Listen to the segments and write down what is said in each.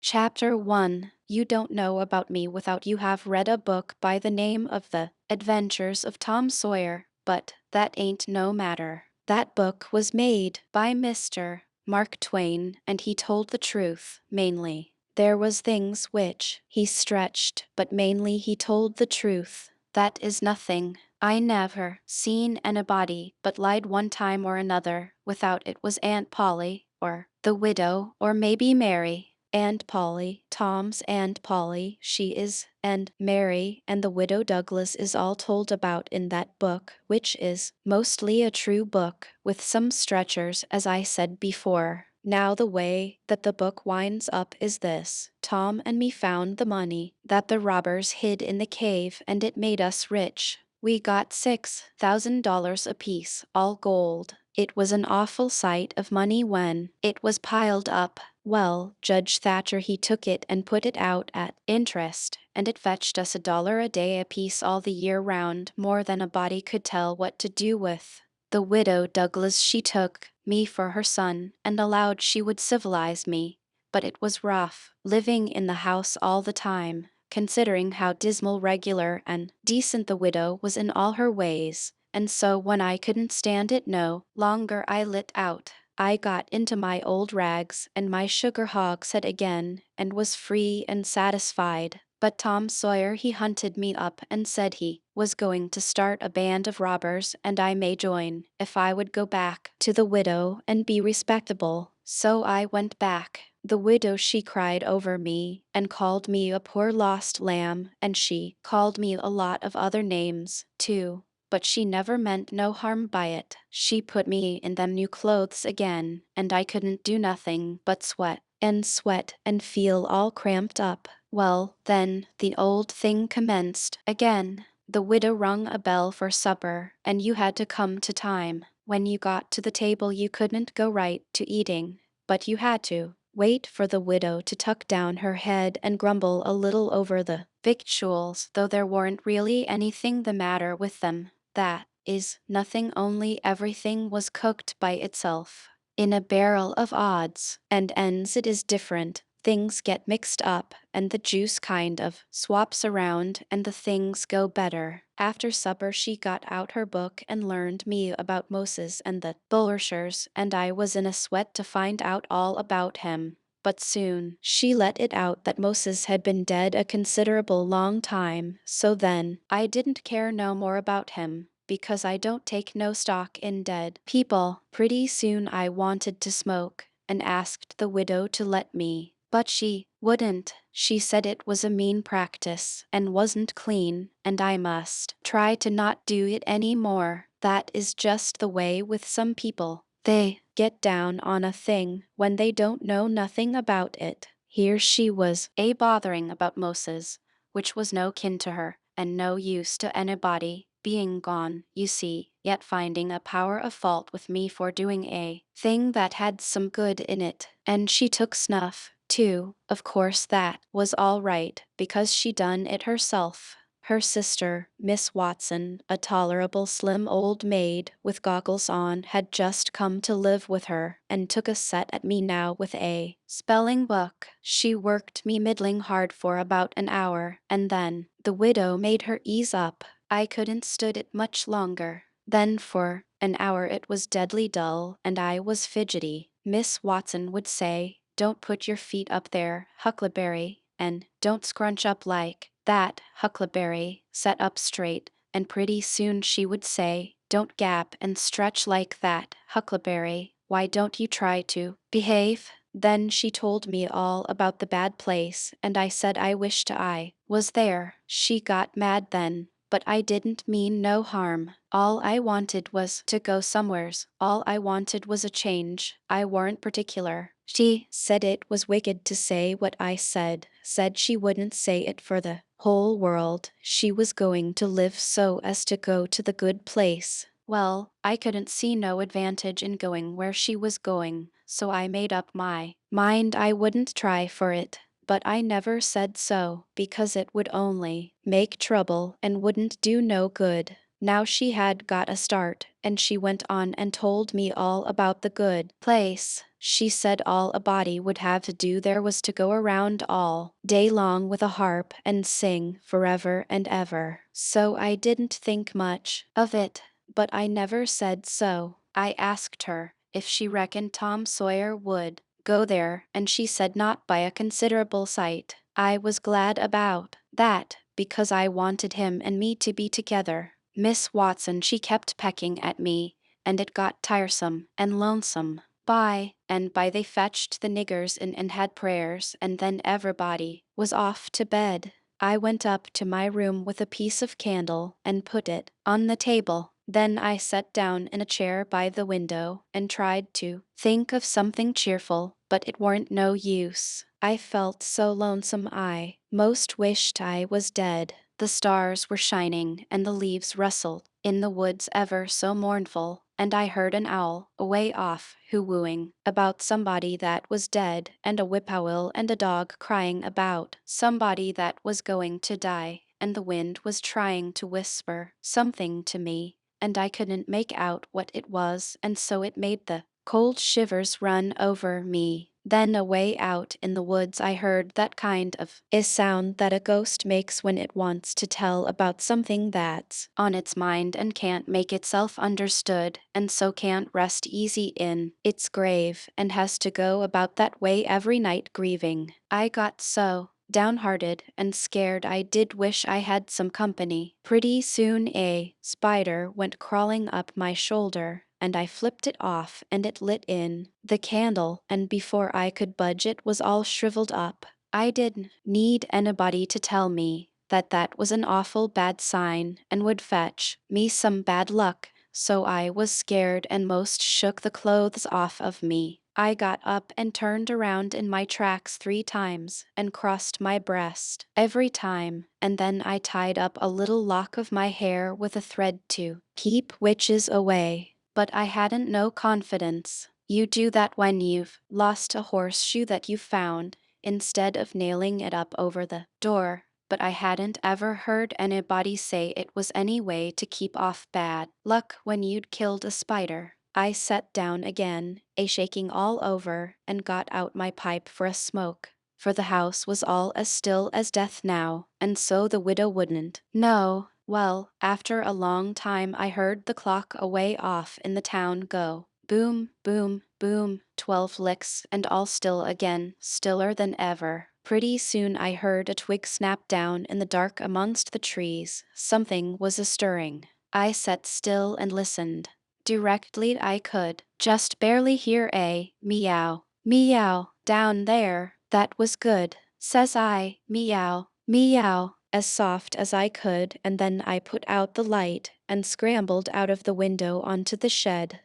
Chapter 1. You don't know about me without you have read a book by the name of The Adventures of Tom Sawyer, but that ain't no matter. That book was made by Mr. Mark Twain, and he told the truth, mainly. There was things which he stretched, but mainly he told the truth. That is nothing. I never seen anybody but lied one time or another without it was Aunt Polly, or the widow, or maybe Mary. Aunt Polly, Tom's Aunt Polly, she is, and Mary and the widow Douglas is all told about in that book, which is mostly a true book, with some stretchers as I said before. Now the way that the book winds up is this. Tom and me found the money that the robbers hid in the cave and it made us rich. We got $6,000 apiece, all gold. It was an awful sight of money when it was piled up. Well, Judge Thatcher he took it and put it out at interest, and it fetched us $1 a day apiece all the year round, more than a body could tell what to do with. The widow Douglas she took me for her son, and allowed she would civilize me, but it was rough, living in the house all the time, considering how dismal regular and decent the widow was in all her ways, and so when I couldn't stand it no longer I lit out. I got into my old rags and my sugar hogshead again, and was free and satisfied. But Tom Sawyer he hunted me up and said he was going to start a band of robbers and I may join if I would go back to the widow and be respectable. So I went back. The widow she cried over me and called me a poor lost lamb, and she called me a lot of other names, too. But she never meant no harm by it. She put me in them new clothes again, and I couldn't do nothing but sweat and feel all cramped up. Well, then, the old thing commenced again. The widow rung a bell for supper, and you had to come to time. When you got to the table you couldn't go right to eating, but you had to wait for the widow to tuck down her head and grumble a little over the victuals, though there weren't really anything the matter with them. That is nothing, only everything was cooked by itself. In a barrel of odds and ends it is different. Things get mixed up, and the juice kind of swaps around, and the things go better. After supper she got out her book and learned me about Moses and the Bullershers, and I was in a sweat to find out all about him. But soon she let it out that Moses had been dead a considerable long time, so then I didn't care no more about him, because I don't take no stock in dead people. Pretty soon I wanted to smoke, and asked the widow to let me, but she wouldn't. She said it was a mean practice, and wasn't clean, and I must try to not do it any more. That is just the way with some people. They get down on a thing when they don't know nothing about it. Here she was bothering about Moses, which was no kin to her, and no use to anybody, being gone, you see, yet finding a power of fault with me for doing a thing that had some good in it. And she took snuff, too. Of course that was all right, because she done it herself. Her sister, Miss Watson, a tolerable slim old maid with goggles on, had just come to live with her, and took a set at me now with a spelling book. She worked me middling hard for about an hour, and then the widow made her ease up. I couldn't stood it much longer. Then for an hour it was deadly dull, and I was fidgety. Miss Watson would say, "Don't put your feet up there, Huckleberry, and don't scrunch up like that, Huckleberry, set up straight," and pretty soon she would say, "Don't gap and stretch like that, Huckleberry, why don't you try to behave?" Then she told me all about the bad place, and I said I wished I was there. She got mad then, but I didn't mean no harm. All I wanted was to go somewheres. All I wanted was a change. I warn't particular. She said it was wicked to say what I said she wouldn't say it for the whole world. She was going to live so as to go to the good place. Well, I couldn't see no advantage in going where she was going, so I made up my mind I wouldn't try for it. But I never said so, because it would only make trouble and wouldn't do no good. Now she had got a start, and she went on and told me all about the good place. She said all a body would have to do there was to go around all day long with a harp and sing forever and ever. So I didn't think much of it, but I never said so. I asked her if she reckoned Tom Sawyer would go there, and she said not by a considerable sight. I was glad about that, because I wanted him and me to be together. Miss Watson, she kept pecking at me, and it got tiresome and lonesome. By and by they fetched the niggers in and had prayers, and then everybody was off to bed. I went up to my room with a piece of candle and put it on the table. Then I sat down in a chair by the window and tried to think of something cheerful, but it warn't no use. I felt so lonesome I most wished I was dead. The stars were shining and the leaves rustled in the woods ever so mournful, and I heard an owl away off hoo-wooing about somebody that was dead, and a whippowill and a dog crying about somebody that was going to die, and the wind was trying to whisper something to me, and I couldn't make out what it was, and so it made the cold shivers run over me. Then away out in the woods I heard that kind of sound that a ghost makes when it wants to tell about something that's on its mind and can't make itself understood, and so can't rest easy in its grave, and has to go about that way every night grieving. I got so downhearted and scared I did wish I had some company. Pretty soon a spider went crawling up my shoulder, and I flipped it off and it lit in the candle, and before I could budge it was all shriveled up. I didn't need anybody to tell me that that was an awful bad sign and would fetch me some bad luck, so I was scared and most shook the clothes off of me. I got up and turned around in my tracks 3 times and crossed my breast every time, and then I tied up a little lock of my hair with a thread to keep witches away. But I hadn't no confidence. You do that when you've lost a horseshoe that you found, instead of nailing it up over the door. But I hadn't ever heard anybody say it was any way to keep off bad luck when you'd killed a spider. I sat down again, shaking all over, and got out my pipe for a smoke, for the house was all as still as death now, and so the widow wouldn't know. Well, after a long time I heard the clock away off in the town go boom, boom, boom, 12 licks, and all still again, stiller than ever. Pretty soon I heard a twig snap down in the dark amongst the trees. Something was a-stirring. I sat still and listened. Directly I could just barely hear a meow, meow, down there. That was good, says I, meow, meow, as soft as I could, and then I put out the light and scrambled out of the window onto the shed.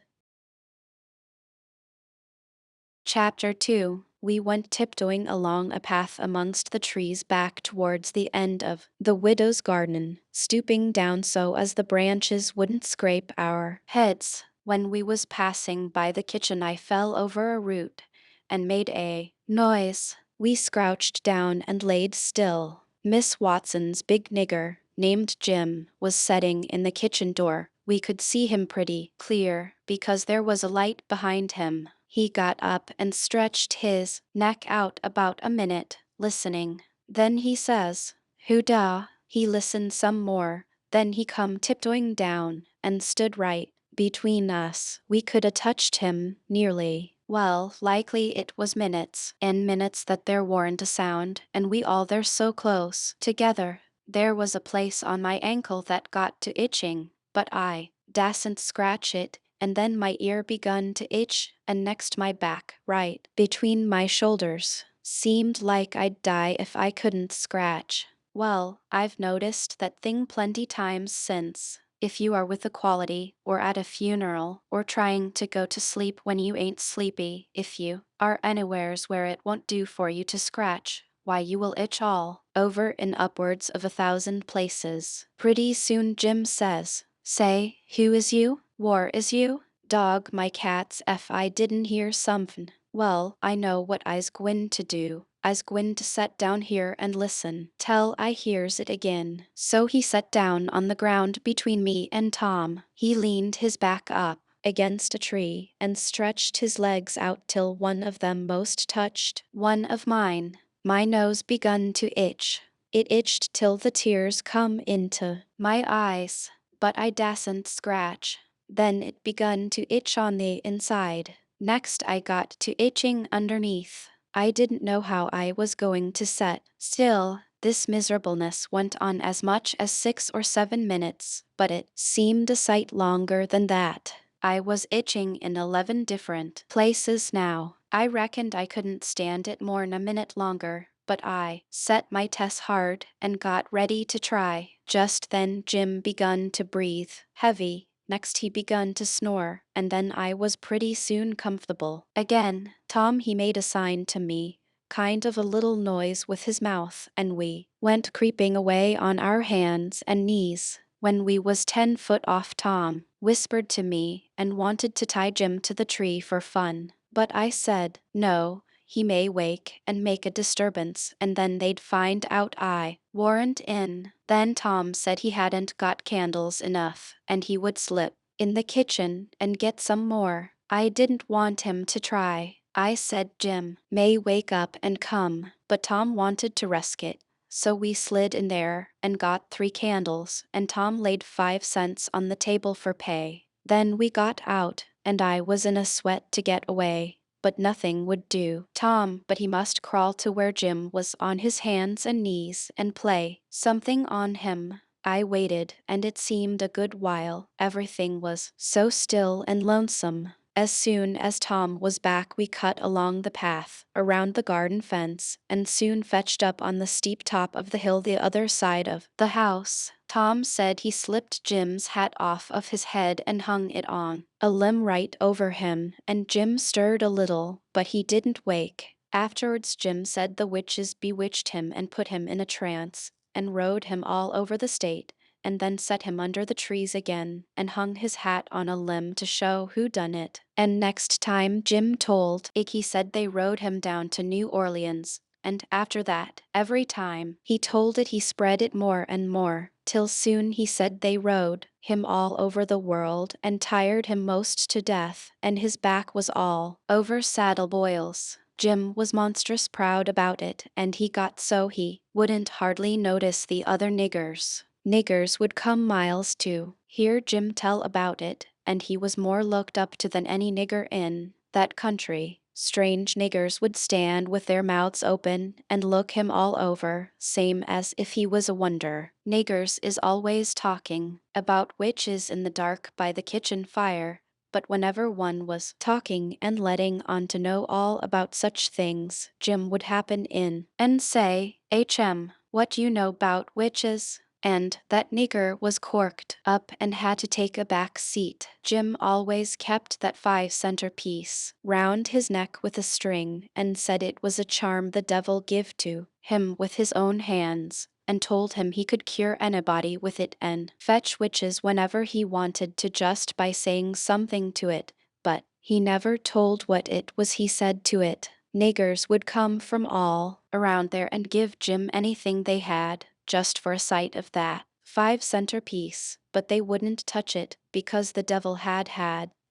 Chapter 2. We went tiptoeing along a path amongst the trees back towards the end of the widow's garden, stooping down so as the branches wouldn't scrape our heads. When we was passing by the kitchen I fell over a root and made a noise. We crouched down and laid still. Miss Watson's big nigger, named Jim, was setting in the kitchen door. We could see him pretty clear because there was a light behind him. He got up and stretched his neck out about a minute, listening. Then he says, "Who da?" He listened some more, then he come tiptoeing down and stood right between us. We could a touched him, nearly. Well, likely it was minutes and minutes that there warn't a sound, and we all there so close together. There was a place on my ankle that got to itching, but I dasn't scratch it, and then my ear begun to itch, and next my back, right between my shoulders. Seemed like I'd die if I couldn't scratch. Well, I've noticed that thing plenty times since. If you are with a quality, or at a funeral, or trying to go to sleep when you ain't sleepy, if you are anywheres where it won't do for you to scratch, why you will itch all over in upwards of 1,000 places. Pretty soon Jim says, "Say, who is you? War is you? Dog my cats ef I didn't hear somethin'." Well, I know what I's gwine to do. I's gwine to set down here and listen till I hears it again. So he set down on the ground between me and Tom. He leaned his back up against a tree and stretched his legs out till one of them most touched one of mine. My nose begun to itch. It itched till the tears come into my eyes, but I dasn't scratch. Then it begun to itch on the inside. Next I got to itching underneath. I didn't know how I was going to set still. This miserableness went on as much as 6 or 7 minutes, but it seemed a sight longer than that. I was itching in 11 different places now. I reckoned I couldn't stand it more'n a minute longer, but I set my tess hard and got ready to try. Just then Jim begun to breathe heavy. Next he begun to snore, and then I was pretty soon comfortable again. Tom he made a sign to me, kind of a little noise with his mouth, and we went creeping away on our hands and knees. When we was 10 foot off, Tom whispered to me and wanted to tie Jim to the tree for fun. But I said, no, he may wake and make a disturbance, and then they'd find out I warn't in. Then Tom said he hadn't got candles enough, and he would slip in the kitchen and get some more. I didn't want him to try. I said Jim may wake up and come, but Tom wanted to risk it. So we slid in there and got 3 candles, and Tom laid 5 cents on the table for pay. Then we got out, and I was in a sweat to get away. But nothing would do. Tom, but he must crawl to where Jim was on his hands and knees and play something on him. I waited, and it seemed a good while. Everything was so still and lonesome. As soon as Tom was back, we cut along the path, around the garden fence, and soon fetched up on the steep top of the hill the other side of the house. Tom said he slipped Jim's hat off of his head and hung it on a limb right over him, and Jim stirred a little, but he didn't wake. Afterwards Jim said the witches bewitched him and put him in a trance, and rode him all over the state, and then set him under the trees again, and hung his hat on a limb to show who done it. And next time Jim told Icky said they rode him down to New Orleans, and after that, every time he told it he spread it more and more, till soon he said they rode him all over the world and tired him most to death, and his back was all over saddle boils. Jim was monstrous proud about it, and he got so he wouldn't hardly notice the other niggers. Niggers would come miles to hear Jim tell about it, and he was more looked up to than any nigger in that country. Strange niggers would stand with their mouths open and look him all over, same as if he was a wonder. Niggers is always talking about witches in the dark by the kitchen fire, but whenever one was talking and letting on to know all about such things, Jim would happen in and say, "H.M., what you know 'bout witches?" And that nigger was corked up and had to take a back seat. Jim always kept that 5-center piece round his neck with a string, and said it was a charm the devil give to him with his own hands, and told him he could cure anybody with it and fetch witches whenever he wanted to just by saying something to it, but he never told what it was he said to it. Niggers would come from all around there and give Jim anything they had, just for a sight of that 5-center piece, but they wouldn't touch it, because the devil had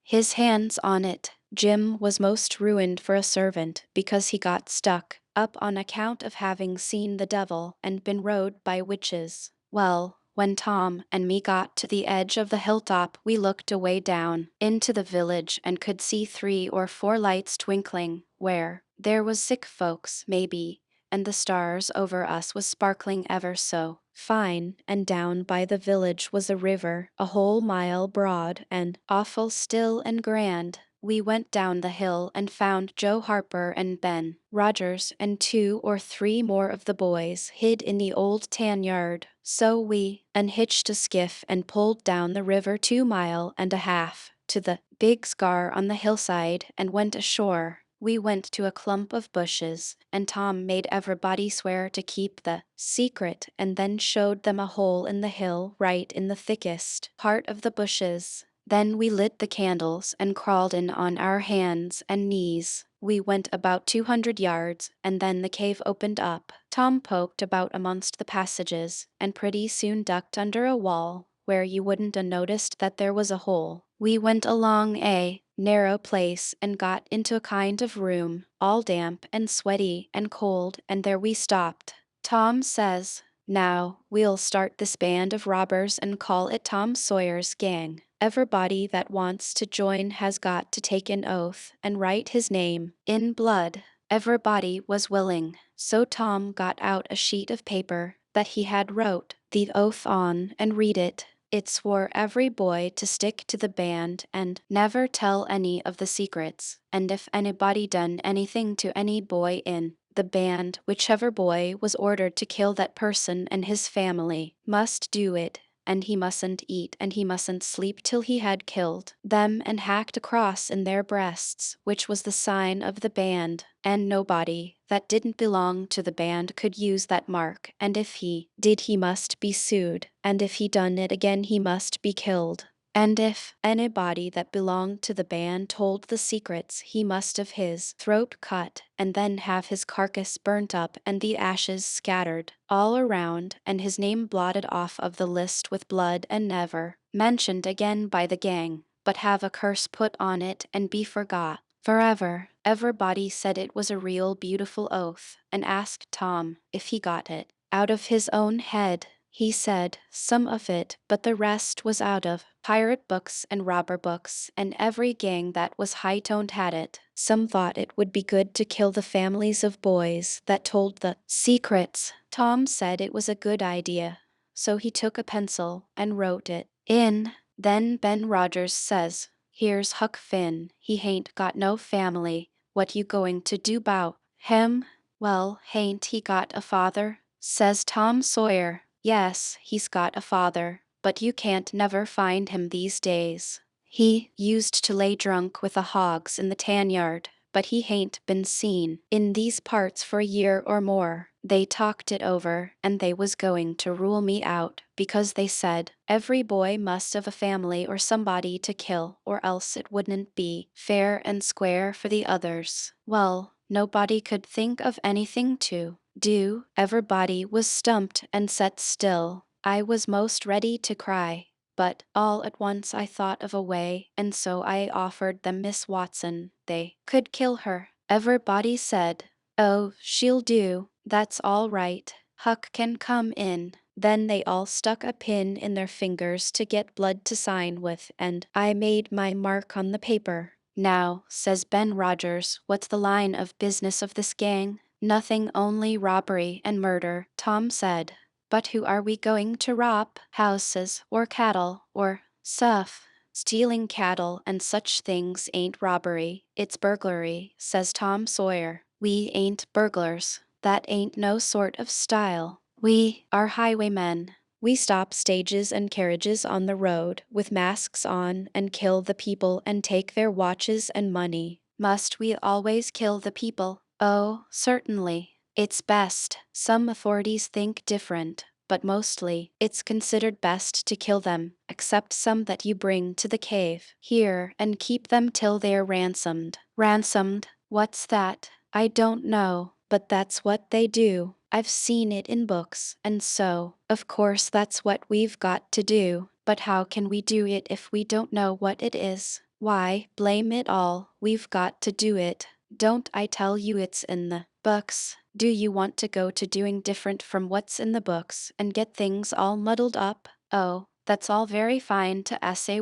his hands on it. Jim was most ruined for a servant, because he got stuck up on account of having seen the devil and been rode by witches. Well, when Tom and me got to the edge of the hilltop, we looked away down into the village and could see 3 or 4 lights twinkling, where there was sick folks, maybe, and the stars over us was sparkling ever so fine, and down by the village was a river, a whole mile broad, and awful still and grand. We went down the hill and found Joe Harper and Ben Rogers and 2 or 3 more of the boys hid in the old tan yard. So we unhitched a skiff and pulled down the river 2.5 miles to the big scar on the hillside and went ashore. We went to a clump of bushes, and Tom made everybody swear to keep the secret, and then showed them a hole in the hill right in the thickest part of the bushes. Then we lit the candles and crawled in on our hands and knees. We went about 200 yards, and then the cave opened up. Tom poked about amongst the passages, and pretty soon ducked under a wall, where you wouldn't 'a noticed that there was a hole. We went along a narrow place and got into a kind of room, all damp and sweaty and cold, and there we stopped. Tom says, "Now, we'll start this band of robbers and call it Tom Sawyer's Gang. Everybody that wants to join has got to take an oath and write his name in blood." Everybody was willing, so Tom got out a sheet of paper that he had wrote the oath on and read it. It swore every boy to stick to the band and never tell any of the secrets, and if anybody done anything to any boy in the band, whichever boy was ordered to kill that person and his family must do it, and he mustn't eat and he mustn't sleep till he had killed them and hacked a cross in their breasts, which was the sign of the band, and nobody that didn't belong to the band could use that mark, and if he did he must be sued, and if he done it again he must be killed. And if anybody that belonged to the band told the secrets, he must have his throat cut, and then have his carcass burnt up and the ashes scattered all around, and his name blotted off of the list with blood and never mentioned again by the gang, but have a curse put on it and be forgot forever. Everybody said it was a real beautiful oath, and asked Tom if he got it out of his own head. He said some of it, but the rest was out of pirate books and robber books, and every gang that was high-toned had it. Some thought it would be good to kill the families of boys that told the secrets. Tom said it was a good idea, so he took a pencil and wrote it in. Then Ben Rogers says, "Here's Huck Finn, he hain't got no family. What you going to do 'bout him?" "Well, hain't he got a father?" says Tom Sawyer. "Yes, he's got a father, but you can't never find him these days. He used to lay drunk with the hogs in the tan yard, but he hain't been seen in these parts for a year or more. They talked it over, and they was going to rule me out, because they said every boy must have a family or somebody to kill, or else it wouldn't be fair and square for the others. Well, nobody could think of anything to do. Everybody was stumped and set still. I was most ready to cry, but all at once I thought of a way, and so I offered them Miss Watson. They could kill her. Everybody said, "Oh, she'll do. That's all right. Huck can come in." Then they all stuck a pin in their fingers to get blood to sign with, and I made my mark on the paper. "Now," says Ben Rogers, "what's the line of business of this gang?" "Nothing, only robbery and murder," Tom said. "But who are we going to rob? Houses or cattle or stuff?" "Stealing cattle and such things ain't robbery, it's burglary," says Tom Sawyer. "We ain't burglars. That ain't no sort of style. We are highwaymen. We stop stages and carriages on the road with masks on and kill the people and take their watches and money." "Must we always kill the people?" "Oh, certainly. It's best. Some authorities think different, but mostly it's considered best to kill them, except some that you bring to the cave here and keep them till they're ransomed." "Ransomed? What's that?" "I don't know, but that's what they do. I've seen it in books, and so, of course, that's what we've got to do. But how can we do it if we don't know what it is?" "Why, blame it all, we've got to do it. Don't I tell you it's in the books? Do you want to go to doing different from what's in the books and get things all muddled up?" "Oh, that's all very fine to say,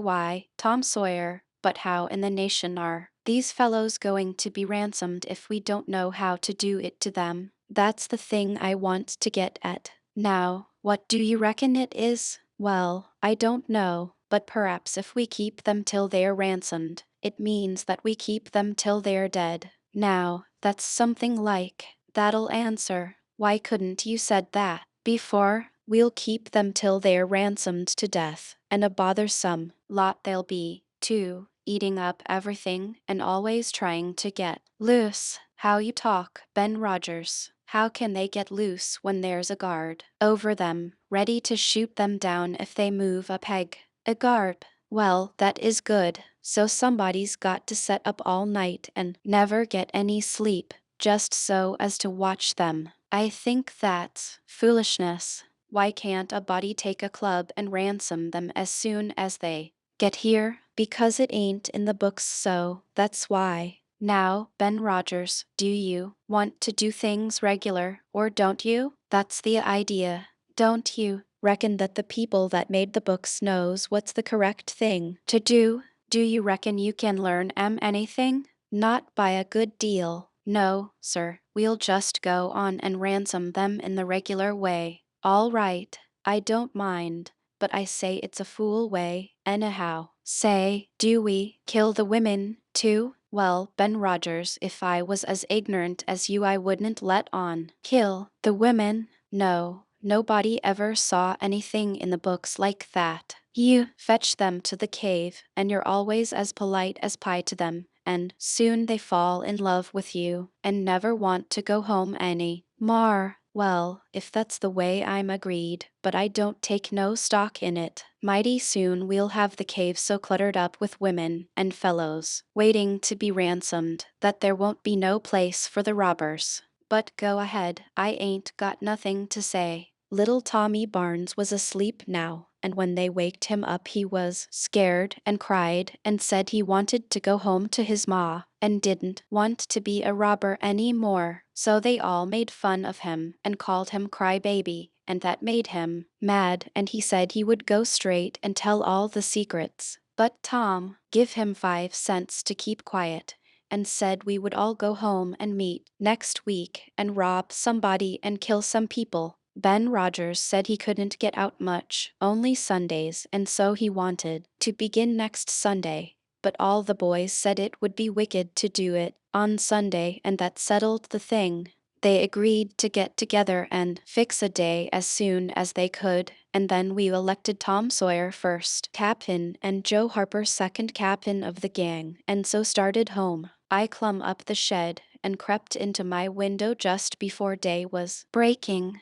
Tom Sawyer, but how in the nation are these fellows going to be ransomed if we don't know how to do it to them?" "That's the thing I want to get at. Now, what do you reckon it is?" "Well, I don't know, but perhaps if we keep them till they're ransomed, it means that we keep them till they're dead." "Now, that's something like. That'll answer. Why couldn't you said that before? We'll keep them till they're ransomed to death, and a bothersome lot they'll be, too, eating up everything and always trying to get loose." "How you talk, Ben Rogers. How can they get loose when there's a guard over them, ready to shoot them down if they move a peg?" "A guard? Well, that is good. So somebody's got to set up all night and never get any sleep, just so as to watch them. I think that's foolishness. Why can't a body take a club and ransom them as soon as they get here?" Because it ain't in the books, so that's why. Now, Ben Rogers, do you want to do things regular, or don't you? That's the idea. Don't you reckon that the people that made the books knows what's the correct thing to do? Do you reckon you can learn anything? Not by a good deal. No, sir, we'll just go on and ransom them in the regular way. All right, I don't mind, but I say it's a fool way, anyhow. Say, do we kill the women, too? Well, Ben Rogers, if I was as ignorant as you, I wouldn't let on. Kill the women? No, nobody ever saw anything in the books like that. You fetch them to the cave, and you're always as polite as pie to them, and soon they fall in love with you, and never want to go home any more. Well, if that's the way, I'm agreed, but I don't take no stock in it. Mighty soon we'll have the cave so cluttered up with women and fellows waiting to be ransomed that there won't be no place for the robbers. But go ahead, I ain't got nothing to say. Little Tommy Barnes was asleep now, and when they waked him up he was scared and cried and said he wanted to go home to his ma and didn't want to be a robber any more. So they all made fun of him and called him Crybaby, and that made him mad, and he said he would go straight and tell all the secrets. But Tom give him 5 cents to keep quiet, and said we would all go home and meet next week and rob somebody and kill some people. Ben Rogers said he couldn't get out much, only Sundays, and so he wanted to begin next Sunday. But all the boys said it would be wicked to do it on Sunday, and that settled the thing. They agreed to get together and fix a day as soon as they could, and then we elected Tom Sawyer first captain and Joe Harper second captain of the gang, and so started home. I clumb up the shed and crept into my window just before day was breaking.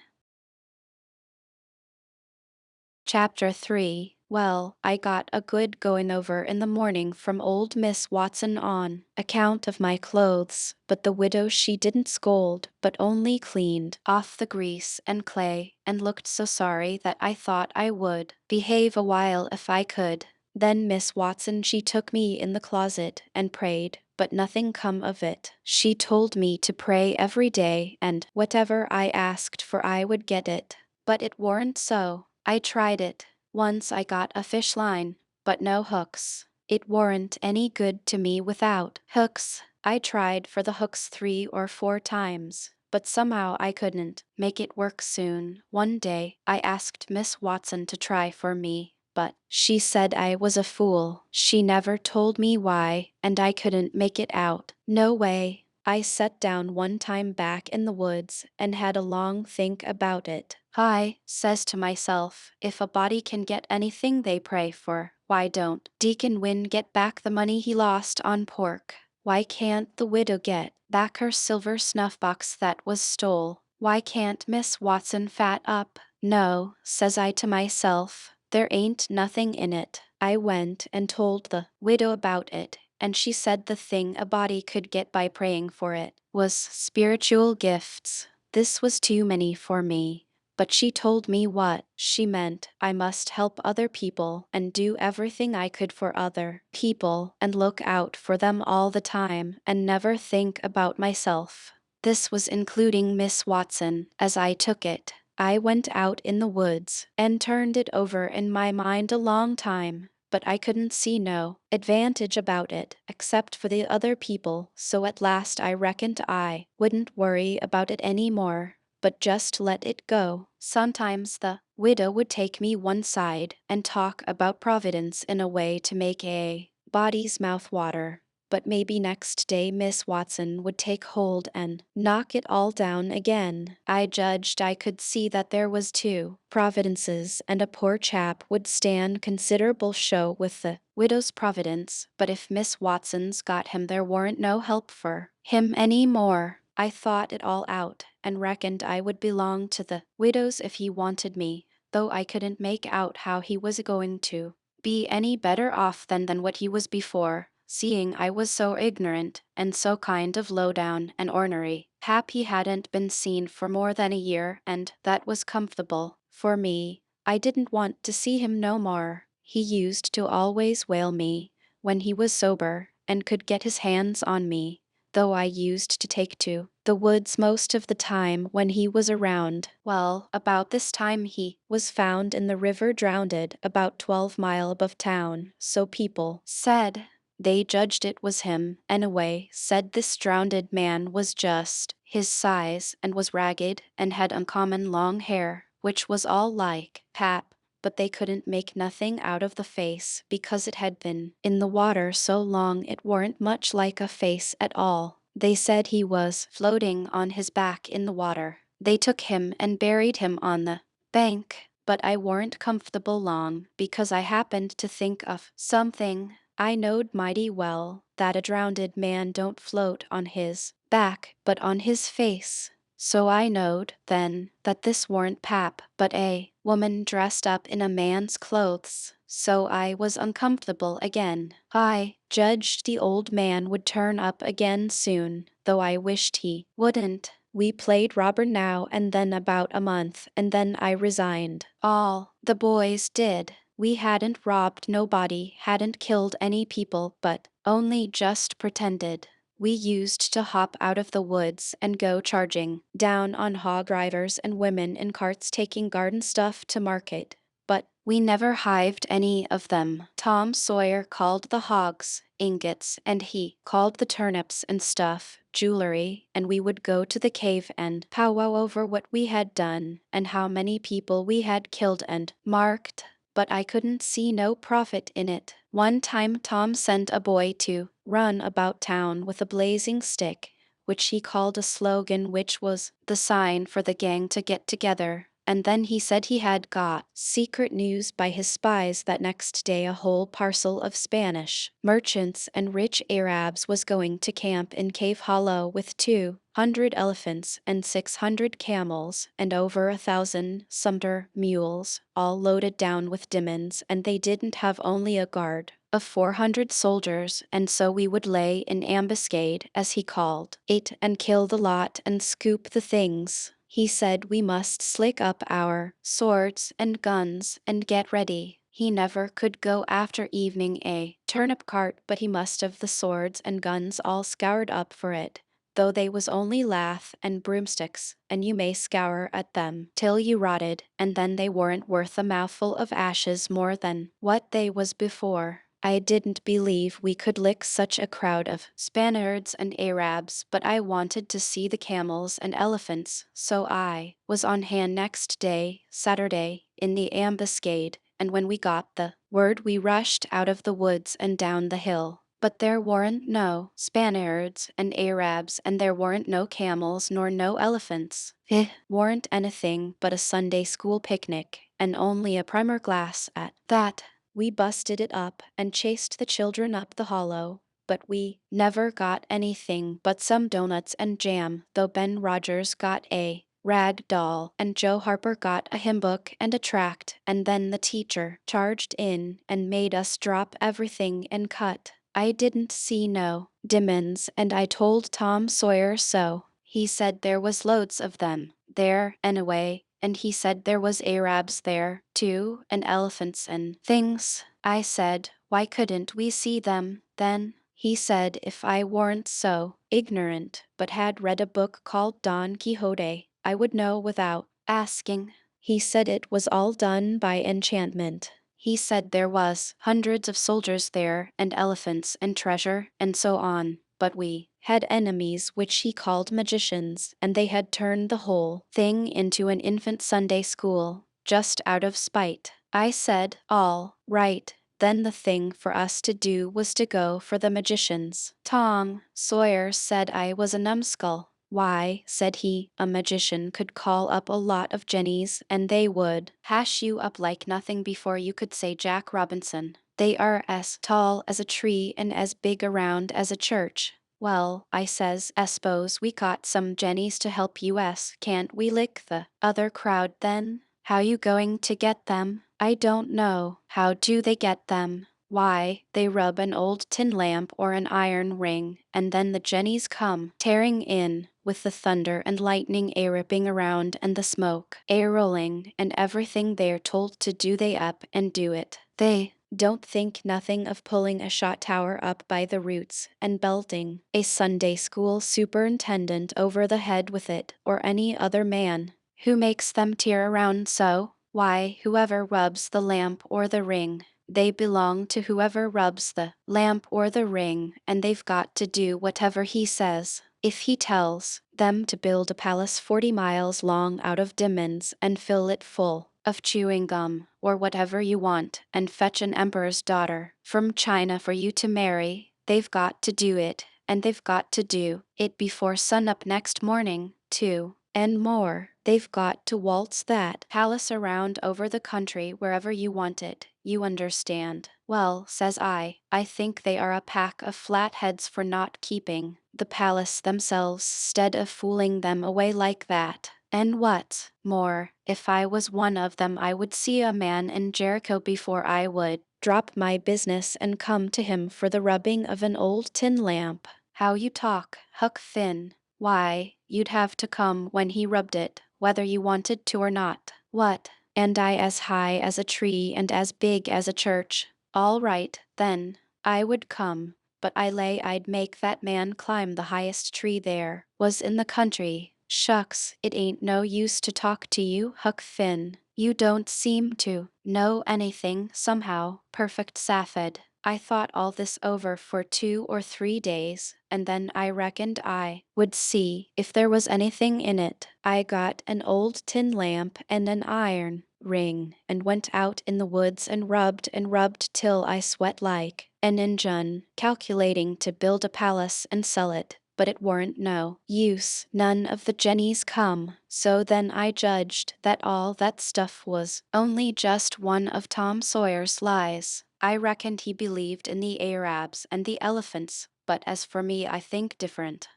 Chapter 3. Well, I got a good going over in the morning from old Miss Watson on account of my clothes, but the widow she didn't scold, but only cleaned off the grease and clay, and looked so sorry that I thought I would behave a while if I could. Then Miss Watson she took me in the closet and prayed, but nothing come of it. She told me to pray every day, and whatever I asked for I would get it. But it warn't so. I tried it. Once I got a fish line, but no hooks. It warn't any good to me without hooks. I tried for the hooks 3 or 4 times, but somehow I couldn't make it work soon. One day I asked Miss Watson to try for me, but she said I was a fool. She never told me why, and I couldn't make it out. No way. I sat down one time back in the woods and had a long think about it. I says to myself, if a body can get anything they pray for, why don't Deacon Wynne get back the money he lost on pork? Why can't the widow get back her silver snuff box that was stole? Why can't Miss Watson fat up? No, says I to myself, there ain't nothing in it. I went and told the widow about it, and she said the thing a body could get by praying for it was spiritual gifts. This was too many for me, but she told me what she meant. I must help other people and do everything I could for other people and look out for them all the time and never think about myself. This was including Miss Watson, as I took it. I went out in the woods and turned it over in my mind a long time, but I couldn't see no advantage about it except for the other people, so at last I reckoned I wouldn't worry about it any more, but just let it go. Sometimes the widow would take me one side and talk about Providence in a way to make a body's mouth water. But maybe next day Miss Watson would take hold and knock it all down again. I judged I could see that there was 2 providences, and a poor chap would stand considerable show with the widow's providence, but if Miss Watson's got him there warn't no help for him any more. I thought it all out, and reckoned I would belong to the widow's if he wanted me, though I couldn't make out how he was going to be any better off than what he was before, seeing I was so ignorant and so kind of low down and ornery. Hap he hadn't been seen for more than a year, and that was comfortable for me. I didn't want to see him no more. He used to always whale me when he was sober and could get his hands on me, though I used to take to the woods most of the time when he was around. Well, about this time he was found in the river drowned about 12 mile above town, so people said they judged it was him. Anyway, said this drowned man was just his size and was ragged and had uncommon long hair, which was all like pap, but they couldn't make nothing out of the face because it had been in the water so long it warn't much like a face at all. They said he was floating on his back in the water. They took him and buried him on the bank, but I warn't comfortable long because I happened to think of something. I knowed mighty well that a drowned man don't float on his back but on his face. So I knowed then that this warn't pap but a woman dressed up in a man's clothes. So I was uncomfortable again. I judged the old man would turn up again soon, though I wished he wouldn't. We played robber now and then about a month, and then I resigned. All the boys did. We hadn't robbed nobody, hadn't killed any people, but only just pretended. We used to hop out of the woods and go charging down on hog drivers and women in carts taking garden stuff to market. But we never hived any of them. Tom Sawyer called the hogs ingots, and he called the turnips and stuff jewelry, and we would go to the cave and powwow over what we had done and how many people we had killed and marked. But I couldn't see no profit in it. One time Tom sent a boy to run about town with a blazing stick, which he called a slogan, which was the sign for the gang to get together. And then he said he had got secret news by his spies that next day a whole parcel of Spanish merchants and rich Arabs was going to camp in Cave Hollow with 200 elephants and 600 camels and over 1,000 Sumter mules, all loaded down with diamonds, and they didn't have only a guard of 400 soldiers, and so we would lay in ambuscade, as he called it, and kill the lot and scoop the things. He said we must slick up our swords and guns and get ready. He never could go after evening a turnip cart, but he must have the swords and guns all scoured up for it, though they was only lath and broomsticks, and you may scour at them till you rotted, and then they weren't worth a mouthful of ashes more than what they was before. I didn't believe we could lick such a crowd of Spaniards and Arabs, but I wanted to see the camels and elephants, so I was on hand next day, Saturday, in the ambuscade, and when we got the word we rushed out of the woods and down the hill. But there weren't no Spaniards and Arabs, and there weren't no camels nor no elephants. It weren't anything but a Sunday school picnic, and only a primer glass at that. We busted it up and chased the children up the hollow, but we never got anything but some doughnuts and jam, though Ben Rogers got a rag doll and Joe Harper got a hymn book and a tract, and then the teacher charged in and made us drop everything and cut. I didn't see no diamonds, and I told Tom Sawyer so. He said there was loads of them there anyway, and he said there was Arabs there, too, and elephants and things. I said, why couldn't we see them, then? He said if I weren't so ignorant, but had read a book called Don Quixote, I would know without asking. He said it was all done by enchantment. He said there was hundreds of soldiers there, and elephants and treasure, and so on. But we had enemies which he called magicians, and they had turned the whole thing into an infant Sunday school, just out of spite. I said, all right. Then the thing for us to do was to go for the magicians. Tom Sawyer said I was a numbskull. Why, said he, a magician could call up a lot of jennies, and they would hash you up like nothing before you could say Jack Robinson. They are as tall as a tree and as big around as a church. Well, I says, I s'pose we got some jennies to help us, can't we lick the other crowd then? How you going to get them? I don't know. How do they get them? Why, they rub an old tin lamp or an iron ring, and then the jennies come tearing in, with the thunder and lightning a-ripping around and the smoke a-rolling, and everything they're told to do they up and do it. They Don't think nothing of pulling a shot tower up by the roots and belting a Sunday school superintendent over the head with it, or any other man who makes them tear around so. Why, whoever rubs the lamp or the ring, they belong to whoever rubs the lamp or the ring, and they've got to do whatever he says. If he tells them to build a palace 40 miles long out of diamonds and fill it full of chewing gum, or whatever you want, and fetch an emperor's daughter from China for you to marry, they've got to do it, and they've got to do it before sunup next morning, too. And more, they've got to waltz that palace around over the country wherever you want it, you understand. Well, says I think they are a pack of flatheads for not keeping the palace themselves, stead of fooling them away like that. And what's more, if I was one of them, I would see a man in Jericho before I would drop my business and come to him for the rubbing of an old tin lamp. How you talk, Huck Finn. Why, you'd have to come when he rubbed it, whether you wanted to or not. What? And I as high as a tree and as big as a church. All right, then, I would come, but I lay I'd make that man climb the highest tree there was in the country. Shucks, it ain't no use to talk to you, Huck Finn. You don't seem to know anything, somehow. Perfect Saphid. I thought all this over for 2 or 3 days, and then I reckoned I would see if there was anything in it. I got an old tin lamp and an iron ring, and went out in the woods and rubbed till I sweat like an Injun, calculating to build a palace and sell it. But it warn't no use, none of the jennies come. So then I judged that all that stuff was only just one of Tom Sawyer's lies. I reckoned he believed in the Arabs and the elephants, but as for me, I think different.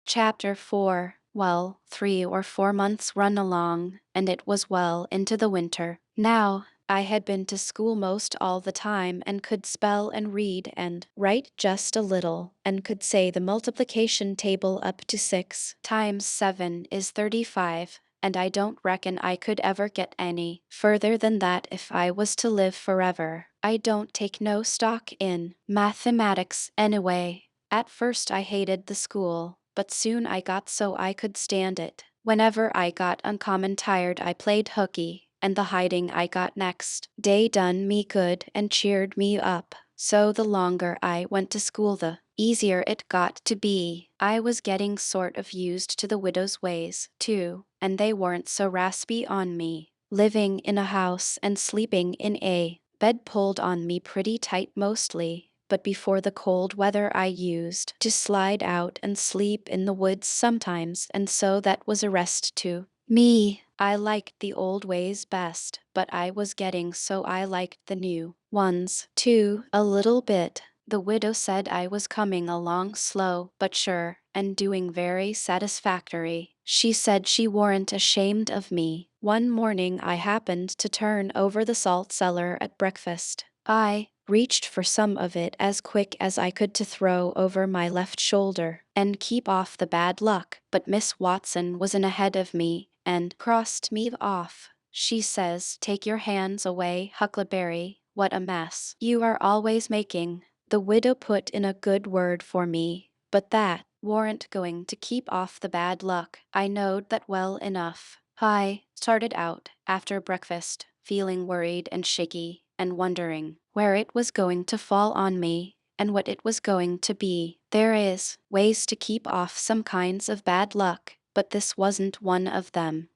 Chapter 4. Well, 3 or 4 months run along, and it was well into the winter. Now, I had been to school most all the time, and could spell and read and write just a little, and could say the multiplication table up to 6 times 7 is 35, and I don't reckon I could ever get any further than that if I was to live forever. I don't take no stock in mathematics anyway. At first I hated the school, but soon I got so I could stand it. Whenever I got uncommon tired, I played hooky, and the hiding I got next day done me good and cheered me up. So the longer I went to school, the easier it got to be. I was getting sort of used to the widow's ways, too, and they weren't so raspy on me. Living in a house and sleeping in a bed pulled on me pretty tight mostly, but before the cold weather I used to slide out and sleep in the woods sometimes, and so that was a rest to me. I liked the old ways best, but I was getting so I liked the new ones, too, a little bit. The widow said I was coming along slow but sure, and doing very satisfactory. She said she warn't ashamed of me. One morning I happened to turn over the salt cellar at breakfast. I reached for some of it as quick as I could to throw over my left shoulder and keep off the bad luck, but Miss Watson was in ahead of me and crossed me off. She says, "Take your hands away, Huckleberry. What a mess you are always making." The widow put in a good word for me, but that warn't going to keep off the bad luck. I knowed that well enough. I started out after breakfast, feeling worried and shaky, and wondering where it was going to fall on me, and what it was going to be. There is ways to keep off some kinds of bad luck, but this wasn't one of them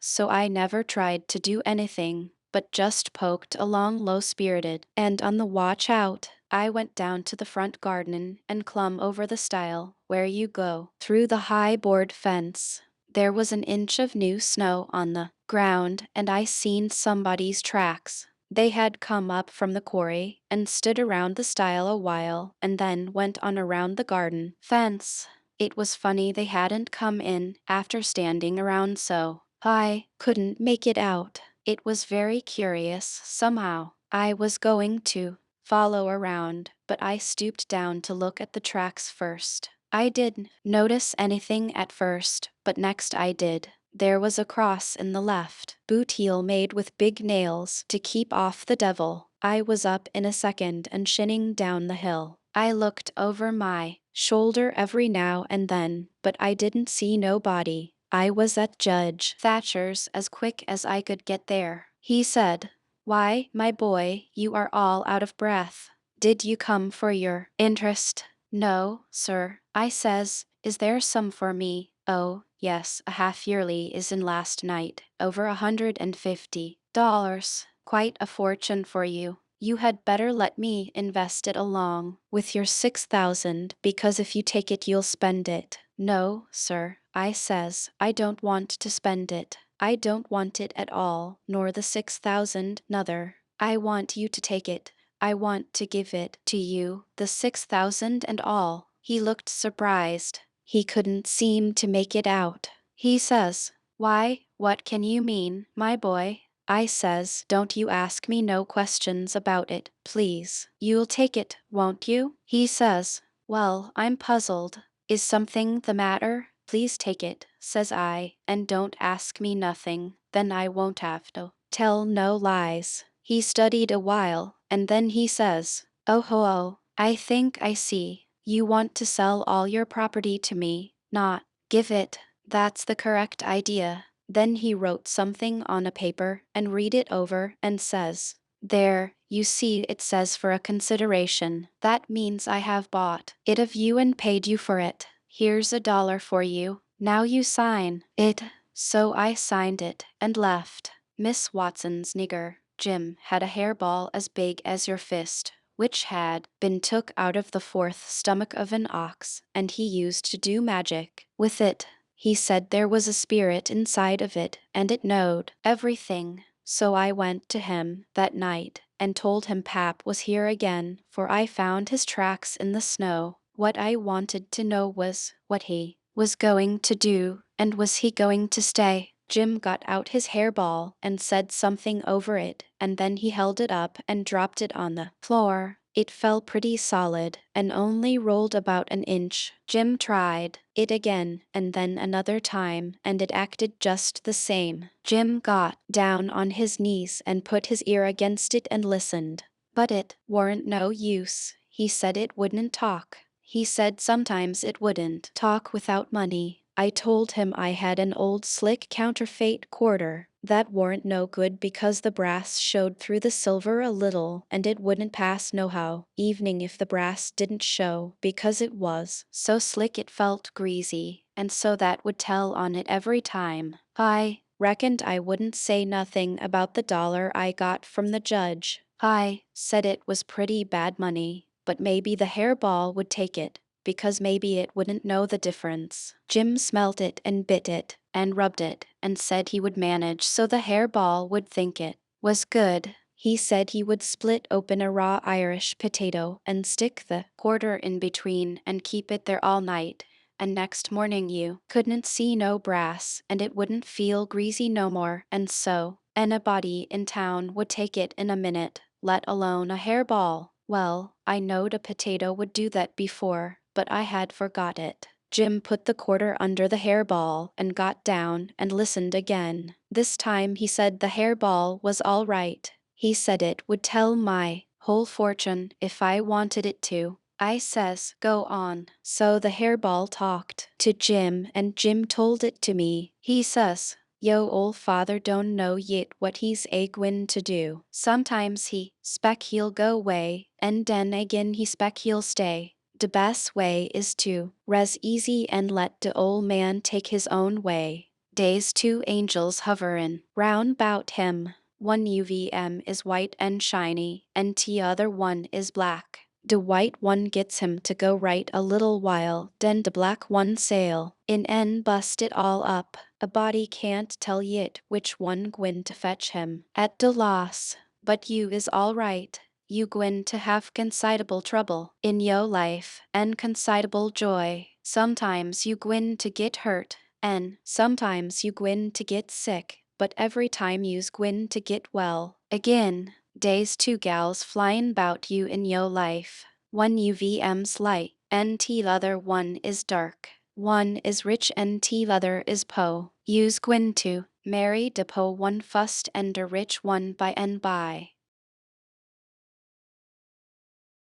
so I never tried to do anything, but just poked along low-spirited and on the watch out. I went down to the front garden and clumb over the stile where you go through the high board fence. There was an inch of new snow on the ground, and I seen somebody's tracks. They had come up from the quarry and stood around the stile a while, and then went on around the garden fence. It was funny they hadn't come in after standing around so. I couldn't make it out. It was very curious, somehow. I was going to follow around, but I stooped down to look at the tracks first. I didn't notice anything at first, but next I did. There was a cross in the left boot heel made with big nails to keep off the devil. I was up in a second and shinning down the hill. I looked over my shoulder every now and then, but I didn't see nobody. I was at Judge Thatcher's as quick as I could get there. He said, "Why, my boy, you are all out of breath. Did you come for your interest?" "No, sir," I says. "Is there some for me?" "Oh, yes, a half-yearly is in last night, over $150. Quite a fortune for you. You had better let me invest it along with your 6,000, because if you take it you'll spend it." "No, sir," I says, "I don't want to spend it. I don't want it at all, nor the 6,000 nother. I want you to take it. I want to give it to you, the 6,000 and all." He looked surprised. He couldn't seem to make it out. He says, "Why, what can you mean, my boy?" I says, "Don't you ask me no questions about it, please. You'll take it, won't you?" He says, "Well, I'm puzzled. Is something the matter?" "Please take it," says I, "and don't ask me nothing. Then I won't have to tell no lies." He studied a while, and then he says, "Oh ho oh, I think I see. You want to sell all your property to me, not give it. That's the correct idea." Then he wrote something on a paper and read it over and says, "There, you see it says for a consideration. That means I have bought it of you and paid you for it. Here's $1 for you. Now you sign it." So I signed it and left. Miss Watson's nigger, Jim, had a hairball as big as your fist, which had been took out of the fourth stomach of an ox, and he used to do magic with it. He said there was a spirit inside of it, and it knowed everything. So I went to him that night and told him Pap was here again, for I found his tracks in the snow. What I wanted to know was what he was going to do, and was he going to stay? Jim got out his hairball and said something over it, and then he held it up and dropped it on the floor. It fell pretty solid and only rolled about an inch. Jim tried it again and then another time, and it acted just the same. Jim got down on his knees and put his ear against it and listened. But it warn't no use. He said it wouldn't talk. He said sometimes it wouldn't talk without money. I told him I had an old slick counterfeit quarter that warn't no good because the brass showed through the silver a little, and it wouldn't pass nohow evening if the brass didn't show, because it was so slick it felt greasy, and so that would tell on it every time. I reckoned I wouldn't say nothing about the $1 I got from the judge. I said it was pretty bad money, but maybe the hairball would take it, because maybe it wouldn't know the difference. Jim smelt it and bit it and rubbed it and said he would manage so the hairball would think it was good. He said he would split open a raw Irish potato and stick the quarter in between and keep it there all night, and next morning you couldn't see no brass and it wouldn't feel greasy no more, and so anybody in town would take it in a minute, let alone a hairball. Well, I knowed a potato would do that before, but I had forgot it. Jim put the quarter under the hairball and got down and listened again. This time he said the hairball was all right. He said it would tell my whole fortune if I wanted it to. I says, "Go on." So the hairball talked to Jim and Jim told it to me. He says, "Yo ol' father don't know yit what he's a-gwin to do. Sometimes he spec he'll go way, and den agin he spec he'll stay. De best way is to res easy and let de ol' man take his own way. Dey's two angels hoverin' round 'bout him. One UVM is white and shiny, and t'other one is black. De white one gets him to go right a little while, den de black one sail in and bust it all up. A body can't tell yit which one gwin to fetch him at de loss. But you is all right. You gwin to have considerable trouble in yo' life, and considerable joy. Sometimes you gwin to get hurt, and sometimes you gwin to get sick, but every time you's gwin to get well again. Dey's two gals flyin' 'bout you in yo' life. One UVM's light, and t'other one is dark. One is rich and t'other is po. Use gwyn to marry de po one fust and de rich one by and by.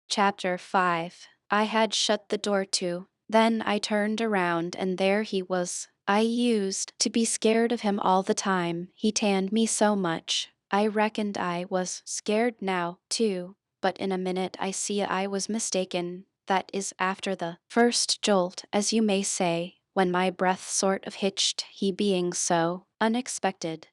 Chapter 5. I had shut the door to. Then I turned around and there he was. I used to be scared of him all the time. He tanned me so much. I reckoned I was scared now, too. But in a minute I see I was mistaken. That is after the first jolt, as you may say, when my breath sort of hitched, he being so unexpected.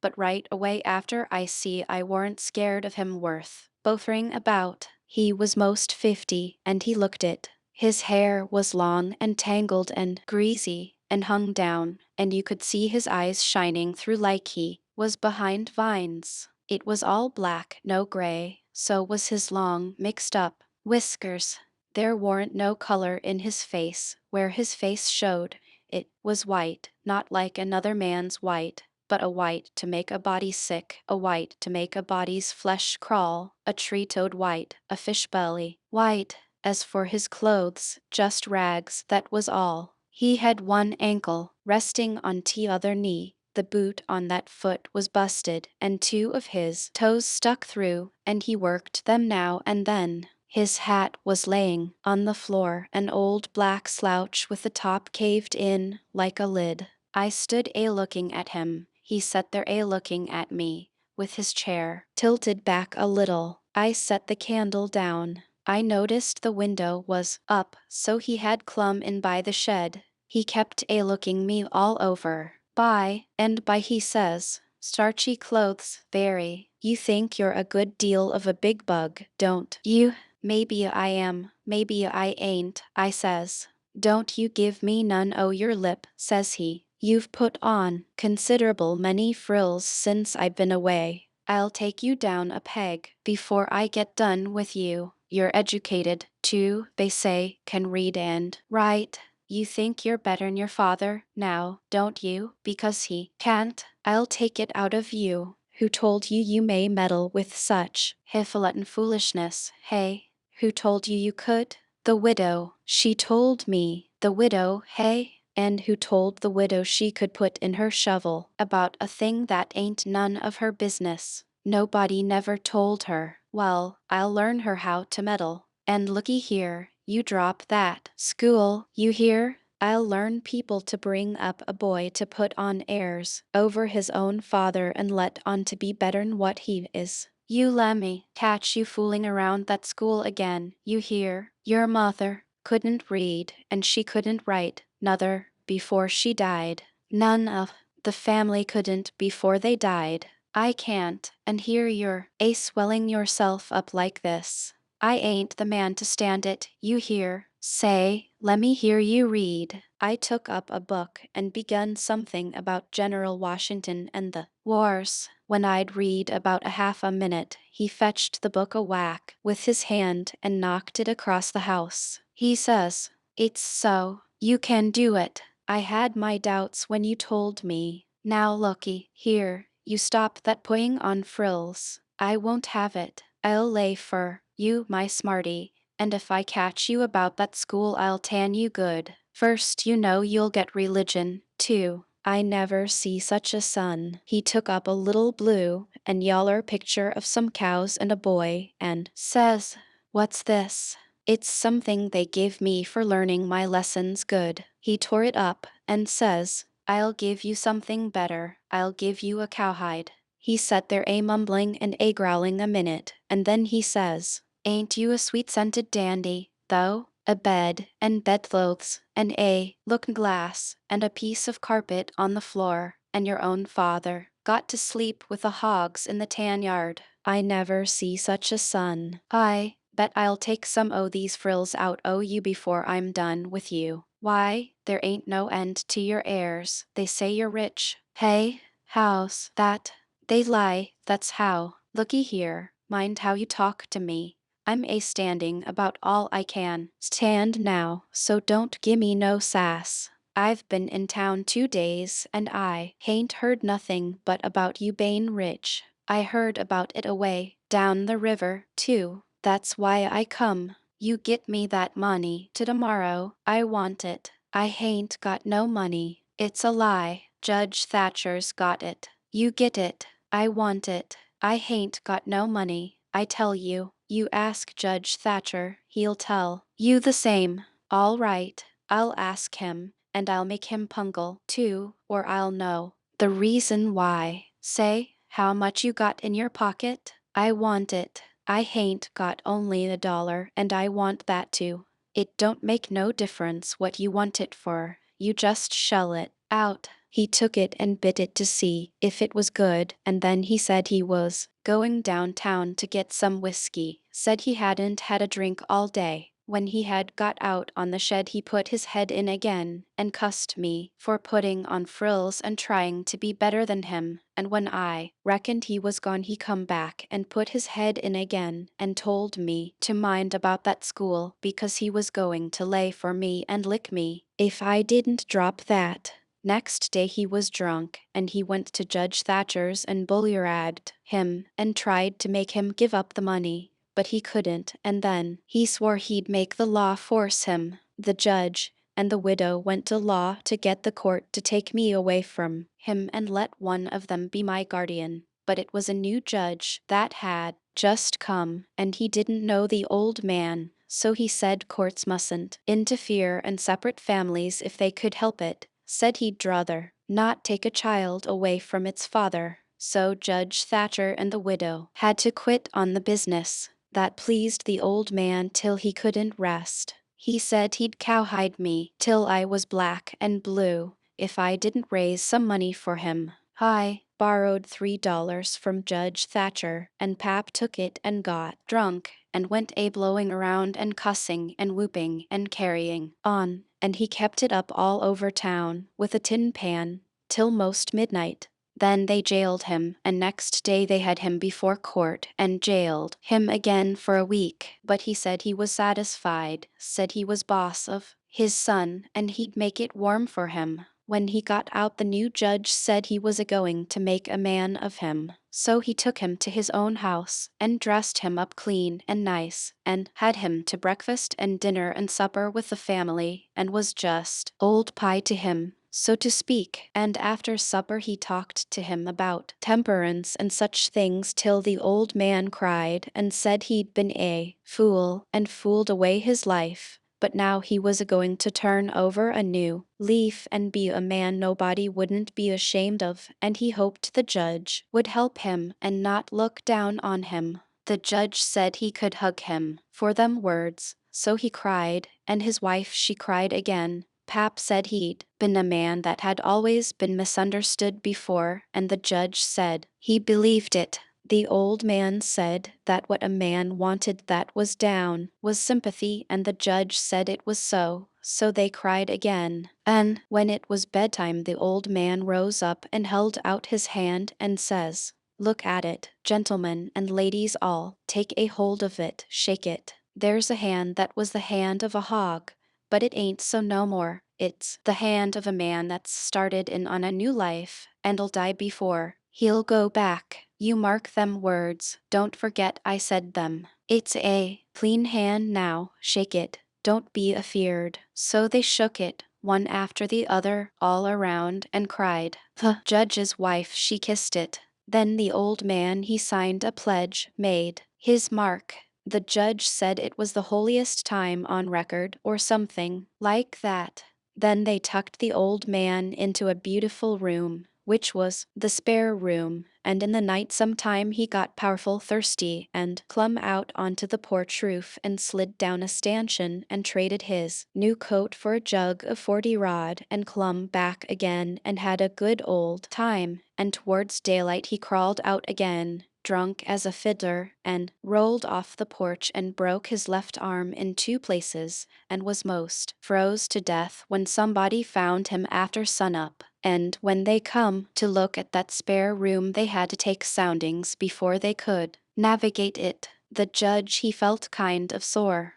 But right away after I see I warn't scared of him worth bothering about. He was most 50, and he looked it. His hair was long and tangled and greasy, and hung down, and you could see his eyes shining through like he was behind vines. It was all black, no gray, so was his long, mixed up whiskers. There warn't no color in his face, where his face showed. It was white, not like another man's white, but a white to make a body sick, a white to make a body's flesh crawl, a tree-toad white, a fish belly white. As for his clothes, just rags, that was all. He had one ankle resting on t'other knee. The boot on that foot was busted, and two of his toes stuck through, and he worked them now and then. His hat was laying on the floor, an old black slouch with the top caved in like a lid. I stood a-looking at him. He sat there a-looking at me, with his chair tilted back a little. I set the candle down. I noticed the window was up, so he had clum in by the shed. He kept a-looking me all over. By and by he says, "Starchy clothes, very. You think you're a good deal of a big bug, don't you?" "Maybe I am, maybe I ain't," I says. "Don't you give me none o' your lip," says he. "You've put on considerable many frills since I've been away. I'll take you down a peg before I get done with you. You're educated, too, they say, can read and write. You think you're better'n your father, now, don't you, because he can't? I'll take it out of you. Who told you you may meddle with such hifalutin foolishness, hey? Who told you you could? The widow. She told me. The widow, hey? And who told the widow she could put in her shovel about a thing that ain't none of her business? Nobody never told her. Well, I'll learn her how to meddle. And looky here, you drop that school, you hear? I'll learn people to bring up a boy to put on airs over his own father and let on to be better'n what he is. You lemme catch you fooling around that school again, you hear? Your mother couldn't read, and she couldn't write, nuther, before she died. None of the family couldn't before they died. I can't, and here you're swelling yourself up like this. I ain't the man to stand it, you hear? Say, lemme hear you read." I took up a book and begun something about General Washington and the wars. When I'd read about a half a minute, he fetched the book a whack with his hand and knocked it across the house. He says, "It's so. You can do it. I had my doubts when you told me. Now looky here, you stop that putting on frills. I won't have it. I'll lay for you, my smarty, and if I catch you about that school I'll tan you good. First you know you'll get religion, too. I never see such a son." He took up a little blue and yaller picture of some cows and a boy, and says, "What's this?" "It's something they give me for learning my lessons good." He tore it up and says, "I'll give you something better. I'll give you a cowhide." He sat there a-mumbling and a-growling a minute, and then he says, "Ain't you a sweet-scented dandy, though? A bed, and bedclothes, and a looking-glass, and a piece of carpet on the floor, and your own father got to sleep with the hogs in the tan-yard. I never see such a son. I bet I'll take some o' these frills out o' you before I'm done with you. Why, there ain't no end to your heirs. They say you're rich. Hey? How's that? They lie, that's how. Looky here, mind how you talk to me. I'm a-standing about all I can stand now, so don't gimme no sass. I've been in town 2 days, and I hain't heard nothing but about you bane rich. I heard about it away down the river, too. That's why I come. You get me that money to tomorrow. I want it. I hain't got no money. It's a lie. Judge Thatcher's got it. You get it. I want it. I hain't got no money. I tell you. You ask Judge Thatcher, he'll tell you the same. All right, I'll ask him, and I'll make him pungle, too, or I'll know the reason why. Say, how much you got in your pocket? I want it. I hain't got only $1, and I want that too. It don't make no difference what you want it for, you just shell it out. He took it and bit it to see if it was good, and then he said he was going downtown to get some whiskey, said he hadn't had a drink all day. When he had got out on the shed he put his head in again, and cussed me for putting on frills and trying to be better than him, and when I reckoned he was gone he come back and put his head in again, and told me to mind about that school because he was going to lay for me and lick me if I didn't drop that. Next day he was drunk, and he went to Judge Thatcher's and bullyragged him, and tried to make him give up the money, but he couldn't, and then he swore he'd make the law force him. The judge and the widow went to law to get the court to take me away from him and let one of them be my guardian. But it was a new judge that had just come, and he didn't know the old man, so he said courts mustn't interfere and separate families if they could help it. Said he'd druther not take a child away from its father. So Judge Thatcher and the widow had to quit on the business. That pleased the old man till he couldn't rest. He said he'd cowhide me till I was black and blue if I didn't raise some money for him. I borrowed $3 from Judge Thatcher, and Pap took it and got drunk and went blowing around and cussing and whooping and carrying on, and he kept it up all over town with a tin pan till most midnight. Then they jailed him, and next day they had him before court and jailed him again for a week. But he said he was satisfied, said he was boss of his son, and he'd make it warm for him. When he got out the new judge said he was a-going to make a man of him. So he took him to his own house, and dressed him up clean and nice, and had him to breakfast and dinner and supper with the family, and was just old pie to him, so to speak, and after supper he talked to him about temperance and such things till the old man cried and said he'd been a fool and fooled away his life, but now he was a-going to turn over a new leaf and be a man nobody wouldn't be ashamed of, and he hoped the judge would help him and not look down on him. The judge said he could hug him for them words, so he cried, and his wife she cried again. Pap said he'd been a man that had always been misunderstood before, and the judge said he believed it. The old man said that what a man wanted that was down was sympathy, and the judge said it was so. So they cried again, and when it was bedtime the old man rose up and held out his hand and says, "Look at it, gentlemen and ladies all, take a hold of it, shake it. There's a hand that was the hand of a hog, but it ain't so no more. It's the hand of a man that's started in on a new life, and'll die before he'll go back. You mark them words, don't forget I said them. It's a clean hand now, shake it, don't be afeard." So they shook it, one after the other, all around, and cried. The judge's wife she kissed it. Then the old man he signed a pledge, made his mark. The judge said it was the holiest time on record, or something like that. Then they tucked the old man into a beautiful room, which was the spare room, and in the night sometime he got powerful thirsty and clumb out onto the porch roof and slid down a stanchion and traded his new coat for a jug of 40 rod and clumb back again and had a good old time, and towards daylight he crawled out again, drunk as a fiddler, and rolled off the porch and broke his left arm in 2 places, and was most froze to death when somebody found him after sunup. And when they come to look at that spare room they had to take soundings before they could navigate it. The judge he felt kind of sore.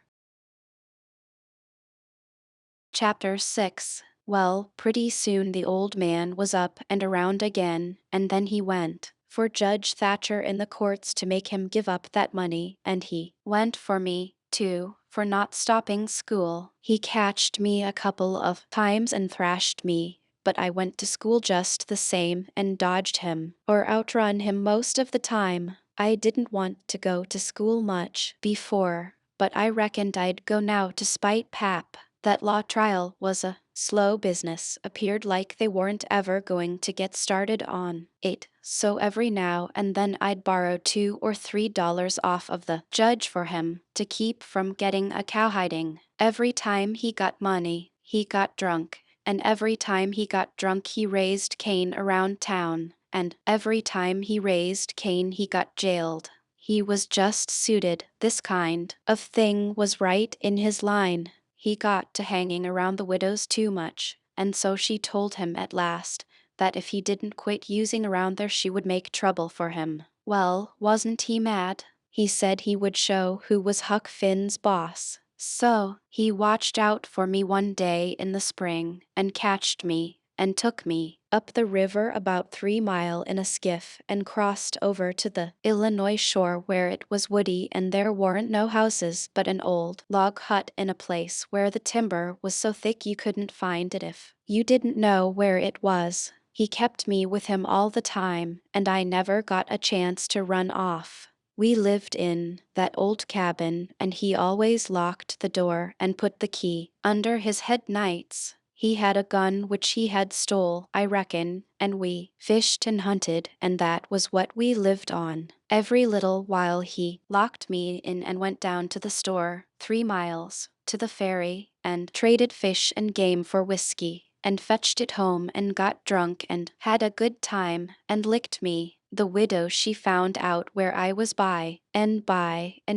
Chapter 6. Well, pretty soon the old man was up and around again, and then he went for Judge Thatcher in the courts to make him give up that money, and he went for me, too, for not stopping school. He catched me a couple of times and thrashed me, but I went to school just the same and dodged him, or outrun him most of the time. I didn't want to go to school much before, but I reckoned I'd go now to spite Pap. That law trial was a slow business, appeared like they weren't ever going to get started on it, so every now and then I'd borrow $2 or $3 off of the judge for him to keep from getting a cowhiding. Every time he got money, he got drunk, and every time he got drunk he raised Cain around town, and every time he raised Cain he got jailed. He was just suited. This kind of thing was right in his line. He got to hanging around the widows too much, and so she told him at last that if he didn't quit using around there she would make trouble for him. Well, wasn't he mad? He said he would show who was Huck Finn's boss. So, he watched out for me one day in the spring, and catched me, and took me up the river about 3 mile in a skiff and crossed over to the Illinois shore where it was woody and there weren't no houses but an old log hut in a place where the timber was so thick you couldn't find it if you didn't know where it was. He kept me with him all the time, and I never got a chance to run off. We lived in that old cabin, and he always locked the door and put the key under his head nights. He had a gun which he had stole, I reckon, and we fished and hunted, and that was what we lived on. Every little while he locked me in and went down to the store, 3 miles, to the ferry, and traded fish and game for whiskey, and fetched it home and got drunk and had a good time, and licked me. The widow she found out where I was and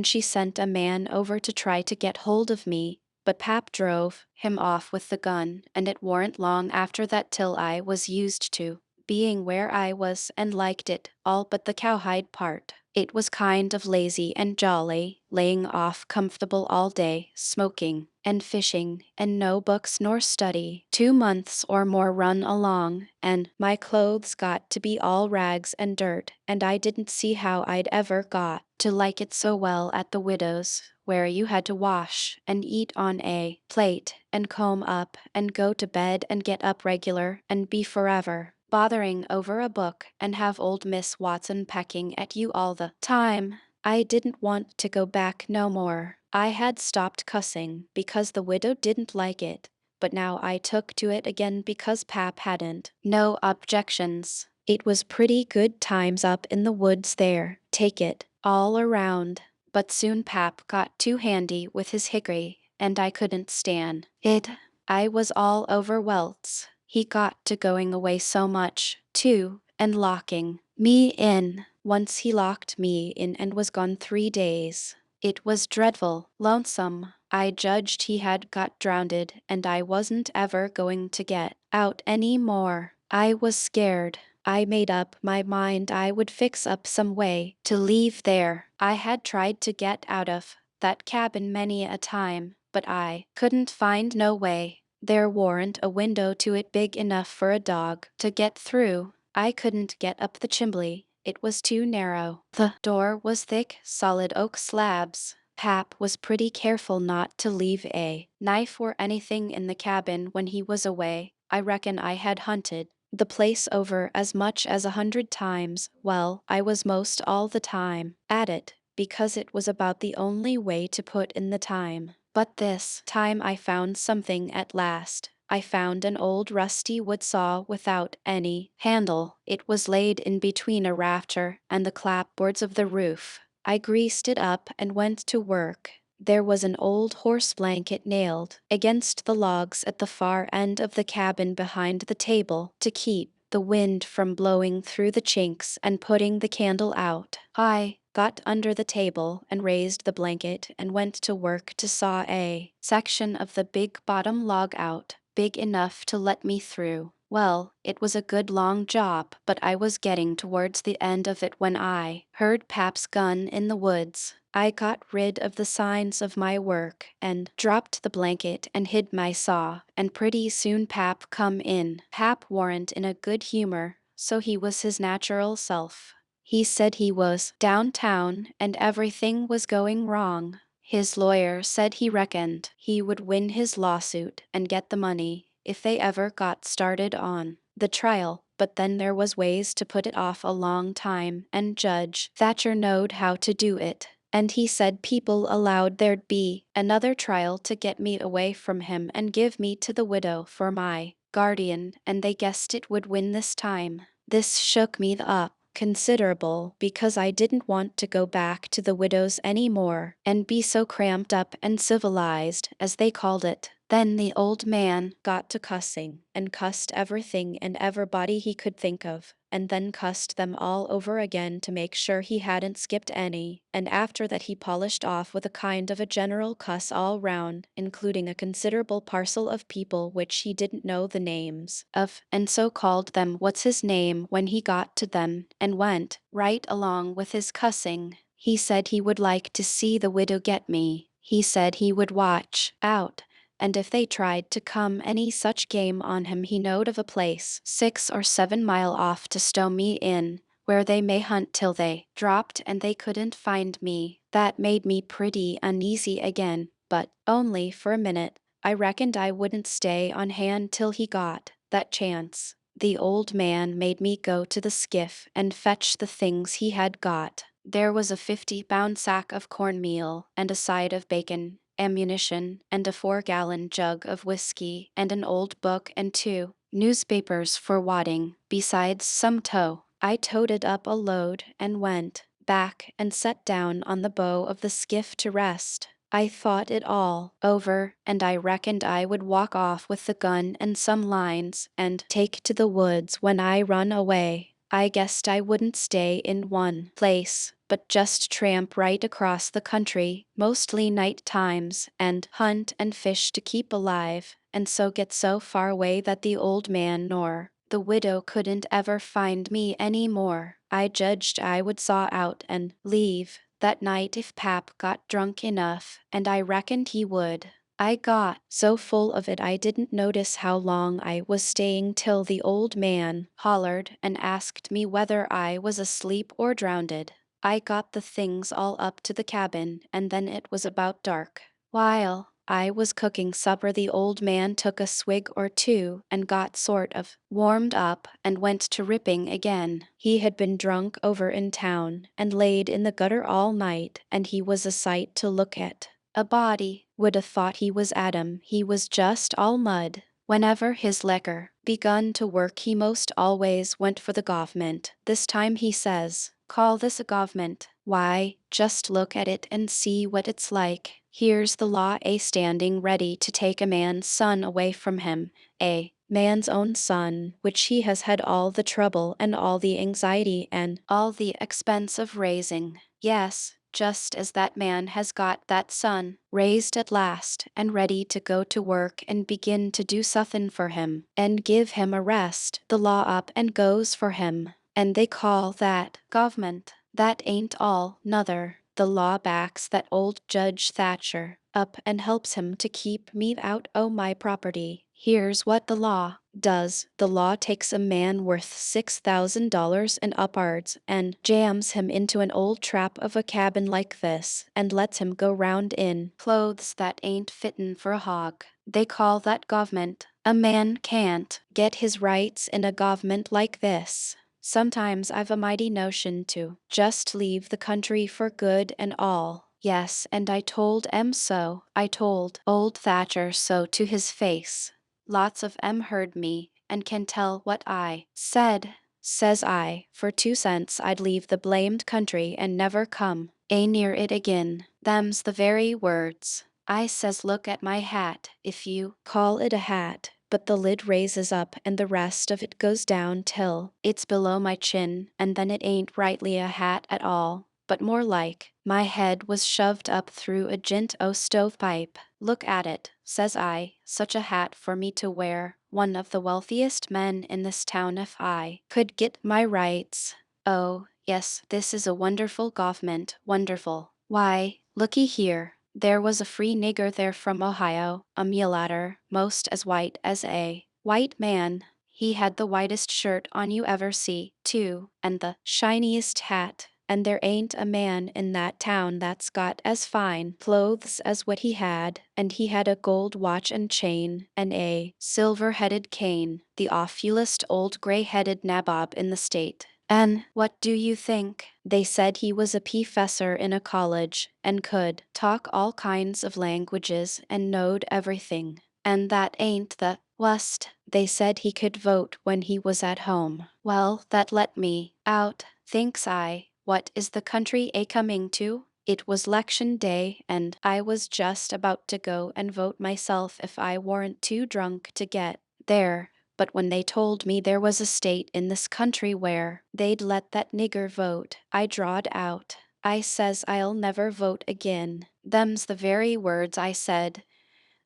she sent a man over to try to get hold of me, but Pap drove him off with the gun, and it warn't long after that till I was used to being where I was and liked it all but the cowhide part. It was kind of lazy and jolly, laying off comfortable all day, smoking and fishing, and no books nor study. 2 months or more run along, and my clothes got to be all rags and dirt, and I didn't see how I'd ever got to like it so well at the widow's, where you had to wash and eat on a plate and comb up and go to bed and get up regular and be forever bothering over a book and have old Miss Watson pecking at you all the time. I didn't want to go back no more. I had stopped cussing because the widow didn't like it, but now I took to it again because Pap hadn't no objections. It was pretty good times up in the woods there, take it all around. But soon Pap got too handy with his hickory, and I couldn't stand it. I was all over welts. He got to going away so much, too, and locking me in. Once he locked me in and was gone 3 days. It was dreadful, lonesome. I judged he had got drowned, and I wasn't ever going to get out any more. I was scared. I made up my mind I would fix up some way to leave there. I had tried to get out of that cabin many a time, but I couldn't find no way. There warn't a window to it big enough for a dog to get through. I couldn't get up the chimbley. It was too narrow. The door was thick, solid oak slabs. Pap was pretty careful not to leave a knife or anything in the cabin when he was away. I reckon I had hunted the place over as much as 100 times. Well, I was most all the time at it, because it was about the only way to put in the time. But this time I found something at last. I found an old rusty wood saw without any handle. It was laid in between a rafter and the clapboards of the roof. I greased it up and went to work. There was an old horse blanket nailed against the logs at the far end of the cabin behind the table to keep the wind from blowing through the chinks and putting the candle out. I got under the table and raised the blanket and went to work to saw a section of the big bottom log out, big enough to let me through. Well, it was a good long job, but I was getting towards the end of it when I heard Pap's gun in the woods. I got rid of the signs of my work and dropped the blanket and hid my saw, and pretty soon Pap come in. Pap warn't in a good humor, so he was his natural self. He said he was downtown and everything was going wrong. His lawyer said he reckoned he would win his lawsuit and get the money if they ever got started on the trial, but then there was ways to put it off a long time, and Judge Thatcher knowed how to do it. And he said people allowed there'd be another trial to get me away from him and give me to the widow for my guardian, and they guessed it would win this time. This shook me up considerable because I didn't want to go back to the widows any more and be so cramped up and civilized, as they called it. Then the old man got to cussing, and cussed everything and everybody he could think of, and then cussed them all over again to make sure he hadn't skipped any, and after that he polished off with a kind of a general cuss all round, including a considerable parcel of people which he didn't know the names of, and so called them what's his name when he got to them, and went right along with his cussing. He said he would like to see the widow get me. He said he would watch out, and if they tried to come any such game on him, he knowed of a place 6 or 7 mile off to stow me in, where they may hunt till they dropped and they couldn't find me. That made me pretty uneasy again, but only for a minute. I reckoned I wouldn't stay on hand till he got that chance. The old man made me go to the skiff and fetch the things he had got. There was a 50-pound sack of cornmeal, and a side of bacon, ammunition, and a 4-gallon jug of whiskey, and an old book and 2 newspapers for wadding, besides some tow. I toted up a load and went back and sat down on the bow of the skiff to rest. I thought it all over, and I reckoned I would walk off with the gun and some lines and take to the woods when I run away. I guessed I wouldn't stay in one place, but just tramp right across the country, mostly night times, and hunt and fish to keep alive, and so get so far away that the old man nor the widow couldn't ever find me any more. I judged I would saw out and leave that night if Pap got drunk enough, and I reckoned he would. I got so full of it I didn't notice how long I was staying till the old man hollered and asked me whether I was asleep or drownded. I got the things all up to the cabin, and then it was about dark. While I was cooking supper, the old man took a swig or two and got sort of warmed up and went to ripping again. He had been drunk over in town and laid in the gutter all night, and he was a sight to look at. A body would have thought he was Adam. He was just all mud. Whenever his liquor begun to work, he most always went for the government. This time he says, "Call this a government? Why, just look at it and see what it's like. Here's the law standing ready to take a man's son away from him, a man's own son, which he has had all the trouble and all the anxiety and all the expense of raising. Yes, just as that man has got that son raised at last and ready to go to work and begin to do suthin' for him and give him a rest, the law up and goes for him, and they call that government. That ain't all, nuther. The law backs that old Judge Thatcher up and helps him to keep me out o' my property. Here's what the law does. The law takes a man worth $6,000 and up'ards and jams him into an old trap of a cabin like this and lets him go round in clothes that ain't fittin' for a hog. They call that government. A man can't get his rights in a government like this. Sometimes I've a mighty notion to just leave the country for good and all. Yes, and I told so. I told old Thatcher so to his face. Lots of heard me, and can tell what I said. Says I, for 2 cents I'd leave the blamed country and never come near it again. Them's the very words. I says, look at my hat, if you call it a hat, but the lid raises up and the rest of it goes down till it's below my chin, and then it ain't rightly a hat at all, but more like my head was shoved up through a jint o' stovepipe. Look at it, says I, such a hat for me to wear, one of the wealthiest men in this town if I could get my rights. Oh, yes, this is a wonderful government, wonderful. Why, looky here. There was a free nigger there from Ohio, a mulatter, most as white as a white man. He had the whitest shirt on you ever see, too, and the shiniest hat. and there ain't a man in that town that's got as fine clothes as what he had, and he had a gold watch and chain, and a silver-headed cane, the awfulest old gray-headed nabob in the state. And what do you think? They said he was a professor in a college, and could talk all kinds of languages and knowed everything. And that ain't the worst. They said he could vote when he was at home. Well, that let me out. Thinks I, what is the country a coming to? It was 'lection day, and I was just about to go and vote myself if I warn't too drunk to get there. But when they told me there was a state in this country where they'd let that nigger vote, I drawed out. I says I'll never vote again. Them's the very words I said.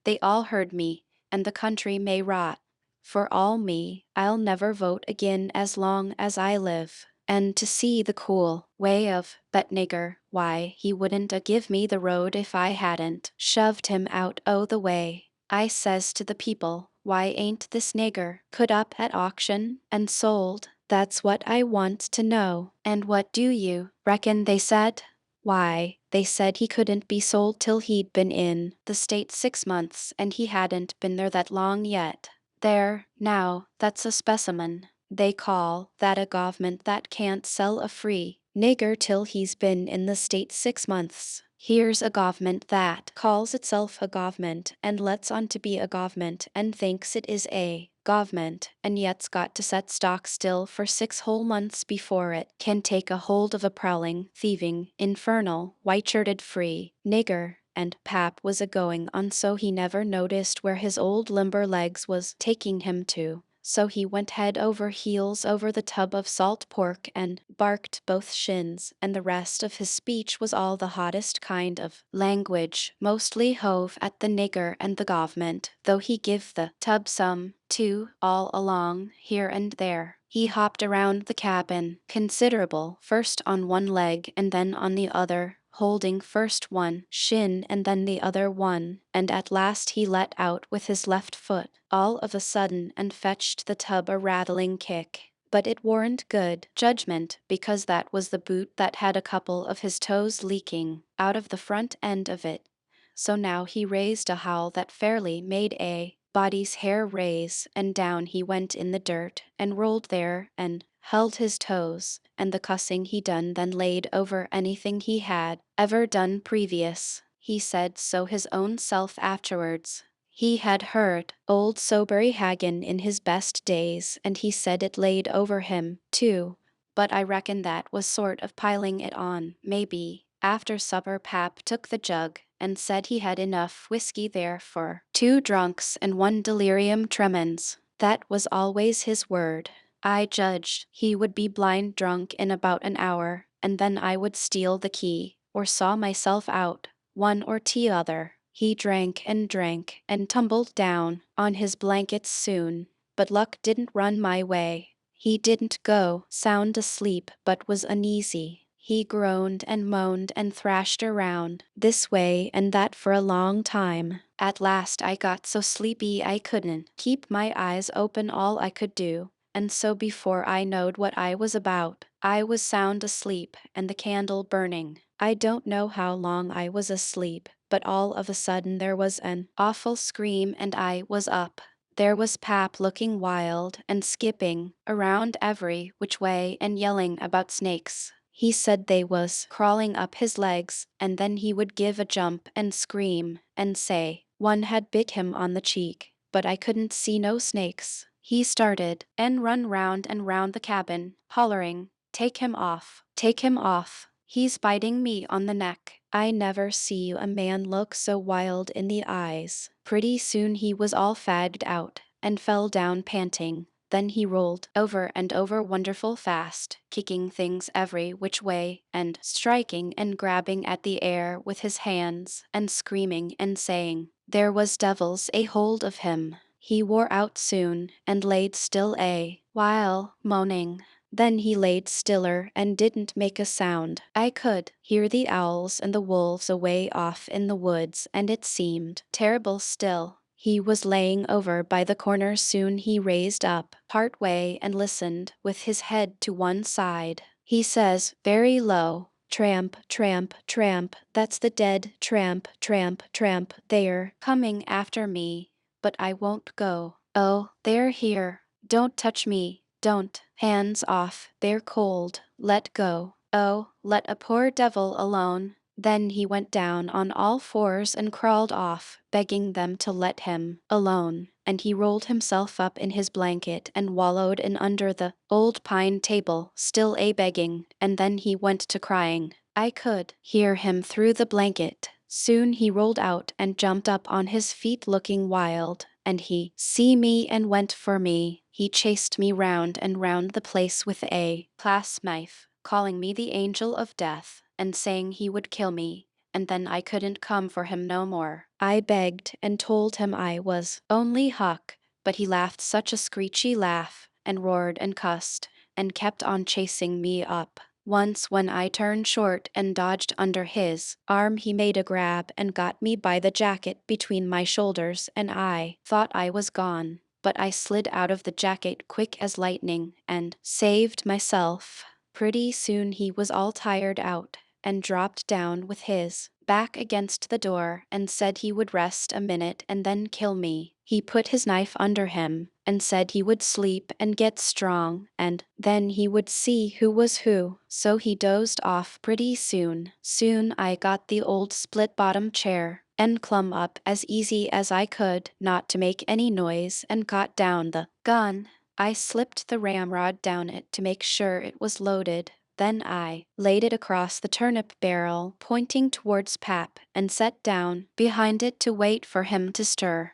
They all heard me, and the country may rot. For all me, I'll never vote again as long as I live. And to see the cool way of that nigger, why, he wouldn't a give me the road if I hadn't shoved him out o' the way. I says to the people, why ain't this nigger put up at auction and sold? That's what I want to know. And what do you reckon they said? Why, they said he couldn't be sold till he'd been in the state 6 months, and he hadn't been there that long yet. There, now, that's a specimen. They call that a government that can't sell a free nigger till he's been in the state 6 months. Here's a government that calls itself a government and lets on to be a government and thinks it is a government, and yet's got to set stock still for 6 whole months before it can take a hold of a prowling, thieving, infernal, white-shirted free nigger. And Pap was a-going on so he never noticed where his old limber legs was taking him to. So he went head over heels over the tub of salt pork and barked both shins, and the rest of his speech was all the hottest kind of language, mostly hove at the nigger and the government, though he give the tub some, too, all along, here and there. He hopped around the cabin, considerable, first on one leg and then on the other, holding first one shin and then the other one, and at last he let out with his left foot, all of a sudden, and fetched the tub a rattling kick. But it warn't good judgment, because that was the boot that had a couple of his toes leaking out of the front end of it. So now he raised a howl that fairly made a body's hair raise, and down he went in the dirt, and rolled there, and held his toes, and the cussing he done then laid over anything he had ever done previous. He said so his own self afterwards. He had heard old Soberry Haggin in his best days, and he said it laid over him, too. But I reckon that was sort of piling it on, maybe. After supper Pap took the jug, and said he had enough whiskey there for 2 drunks and 1 delirium tremens. That was always his word. I judged he would be blind drunk in about an hour, and then I would steal the key, or saw myself out, one or t'other. He drank and tumbled down on his blankets soon, but luck didn't run my way. He didn't go sound asleep, but was uneasy. He groaned and moaned and thrashed around this way and that for a long time. At last I got so sleepy I couldn't keep my eyes open all I could do, and so before I knowed what I was about, I was sound asleep and the candle burning. I don't know how long I was asleep, but all of a sudden there was an awful scream and I was up. There was Pap looking wild and skipping around every which way and yelling about snakes. He said they was crawling up his legs, and then he would give a jump and scream and say one had bit him on the cheek, but I couldn't see no snakes. He started and run round and round the cabin, hollering, "Take him off, take him off. He's biting me on the neck." I never see a man look so wild in the eyes. Pretty soon he was all fagged out and fell down panting. Then he rolled over and over wonderful fast, kicking things every which way, and striking and grabbing at the air with his hands, and screaming and saying, there was devils a hold of him. He wore out soon, and laid still a while, moaning. Then he laid stiller and didn't make a sound. I could hear the owls and the wolves away off in the woods, and it seemed terrible still. He was laying over by the corner. Soon he raised up part way and listened with his head to one side. He says, very low, tramp, tramp, tramp, that's the dead, tramp, tramp, tramp, they're coming after me, but I won't go. Oh, they're here. Don't touch me, don't. Hands off, they're cold, let go. Oh, let a poor devil alone. Then he went down on all fours and crawled off, begging them to let him alone, and he rolled himself up in his blanket and wallowed in under the old pine table, still a-begging, and then he went to crying. I could hear him through the blanket. Soon he rolled out and jumped up on his feet looking wild, and he see me and went for me. He chased me round and round the place with a clasp knife, calling me the angel of death, and saying he would kill me, and then I couldn't come for him no more. I begged and told him I was only Huck, but he laughed such a screechy laugh, and roared and cussed, and kept on chasing me up. Once when I turned short and dodged under his arm, he made a grab and got me by the jacket between my shoulders, and I thought I was gone, but I slid out of the jacket quick as lightning and saved myself. Pretty soon he was all tired out and dropped down with his back against the door and said he would rest a minute and then kill me. He put his knife under him and said he would sleep and get strong, and then he would see who was who. So he dozed off pretty soon. Soon I got the old split-bottom chair and clumb up as easy as I could, not to make any noise, and got down the gun. I slipped the ramrod down it to make sure it was loaded. Then I laid it across the turnip barrel, pointing towards Pap, and sat down behind it to wait for him to stir.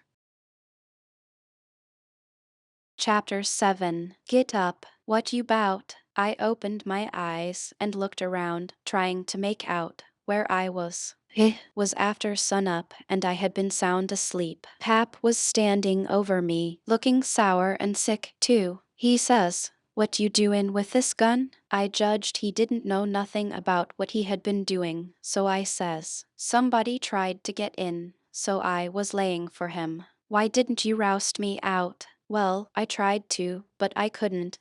Chapter 7. Get up, what you bout? I opened my eyes and looked around, trying to make out where I was. It was after sunup, and I had been sound asleep. Pap was standing over me, looking sour and sick, too. He says, "What you doin' with this gun?" I judged he didn't know nothing about what he had been doing, so I says, "Somebody tried to get in, so I was laying for him." "Why didn't you roust me out?" "Well, I tried to, but I couldn't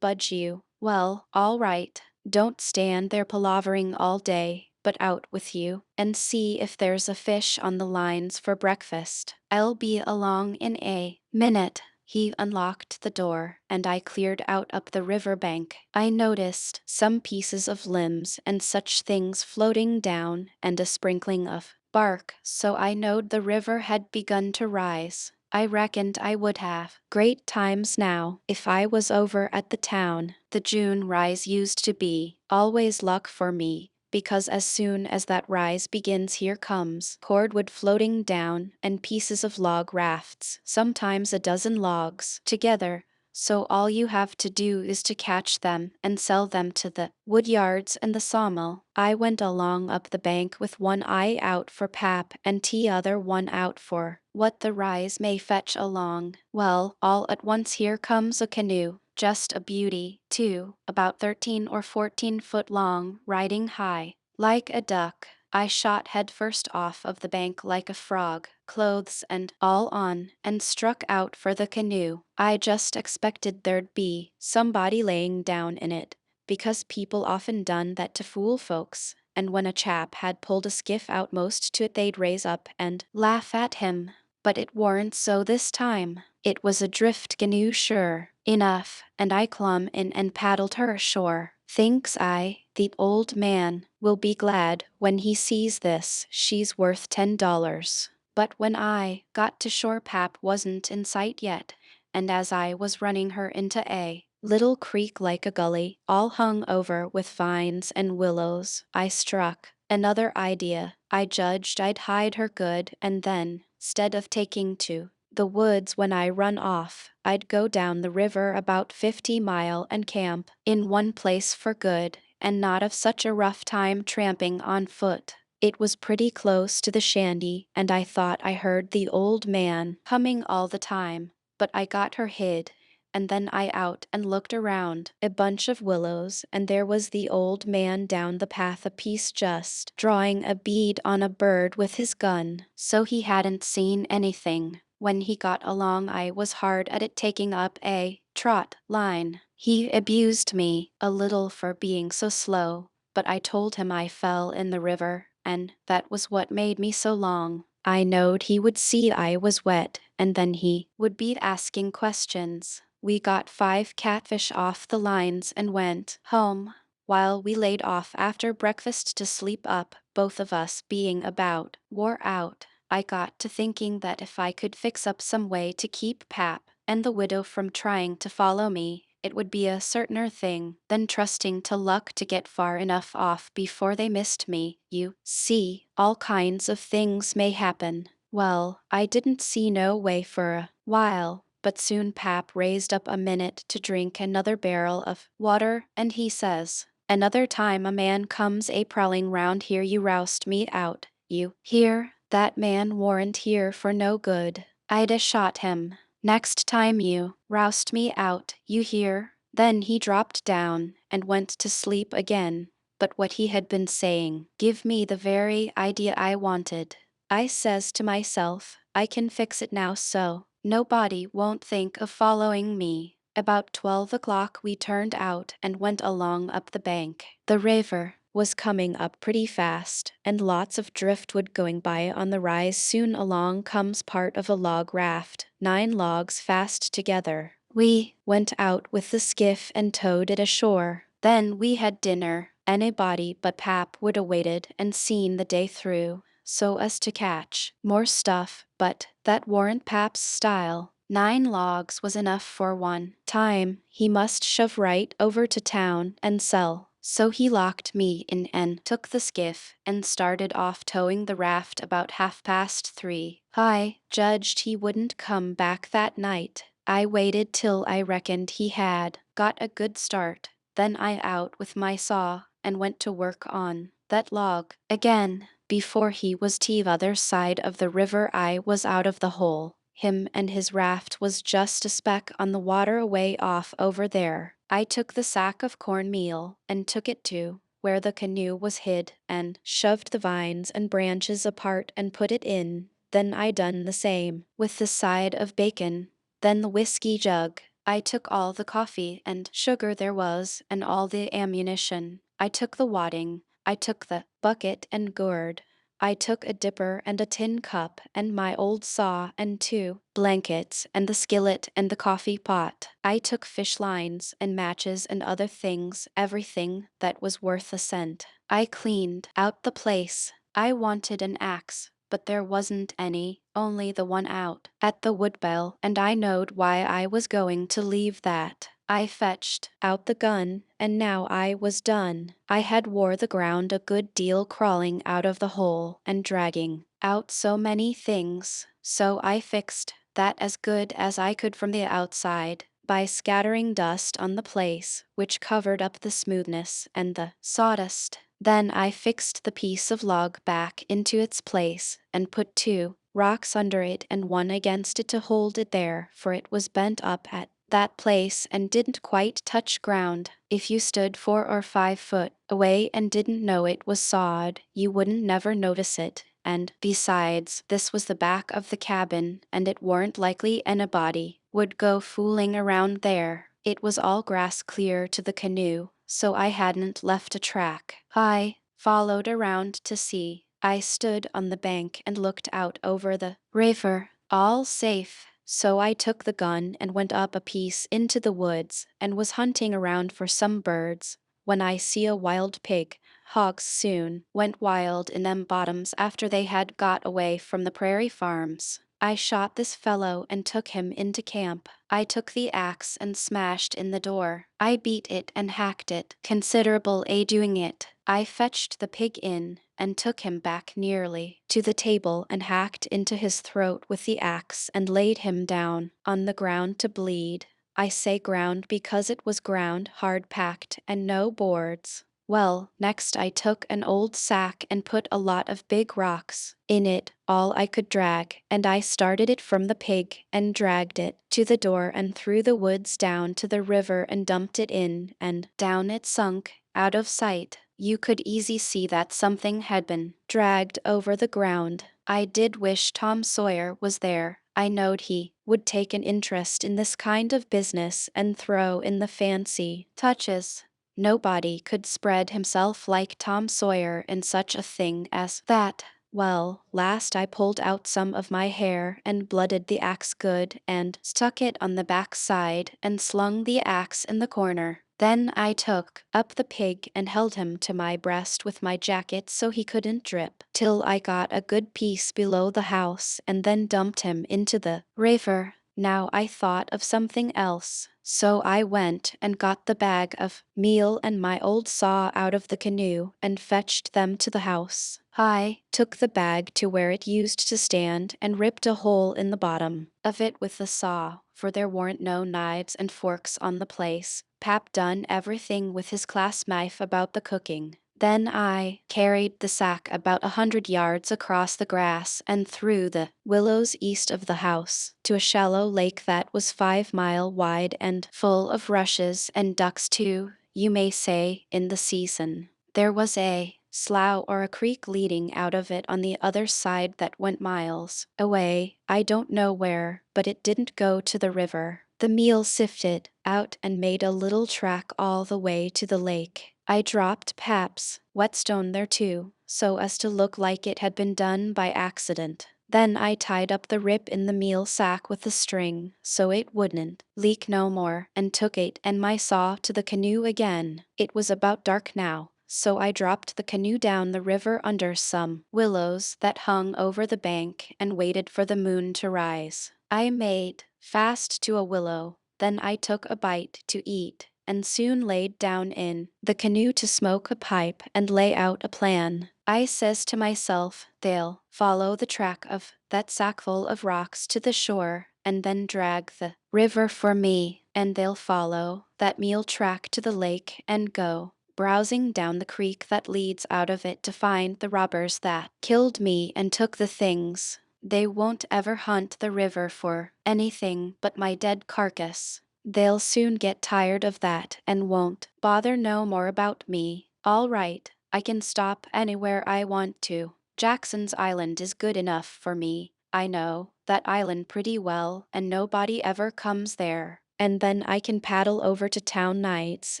budge you." "Well, all right. Don't stand there palavering all day, but out with you, and see if there's a fish on the lines for breakfast. I'll be along in a minute." He unlocked the door, and I cleared out up the river bank. I noticed some pieces of limbs and such things floating down, and a sprinkling of bark, so I knowed the river had begun to rise. I reckoned I would have great times now if I was over at the town. The June rise used to be always luck for me, because as soon as that rise begins, here comes cordwood floating down and pieces of log rafts, sometimes a dozen logs together. So all you have to do is to catch them and sell them to the wood yards and the sawmill. I went along up the bank with one eye out for Pap and t'other one out for what the rise may fetch along. Well, all at once here comes a canoe. Just a beauty, too, about 13 or 14 foot long, riding high, like a duck. I shot headfirst off of the bank like a frog, clothes and all on, and struck out for the canoe. I just expected there'd be somebody laying down in it, because people often done that to fool folks, and when a chap had pulled a skiff out most to it they'd raise up and laugh at him. But it warn't so this time. It was a drift canoe sure enough, and I clomb in and paddled her ashore. Thinks I, the old man will be glad when he sees this, she's worth $10. But when I got to shore, Pap wasn't in sight yet, and as I was running her into a little creek like a gully, all hung over with vines and willows, I struck another idea. I judged I'd hide her good, and then, 'stead of taking to the woods when I run off, I'd go down the river about 50 mile and camp in one place for good, and not of such a rough time tramping on foot. It was pretty close to the shanty, and I thought I heard the old man coming all the time, but I got her hid, and then I out and looked around a bunch of willows, and there was the old man down the path a piece just drawing a bead on a bird with his gun, so he hadn't seen anything. When he got along I was hard at it taking up a trot line. He abused me a little for being so slow, but I told him I fell in the river, and that was what made me so long. I knowed he would see I was wet, and then he would be asking questions. We got 5 catfish off the lines and went home. While we laid off after breakfast to sleep up, both of us being about wore out, I got to thinking that if I could fix up some way to keep Pap and the widow from trying to follow me, it would be a certainer thing than trusting to luck to get far enough off before they missed me. You see, all kinds of things may happen. Well, I didn't see no way for a while, but soon Pap raised up a minute to drink another barrel of water, and he says, "Another time a man comes a prowling round here you roust me out. You hear? That man warn't here for no good. I'd a shot him. Next time you roust me out, you hear?" Then he dropped down and went to sleep again. But what he had been saying give me the very idea I wanted. I says to myself, I can fix it now so nobody won't think of following me. About 12 o'clock we turned out and went along up the bank. The river was coming up pretty fast, and lots of driftwood going by on the rise. Soon along comes part of a log raft, 9 logs fast together. We went out with the skiff and towed it ashore. Then we had dinner. Anybody but Pap would a waited and seen the day through, so as to catch more stuff, but that warn't Pap's style. 9 logs was enough for one time. He must shove right over to town and sell. So he locked me in and took the skiff and started off towing the raft about 3:30. I judged he wouldn't come back that night. I waited till I reckoned he had got a good start. Then I out with my saw and went to work on that log again. Before he was t'other side of the river I was out of the hole. Him and his raft was just a speck on the water away off over there. I took the sack of cornmeal and took it to where the canoe was hid and shoved the vines and branches apart and put it in. Then I done the same with the side of bacon, then the whiskey jug. I took all the coffee and sugar there was and all the ammunition. I took the wadding. I took the bucket and gourd. I took a dipper and a tin cup and my old saw and 2 blankets and the skillet and the coffee pot. I took fish lines and matches and other things, everything that was worth a cent. I cleaned out the place. I wanted an axe, but there wasn't any, only the one out at the woodbell, and I knowed why I was going to leave that. I fetched out the gun, and now I was done. I had wore the ground a good deal crawling out of the hole and dragging out so many things, so I fixed that as good as I could from the outside by scattering dust on the place, which covered up the smoothness and the sawdust. Then I fixed the piece of log back into its place and put 2 rocks under it and one against it to hold it there, for it was bent up at that place and didn't quite touch ground. If you stood 4 or 5 foot away and didn't know it was sawed, you wouldn't never notice it. And besides, this was the back of the cabin, and it warn't likely anybody would go fooling around there. It was all grass clear to the canoe, so I hadn't left a track. I followed around to see. I stood on the bank and looked out over the river. All safe. So I took the gun and went up a piece into the woods and was hunting around for some birds, when I see a wild pig. Hogs soon went wild in them bottoms after they had got away from the prairie farms. I shot this fellow and took him into camp. I took the axe and smashed in the door. I beat it and hacked it, considerable doing it. I fetched the pig in and took him back nearly to the table and hacked into his throat with the axe and laid him down on the ground to bleed. I say ground because it was ground hard packed and no boards. Well, next I took an old sack and put a lot of big rocks in it, all I could drag, and I started it from the pig and dragged it to the door and through the woods down to the river and dumped it in, and down it sunk, out of sight. You could easy see that something had been dragged over the ground. I did wish Tom Sawyer was there. I knowed he would take an interest in this kind of business and throw in the fancy touches. Nobody could spread himself like Tom Sawyer in such a thing as that. Well, last I pulled out some of my hair and blooded the axe good and stuck it on the back side and slung the axe in the corner. Then I took up the pig and held him to my breast with my jacket so he couldn't drip, till I got a good piece below the house and then dumped him into the river. Now I thought of something else, so I went and got the bag of meal and my old saw out of the canoe and fetched them to the house. I took the bag to where it used to stand and ripped a hole in the bottom of it with the saw, for there weren't no knives and forks on the place. Pap done everything with his clasp knife about the cooking. Then I carried the sack about 100 yards across the grass and through the willows east of the house to a shallow lake that was 5 mile wide and full of rushes and ducks too, you may say, in the season. There was a slough or a creek leading out of it on the other side that went miles away, I don't know where, but it didn't go to the river. The meal sifted out and made a little track all the way to the lake. I dropped Pap's whetstone there too, so as to look like it had been done by accident. Then I tied up the rip in the meal sack with a string, so it wouldn't leak no more, and took it and my saw to the canoe again. It was about dark now, so I dropped the canoe down the river under some willows that hung over the bank and waited for the moon to rise. I made fast to a willow, then I took a bite to eat, and soon laid down in the canoe to smoke a pipe and lay out a plan. I says to myself, they'll follow the track of that sackful of rocks to the shore and then drag the river for me, and they'll follow that meal track to the lake and go browsing down the creek that leads out of it to find the robbers that killed me and took the things. They won't ever hunt the river for anything but my dead carcass. They'll soon get tired of that and won't bother no more about me. All right, I can stop anywhere I want to. Jackson's Island is good enough for me. I know that island pretty well and nobody ever comes there. And then I can paddle over to town nights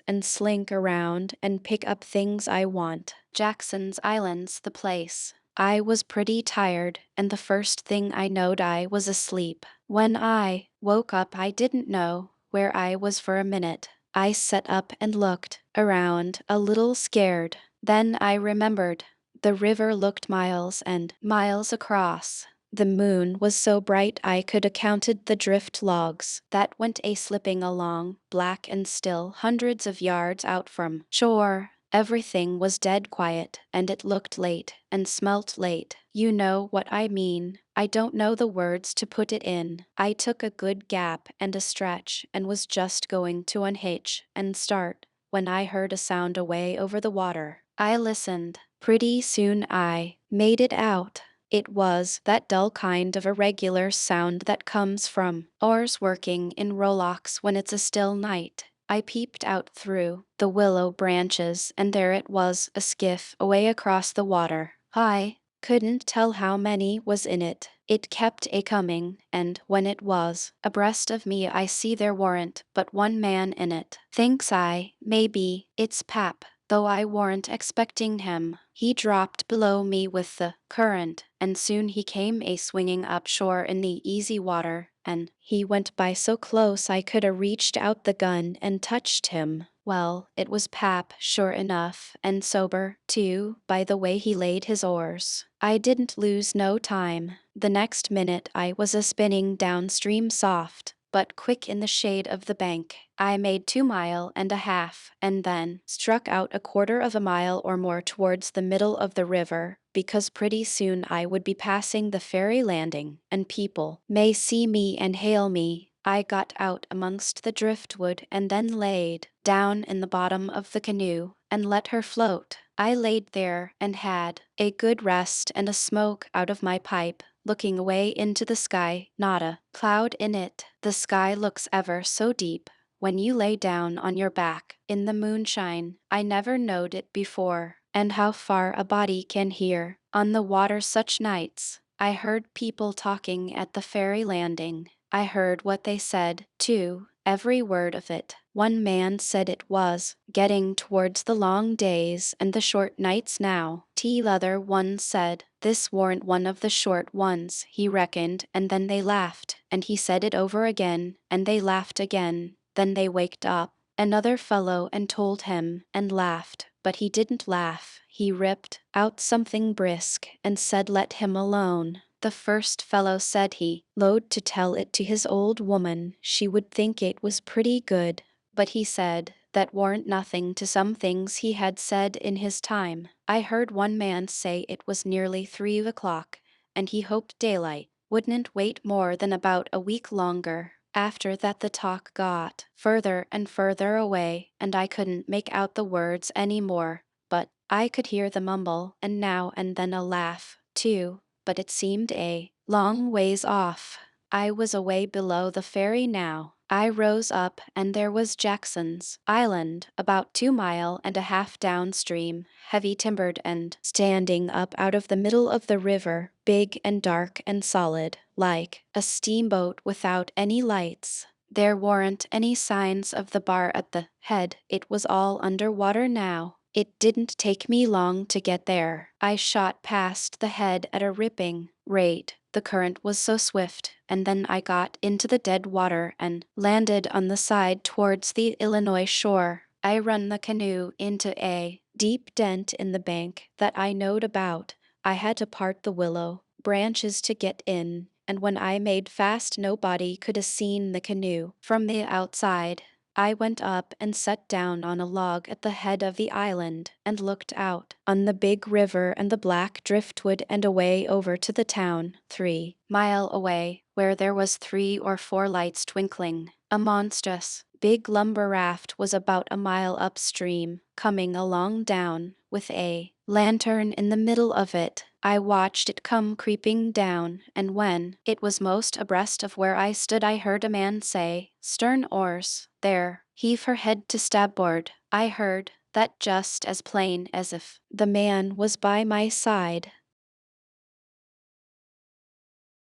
and slink around and pick up things I want. Jackson's Island's the place. I was pretty tired, and the first thing I knowed I was asleep. When I woke up, I didn't know where I was for a minute. I sat up and looked around, a little scared. Then I remembered. The river looked miles and miles across. The moon was so bright I could have counted the drift logs that went a-slipping along, black and still, hundreds of yards out from shore. Everything was dead quiet, and it looked late, and smelt late. You know what I mean. I don't know the words to put it in. I took a good gap and a stretch, and was just going to unhitch and start, when I heard a sound away over the water. I listened. Pretty soon I made it out. It was that dull kind of irregular sound that comes from oars working in rowlocks when it's a still night. I peeped out through the willow branches, and there it was, a skiff away across the water. I couldn't tell how many was in it. It kept a-coming, and when it was abreast of me I see there warn't but one man in it. Thinks I, maybe it's Pap, though I warn't expecting him. He dropped below me with the current, and soon he came a-swinging up shore in the easy water, and he went by so close I could 'a' reached out the gun and touched him. Well, it was Pap, sure enough, and sober, too, by the way he laid his oars. I didn't lose no time. The next minute I was a-spinning downstream soft, but quick in the shade of the bank. I made 2.5 miles, and then struck out 1/4 of a mile or more towards the middle of the river, because pretty soon I would be passing the ferry landing, and people may see me and hail me. I got out amongst the driftwood and then laid down in the bottom of the canoe and let her float. I laid there and had a good rest and a smoke out of my pipe, looking away into the sky, not a cloud in it. The sky looks ever so deep when you lay down on your back in the moonshine. I never knowed it before, and how far a body can hear on the water such nights. I heard people talking at the ferry landing. I heard what they said, too, every word of it. One man said it was getting towards the long days and the short nights now. T'other one said this warn't one of the short ones, he reckoned, and then they laughed, and he said it over again, and they laughed again. Then they waked up. Another fellow and told him, and laughed, but he didn't laugh. He ripped out something brisk and said let him alone. The first fellow said he lo'ed to tell it to his old woman, she would think it was pretty good, but he said that warn't nothing to some things he had said in his time. I heard one man say it was nearly 3 o'clock, and he hoped daylight wouldn't wait more than about a week longer. After that the talk got further and further away, and I couldn't make out the words any more, but I could hear the mumble, and now and then a laugh, too, but it seemed a long ways off. I was away below the ferry now. I rose up, and there was Jackson's Island, about 2 miles and a half downstream, heavy timbered and standing up out of the middle of the river, big and dark and solid, like a steamboat without any lights. There weren't any signs of the bar at the head. It was all under water now. It didn't take me long to get there. I shot past the head at a ripping rate. The current was so swift, and then I got into the dead water and landed on the side towards the Illinois shore. I run the canoe into a deep dent in the bank that I knowed about. I had to part the willow branches to get in, and when I made fast nobody could 'a seen the canoe from the outside. I went up and sat down on a log at the head of the island and looked out on the big river and the black driftwood and away over to the town, 3 mile away, where there was 3 or 4 lights twinkling. A monstrous big lumber raft was about a mile upstream, coming along down, with a lantern in the middle of it. I watched it come creeping down, and when it was most abreast of where I stood I heard a man say, "Stern oars, there, heave her head to starboard." I heard that just as plain as if the man was by my side.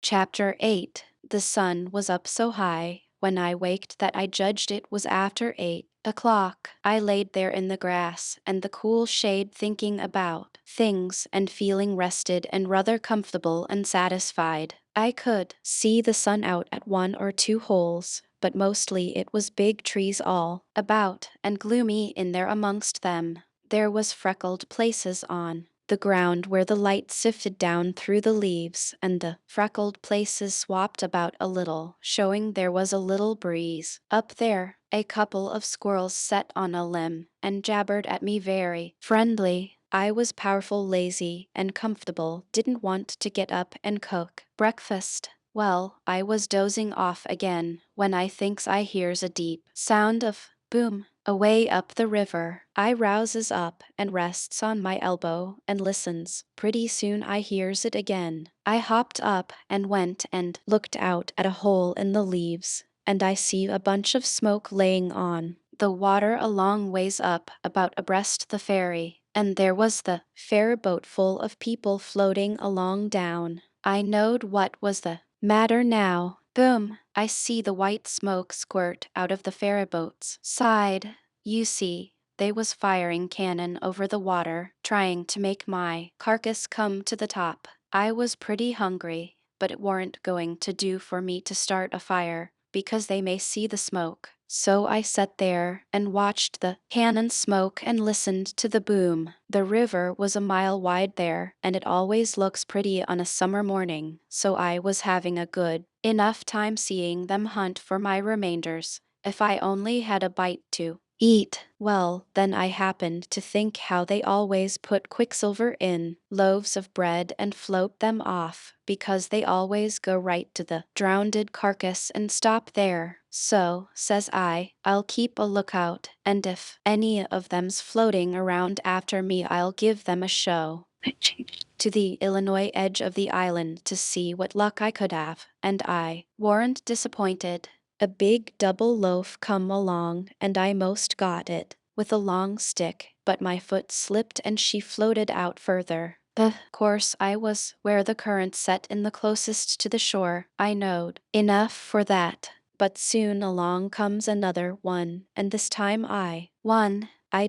Chapter 8. The sun was up so high when I waked that I judged it was after 8 o'clock. I laid there in the grass and the cool shade thinking about things and feeling rested and rather comfortable and satisfied. I could see the sun out at 1 or 2 holes, but mostly it was big trees all about and gloomy in there amongst them. There was freckled places on the ground where the light sifted down through the leaves, and the freckled places swapped about a little, showing there was a little breeze. Up there, a couple of squirrels sat on a limb and jabbered at me very friendly. I was powerful lazy and comfortable, didn't want to get up and cook breakfast. Well, I was dozing off again when I thinks I hears a deep sound of boom away up the river. I rouses up and rests on my elbow and listens. Pretty soon I hears it again. I hopped up and went and looked out at a hole in the leaves, and I see a bunch of smoke laying on the water a long ways up, about abreast the ferry, and there was the ferry boat full of people floating along down. I knowed what was the matter now. Boom! I see the white smoke squirt out of the ferry boat's side. You see, they was firing cannon over the water, trying to make my carcass come to the top. I was pretty hungry, but it warn't going to do for me to start a fire, because they may see the smoke. So I sat there and watched the cannon smoke and listened to the boom. The river was a mile wide there, and it always looks pretty on a summer morning, so I was having a good enough time seeing them hunt for my remainders. If I only had a bite to eat. Well, then I happened to think how they always put quicksilver in loaves of bread and float them off, because they always go right to the drownded carcass and stop there. So, says I'll keep a lookout, and if any of them's floating around after me I'll give them a show. I changed to the Illinois edge of the island to see what luck I could have, and I warn't disappointed. A big double loaf come along, and I most got it with a long stick, but my foot slipped and she floated out further. The course I was where the current set in the closest to the shore, I knowed. Enough for that. But soon along comes another one, and this time I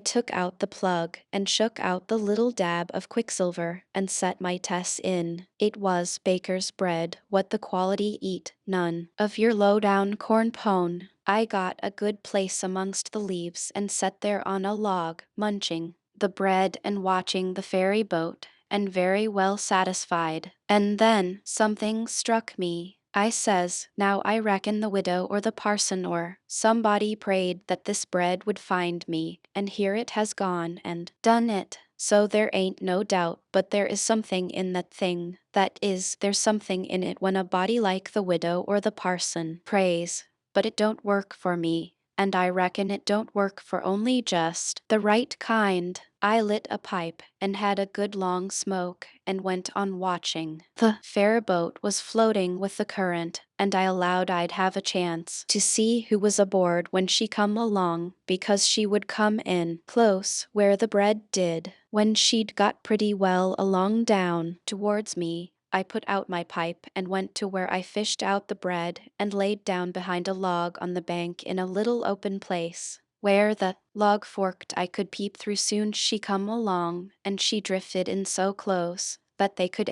took out the plug and shook out the little dab of quicksilver and set my Tess in. It was baker's bread, what the quality eat, none of your low-down corn pone. I got a good place amongst the leaves and sat there on a log, munching the bread and watching the ferry boat, and very well satisfied. And then something struck me. I says, now I reckon the widow or the parson or somebody prayed that this bread would find me, and here it has gone and done it. So there ain't no doubt but there is something in that thing. That is, there's something in it when a body like the widow or the parson prays. But it don't work for me, and I reckon it don't work for only just the right kind. I lit a pipe and had a good long smoke and went on watching. The fair boat was floating with the current, and I allowed I'd have a chance to see who was aboard when she come along, because she would come in close where the bread did. When she'd got pretty well along down towards me, I put out my pipe and went to where I fished out the bread and laid down behind a log on the bank in a little open place. Where the log forked I could peep through soon she come along, and she drifted in so close that they could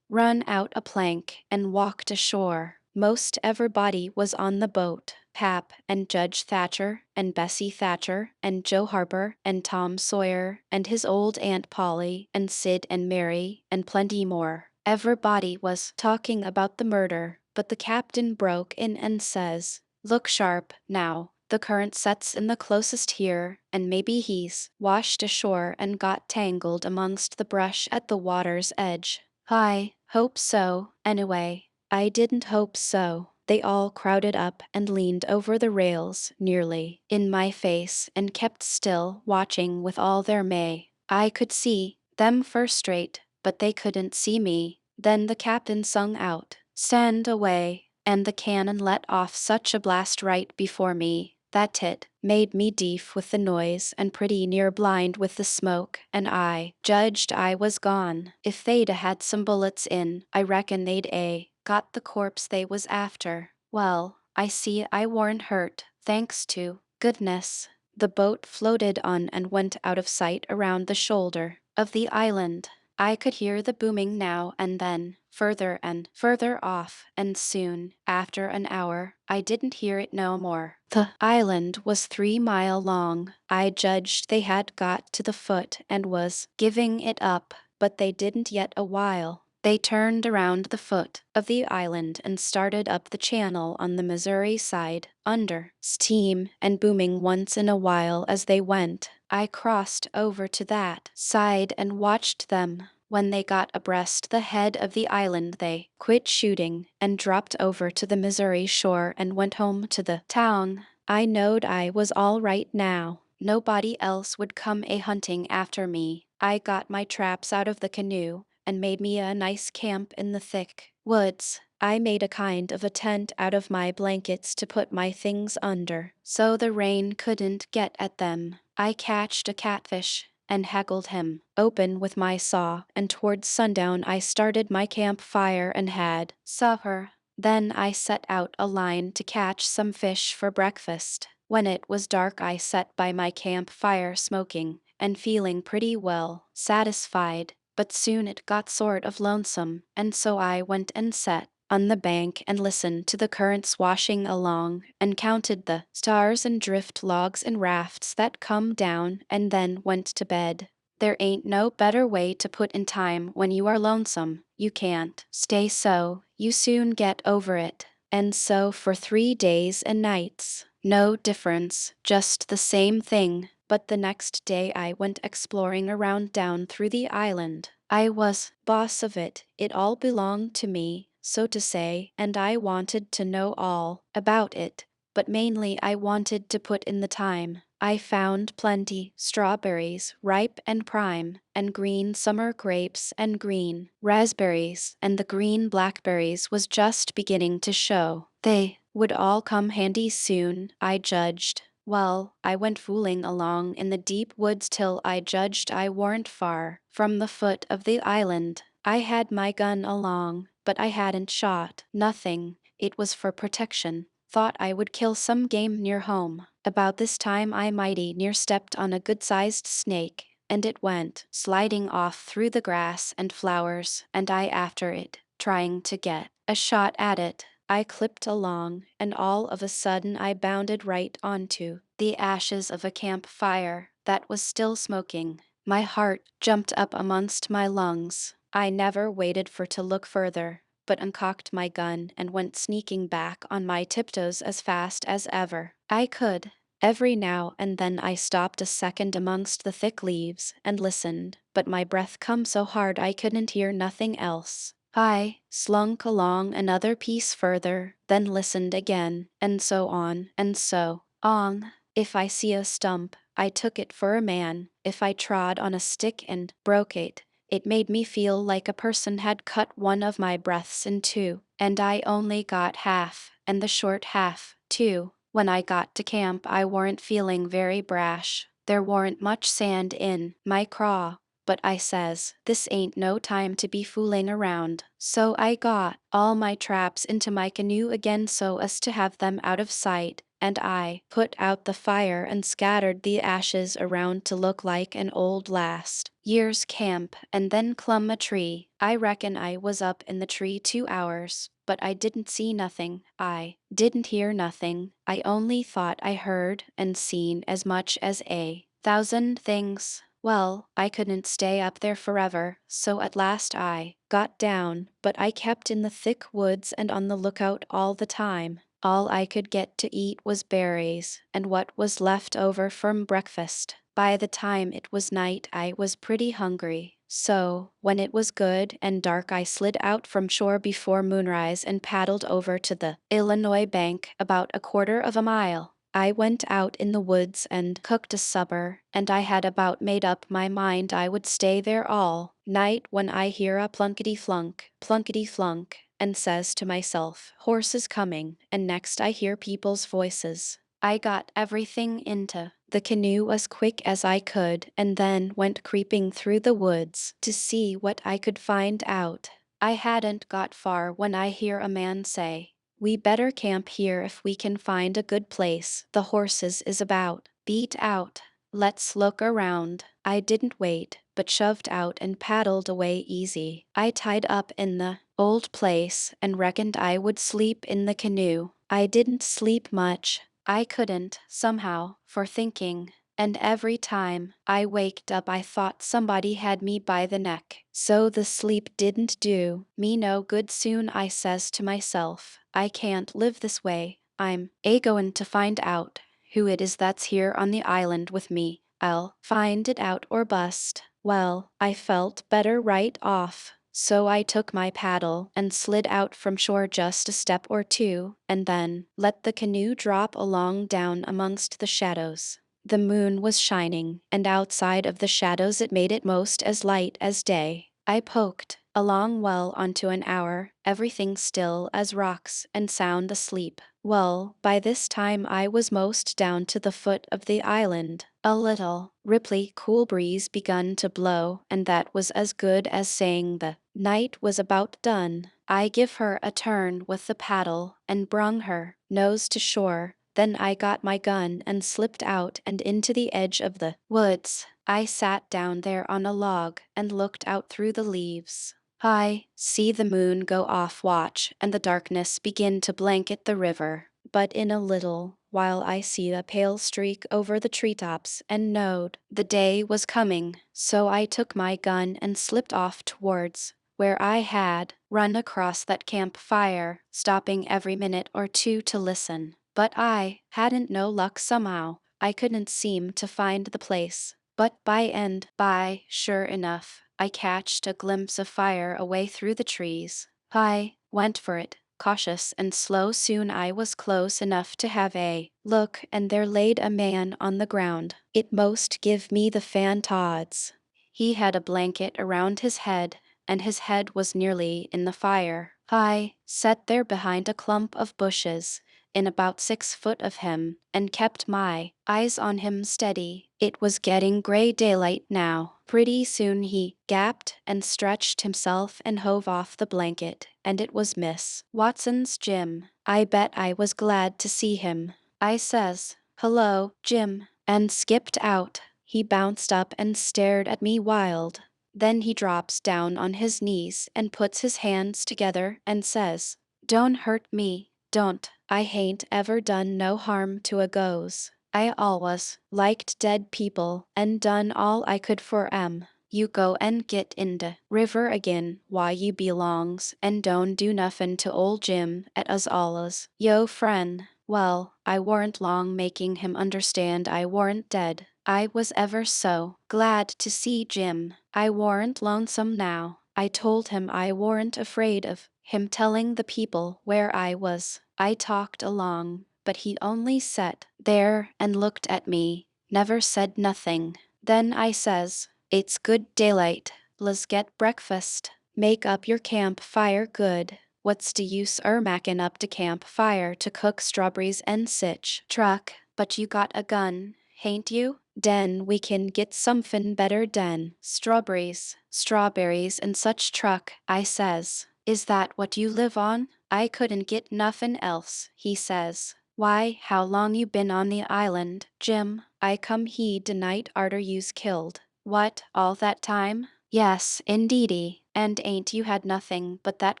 run out a plank and walked ashore. Most everybody was on the boat. Pap and Judge Thatcher and Bessie Thatcher and Joe Harper and Tom Sawyer and his old Aunt Polly and Sid and Mary and plenty more. Everybody was talking about the murder, but the captain broke in and says, "Look sharp, now. The current sets in the closest here, and maybe he's washed ashore and got tangled amongst the brush at the water's edge." I hope so, anyway. I didn't hope so. They all crowded up and leaned over the rails, nearly in my face, and kept still, watching with all their may. I could see them first straight, but they couldn't see me. Then the captain sung out, "Stand away," and the cannon let off such a blast right before me that it made me deaf with the noise and pretty near blind with the smoke, and I judged I was gone. If they'd had some bullets in, I reckon they'd got the corpse they was after. Well, I see I warn't hurt, thanks to goodness. The boat floated on and went out of sight around the shoulder of the island. I could hear the booming now and then, further and further off, and soon, after an hour, I didn't hear it no more. The island was 3 mile long. I judged they had got to the foot and was giving it up, but they didn't yet a while. They turned around the foot of the island and started up the channel on the Missouri side, under steam and booming once in a while as they went. I crossed over to that side and watched them. When they got abreast the head of the island they quit shooting and dropped over to the Missouri shore and went home to the town. I knowed I was all right now. Nobody else would come a-hunting after me. I got my traps out of the canoe and made me a nice camp in the thick woods. I made a kind of a tent out of my blankets to put my things under, so the rain couldn't get at them. I catched a catfish and haggled him open with my saw, and towards sundown I started my campfire and had supper. Then I set out a line to catch some fish for breakfast. When it was dark I sat by my campfire smoking, and feeling pretty well satisfied, but soon it got sort of lonesome, and so I went and sat on the bank and listened to the currents washing along, and counted the stars and drift logs and rafts that come down, and then went to bed. There ain't no better way to put in time when you are lonesome. You can't stay so, you soon get over it. And so for 3 days and nights. No difference, just the same thing. But the next day I went exploring around down through the island. I was boss of it. It all belonged to me, so to say, and I wanted to know all about it. But mainly I wanted to put in the time. I found plenty strawberries, ripe and prime, and green summer grapes and green raspberries, and the green blackberries was just beginning to show. They would all come handy soon, I judged. Well, I went fooling along in the deep woods till I judged I warn't far from the foot of the island. I had my gun along, but I hadn't shot nothing. It was for protection. Thought I would kill some game near home. About this time I mighty near stepped on a good-sized snake, and it went sliding off through the grass and flowers, and I after it, trying to get a shot at it. I clipped along, and all of a sudden I bounded right onto the ashes of a campfire that was still smoking. My heart jumped up amongst my lungs. I never waited for to look further, but uncocked my gun and went sneaking back on my tiptoes as fast as ever I could. Every now and then I stopped a second amongst the thick leaves and listened, but my breath come so hard I couldn't hear nothing else. I slunk along another piece further, then listened again, and so on, and so on. If I see a stump, I took it for a man. If I trod on a stick and broke it, it made me feel like a person had cut one of my breaths in two, and I only got half, and the short half, too. When I got to camp, I warn't feeling very brash. There warn't much sand in my craw, but I says, this ain't no time to be fooling around. So I got all my traps into my canoe again so as to have them out of sight, and I put out the fire and scattered the ashes around to look like an old last year's camp, and then clumb a tree. I reckon I was up in the tree 2 hours, but I didn't see nothing. I didn't hear nothing. I only thought I heard and seen as much as 1,000 things. Well, I couldn't stay up there forever, so at last I got down, but I kept in the thick woods and on the lookout all the time. All I could get to eat was berries, and what was left over from breakfast. By the time it was night, I was pretty hungry. So, when it was good and dark, I slid out from shore before moonrise and paddled over to the Illinois bank about a quarter of a mile. I went out in the woods and cooked a supper, and I had about made up my mind I would stay there all night when I hear a plunkety flunk, and says to myself, horses coming, and next I hear people's voices. I got everything into the canoe as quick as I could, and then went creeping through the woods to see what I could find out. I hadn't got far when I hear a man say, we better camp here if we can find a good place. The horses is about beat out. Let's look around. I didn't wait, but shoved out and paddled away easy. I tied up in the old place and reckoned I would sleep in the canoe. I didn't sleep much. I couldn't, somehow, for thinking, and every time I waked up I thought somebody had me by the neck. So the sleep didn't do me no good. Soon I says to myself, I can't live this way. I'm a-goin' to find out who it is that's here on the island with me. I'll find it out or bust. Well, I felt better right off. So I took my paddle and slid out from shore just a step or two, and then let the canoe drop along down amongst the shadows. The moon was shining, and outside of the shadows it made it most as light as day. I poked along well onto an hour, everything still as rocks and sound asleep. Well, by this time I was most down to the foot of the island. A little, ripply, cool breeze begun to blow, and that was as good as saying the night was about done. I give her a turn with the paddle, and brung her nose to shore. Then I got my gun and slipped out and into the edge of the woods. I sat down there on a log and looked out through the leaves. I see the moon go off watch and the darkness begin to blanket the river, but in a little while I see a pale streak over the treetops and knowed the day was coming. So I took my gun and slipped off towards where I had run across that campfire, stopping every minute or two to listen. But I hadn't no luck somehow. I couldn't seem to find the place. But by and by, sure enough, I catched a glimpse of fire away through the trees. I went for it, cautious and slow. Soon I was close enough to have a look, and there laid a man on the ground. It most give me the fan-tods. He had a blanket around his head, and his head was nearly in the fire. I sat there behind a clump of bushes. in about 6 foot of him, and kept my eyes on him steady. It was getting gray daylight now. Pretty soon he gapped and stretched himself and hove off the blanket, and it was Miss Watson's Jim. I bet I was glad to see him. I says, "Hello, Jim," and skipped out. He bounced up and stared at me wild. Then he drops down on his knees and puts his hands together and says, "Don't hurt me, don't. I hain't ever done no harm to a ghost. I always liked dead people and done all I could for 'em. You go and get in the river again while you belongs and don't do nuffin to old Jim at us allus. Yo, friend." Well, I warn't long making him understand I warn't dead. I was ever so glad to see Jim. I warn't lonesome now. I told him I warn't afraid of him telling the people where I was. I talked along, but he only sat there and looked at me, never said nothing. Then I says, "It's good daylight. Let's get breakfast. Make up your camp fire good. What's the use mackin' up the camp fire to cook strawberries and sich truck? But you got a gun, hain't you? Den we can get somethin' better den strawberries and such truck," I says. "Is that what you live on?" "I couldn't get nuffin' else," he says. "Why, how long you been on the island, Jim?" "I come he de night arter you's killed." "What, all that time?" "Yes, indeedy. And ain't you had nothing but that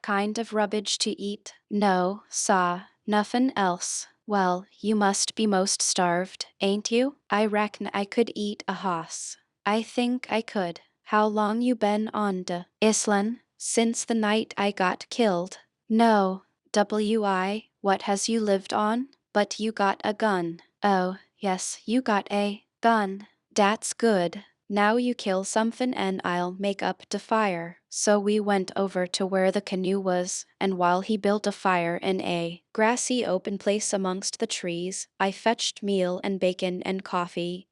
kind of rubbage to eat?" "No, saw, nuffin' else." "Well, you must be most starved, ain't you?" "I reckon I could eat a hoss." "I think I could. How long you been on de islan'?" "Since the night I got killed." "No. What has you lived on?" "But you got a gun." "Oh, yes, you got a gun. Dat's good. Now you kill somethin' and I'll make up de fire." So we went over to where the canoe was, and while he built a fire in a grassy open place amongst the trees, I fetched meal and bacon and coffee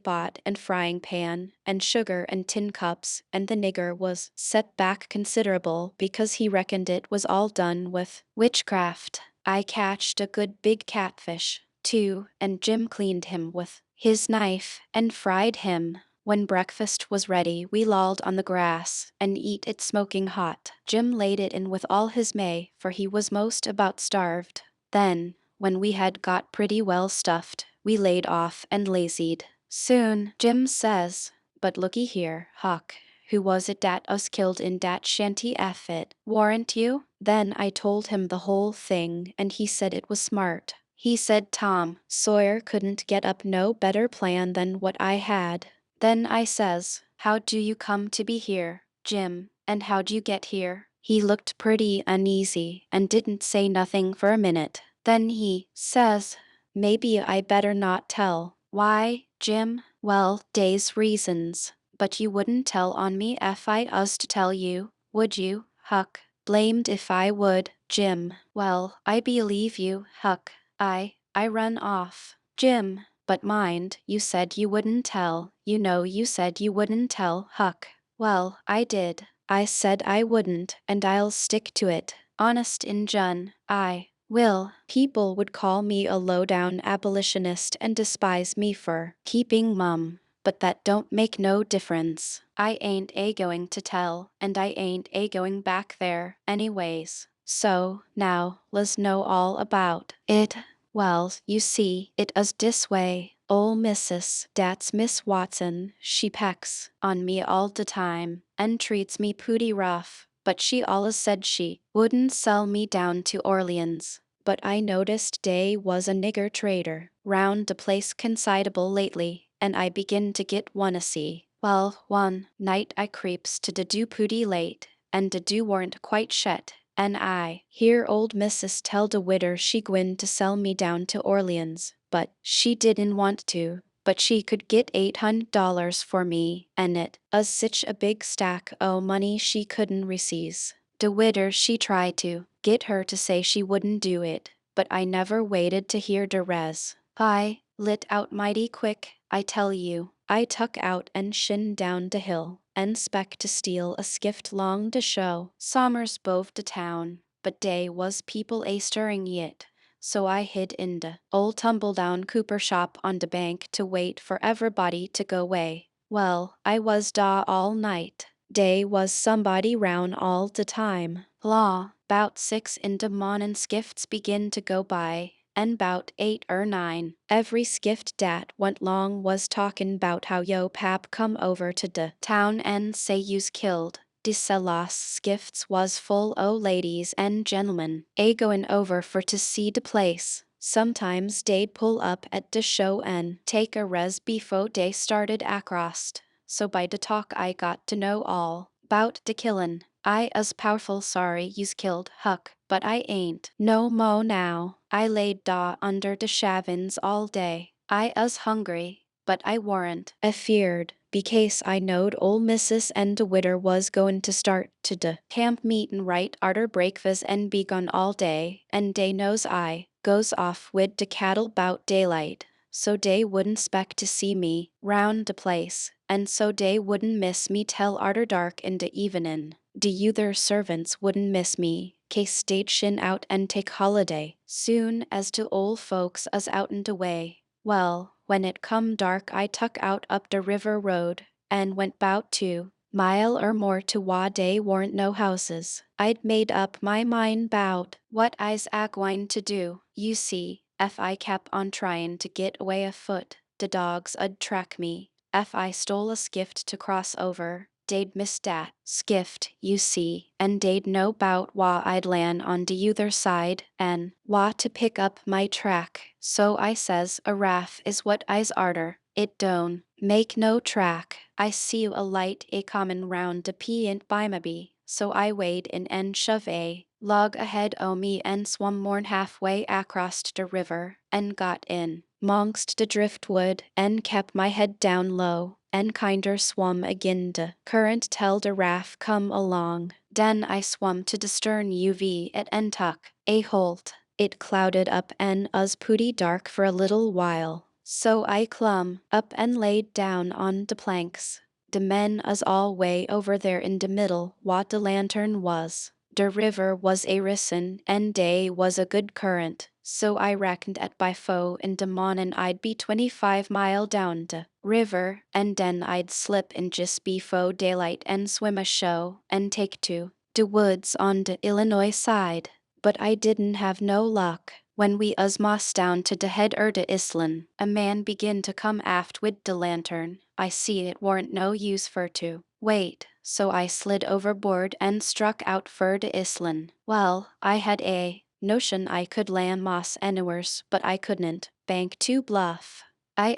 pot and frying pan and sugar and tin cups, and the nigger was set back considerable because he reckoned it was all done with witchcraft. I catched a good big catfish, too, and Jim cleaned him with his knife and fried him. When breakfast was ready, we lolled on the grass and eat it smoking hot. Jim laid it in with all his may, for he was most about starved. Then, when we had got pretty well stuffed, we laid off and lazied. Soon, Jim says, "But looky here, Huck, who was it dat us killed in dat shanty it? Warn't you?" Then I told him the whole thing, and he said it was smart. He said Tom Sawyer couldn't get up no better plan than what I had. Then I says, "How do you come to be here, Jim, and how'd you get here?" He looked pretty uneasy and didn't say nothing for a minute. Then he says, "Maybe I better not tell." "Why, Jim?" "Well, dey's reasons. But you wouldn't tell on me ef I us to tell you, would you, Huck?" "Blamed if I would, Jim." "Well, I believe you, Huck. I run off." "Jim, but mind, you said you wouldn't tell. You know you said you wouldn't tell, Huck." "Well, I did. I said I wouldn't, and I'll stick to it. Honest Injun, I will." People would call me a low-down abolitionist and despise me for keeping mum. But that don't make no difference. I ain't going to tell, and I ain't going back there, anyways. So, now, let's know all about it. "Well, you see, it us dis way. Ol' missus, dat's Miss Watson, she pecks on me all de time, and treats me pooty rough, but she allus said she wouldn't sell me down to Orleans. But I noticed dey was a nigger trader round de place considerable lately, and I begin to git wanna see. Well, one night I creeps to de do pooty late, and de do warn't quite shet, and I hear old missus tell de widder she gwine to sell me down to Orleans, but she didn't want to, but she could get $800 for me, and it us sich a big stack o' money she couldn't reseize. De widder she tried to get her to say she wouldn't do it, but I never waited to hear de res. I lit out mighty quick, I tell you. I tuck out and shin down de hill, and spec to steal a skift long de show. Sommers bove de town, but dey was people a stirring yit. so I hid in the old tumble-down cooper shop on the bank to wait for everybody to go away. Well, I was da all night. Day was somebody round all the time. Law, 'bout 6 in the mornin' skifts begin to go by, and 'bout 8 or 9, every skift dat went long was talkin' 'bout how yo pap come over to de town and say you's killed. De Celos skifts was full o' ladies and gentlemen, a goin' over for to see de place. Sometimes dey'd pull up at de show and take a res befo' dey started acrost. So by de talk I got to know all 'bout de killin'. I us powerful sorry you's killed Huck, but I ain't no mo' now. I laid da under de shavins all day. I us hungry, but I warn't afeared, becase I knowed ol' missus and de widder was goin' to start to de camp meetin' right arter breakfast and be gone all day, and dey knows I goes off wid de cattle 'bout daylight, so dey wouldn't 'spect to see me round de place, and so dey wouldn't miss me tell arter dark in de evenin'. De yuther servants wouldn't miss me, case dey'd shin out and take holiday, soon as de ol' folks us out'n de way. Well, when it come dark I tuck out up de river road, and went 'bout 2 mile or more to wha dey warn't no houses. I'd made up my mind 'bout what I's agwine to do. You see, ef I kep' on tryin' to git away afoot, de dogs 'ud track me. Ef I stole a skift to cross over, dey'd miss dat skift, you see, and dey'd know 'bout wha I'd lan' on de yuther side, and wha to pick up my track. So I says a raff is what I's arter. It don't make no track. I see a light a comin' round de peant by me, so I wade in and shove a log ahead o' me and swum mor'n halfway acrost de river, and got in 'mongst de driftwood, and kep' my head down low, and kinder swum agin de current tell de raff come along. Den I swum to de stern uv at and tuck a holt. It clouded up and us pooty dark for a little while, so I clum up and laid down on de planks. De men us all way over there in de middle wha de lantern was. De river was a risin', and dey was a good current, so I reckoned at by 4 in de mornin' I'd be 25 mile down de river, and den I'd slip in just befo' daylight and swim a show, and take to de woods on de Illinois side. But I didn't have no luck. When we us mossed down to de head de islin', a man begin to come aft wid de lantern. I see it warn't no use for to wait, so I slid overboard and struck out for de islin'. Well, I had a notion I could land moss anywheres, but I couldn't. Bank too bluff. I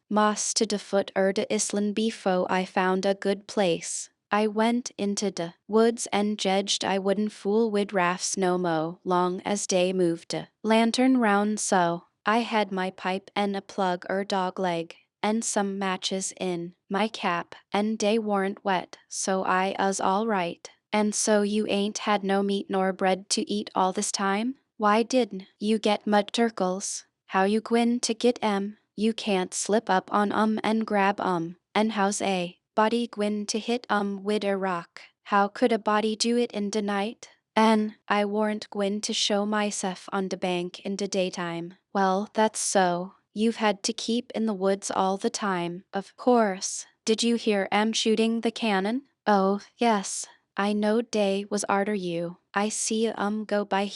moss to de foot de islin' befo' I found a good place. I went into de woods and jedged I wouldn't fool wid rafts no mo' long as dey moved de lantern round so. I had my pipe and a plug dog leg, and some matches in my cap, and dey warn't wet, so I us all right. And so you ain't had no meat nor bread to eat all this time? Why didn't you get mud turkles? How you gwine to git 'em? You can't slip up on and grab and how's a body gwine to hit wid a rock? How could a body do it in de night? And I warn't gwine to show myself on de bank in de daytime. Well, that's so. You've had to keep in the woods all the time, of course. Did you hear 'em shooting the cannon? Oh, yes. I knowed dey was arter you. I see go by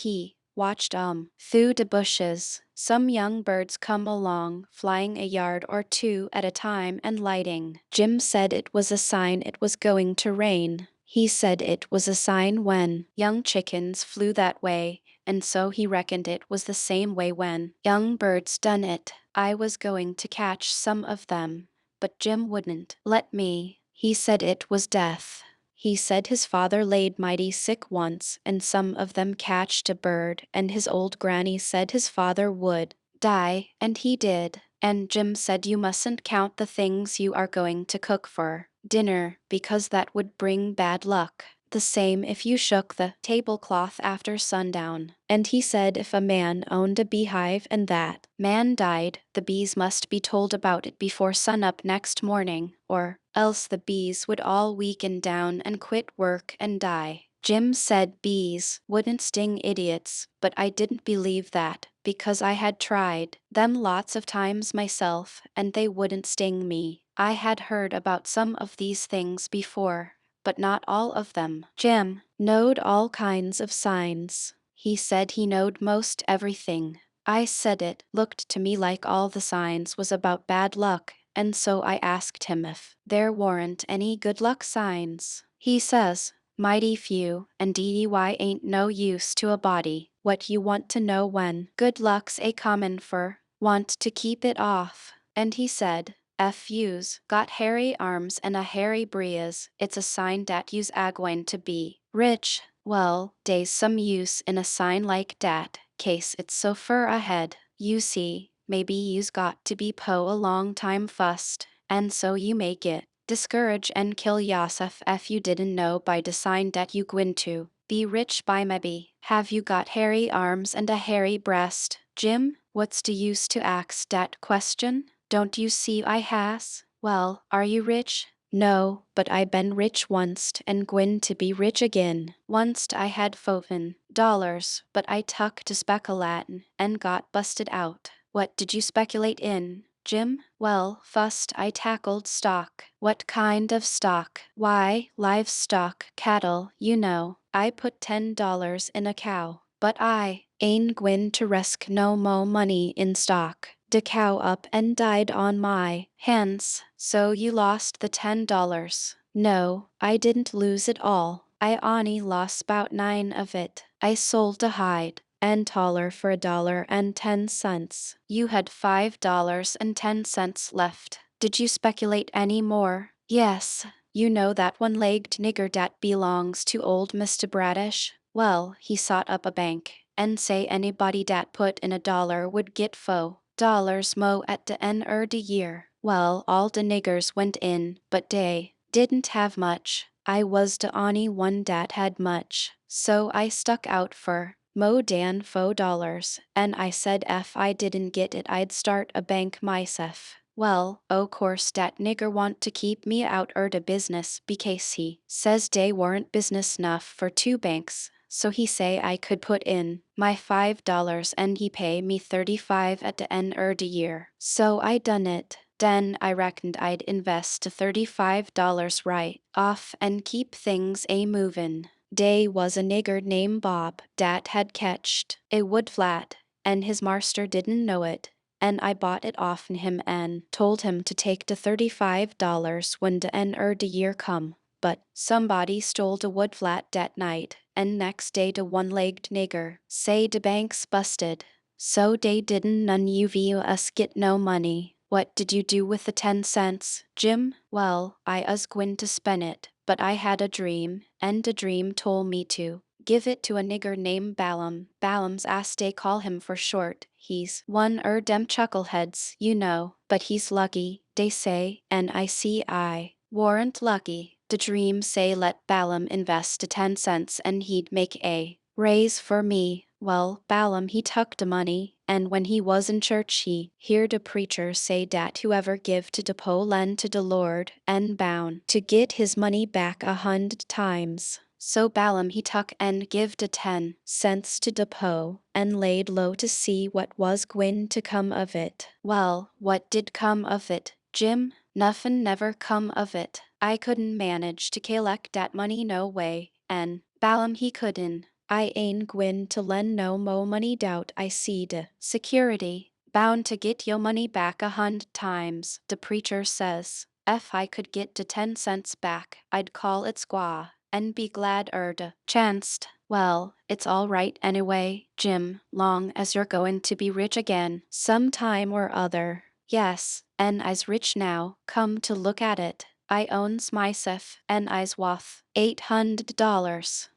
watched through de bushes. Some young birds come along, flying a yard or 2 at a time and lighting. Jim said it was a sign it was going to rain. He said it was a sign when young chickens flew that way, and so he reckoned it was the same way when young birds done it. I was going to catch some of them, but Jim wouldn't let me. He said it was death. He said his father laid mighty sick once, and some of them catched a bird, and his old granny said his father would die, and he did. And Jim said you mustn't count the things you are going to cook for dinner, because that would bring bad luck. The same if you shook the tablecloth after sundown. And he said if a man owned a beehive and that man died, the bees must be told about it before sunup next morning, or else the bees would all weaken down and quit work and die. Jim said bees wouldn't sting idiots, but I didn't believe that. because I had tried them lots of times myself and they wouldn't sting me. I had heard about some of these things before, but not all of them. Jim knowed all kinds of signs. He said he knowed most everything. I said it looked to me like all the signs was about bad luck, and so I asked him if there weren't any good luck signs. He says, mighty few, and DEY ain't no use to a body. What you want to know when good luck's a common for, want to keep it off. And he said, F you's got hairy arms and a hairy breeze, it's a sign dat you's agwine to be rich. Well, dey's some use in a sign like dat, case it's so fur ahead. You see, maybe you's got to be po a long time fust, and so you may get discourage and kill yourself if you didn't know by the sign dat you gwin to be rich by maybe. Have you got hairy arms and a hairy breast, Jim? What's the use to ax dat question? Don't you see I has? Well, are you rich? No, but I been rich onct and gwine to be rich again. Onct I had $15, but I tuck to speculatin' and got busted out. What did you speculate in, Jim? Well, fust I tackled stock. What kind of stock? Why, livestock, cattle, you know. I put $10 in a cow, but I ain't gwine to resk no mo money in stock. The cow up and died on my hands. So you lost the $10. No, I didn't lose it all. I only lost 'bout 9 of it. I sold a hide and taller for $1.10. You had $5.10 left. Did you speculate any more? Yes. You know that one-legged nigger dat belongs to old Mr. Bradish? Well, he sot up a bank and say anybody dat put in $1 would get $4 mo at the end er the year. Well, all the niggers went in, but dey didn't have much. I was the only one dat had much, so I stuck out for mo dan $4, and I said if I didn't get it I'd start a bank myself. Well, o' course dat nigger want to keep me out er the business because he says dey weren't business enough for 2 banks. So he say I could put in my $5 and he pay me 35 at the end er the year. So I done it. Then I reckoned I'd invest the $35 right off and keep things a movin'. Dey was a nigger named Bob dat had catched a wood flat, and his marster didn't know it. And I bought it off'n him and told him to take the $35 when the end er the year come. But somebody stole the wood flat dat night, and next day the one-legged nigger say the bank's busted. So dey didn't none of us get no money. What did you do with the 10 cents, Jim? Well, I us gwine to spend it, but I had a dream, and the dream told me to give it to a nigger named Balaam. Balaam's as dey call him for short. He's one dem chuckleheads, you know, but he's lucky, dey say, and I see I warn't lucky. The dream say let Balaam invest the 10 cents and he'd make a raise for me. Well, Balaam he tuck the money, and when he was in church he heard a preacher say dat whoever give to the po lend to the Lord and bound to get his money back 100 times. So Balaam he tuck and give the 10 cents to the po and laid low to see what was gwine to come of it. Well, what did come of it, Jim? Nuffin never come of it. I couldn't manage to collect dat money no way, and Balaam he couldn't. I ain't gwine to lend no mo money doubt I see de security bound to get yo money back 100 times, the preacher says. If I could get the 10 cents back, I'd call it squaw and be glad de chanced. Well, it's all right anyway, Jim, long as you're going to be rich again, some time or other. Yes, and I's rich now, come to look at it. I owns myself, and I's wuth $800.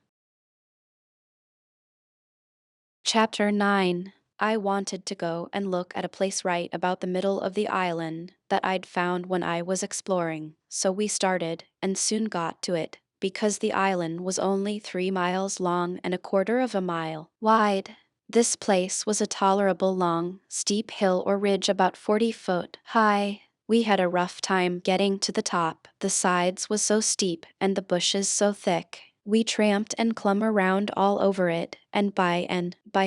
Chapter 9. I wanted to go and look at a place right about the middle of the island that I'd found when I was exploring, so we started and soon got to it, because the island was only 3 miles long and a quarter of a mile wide. This place was a tolerable long, steep hill or ridge about 40 foot high. We had a rough time getting to the top. The sides was so steep and the bushes so thick. We tramped and clumb around all over it, and by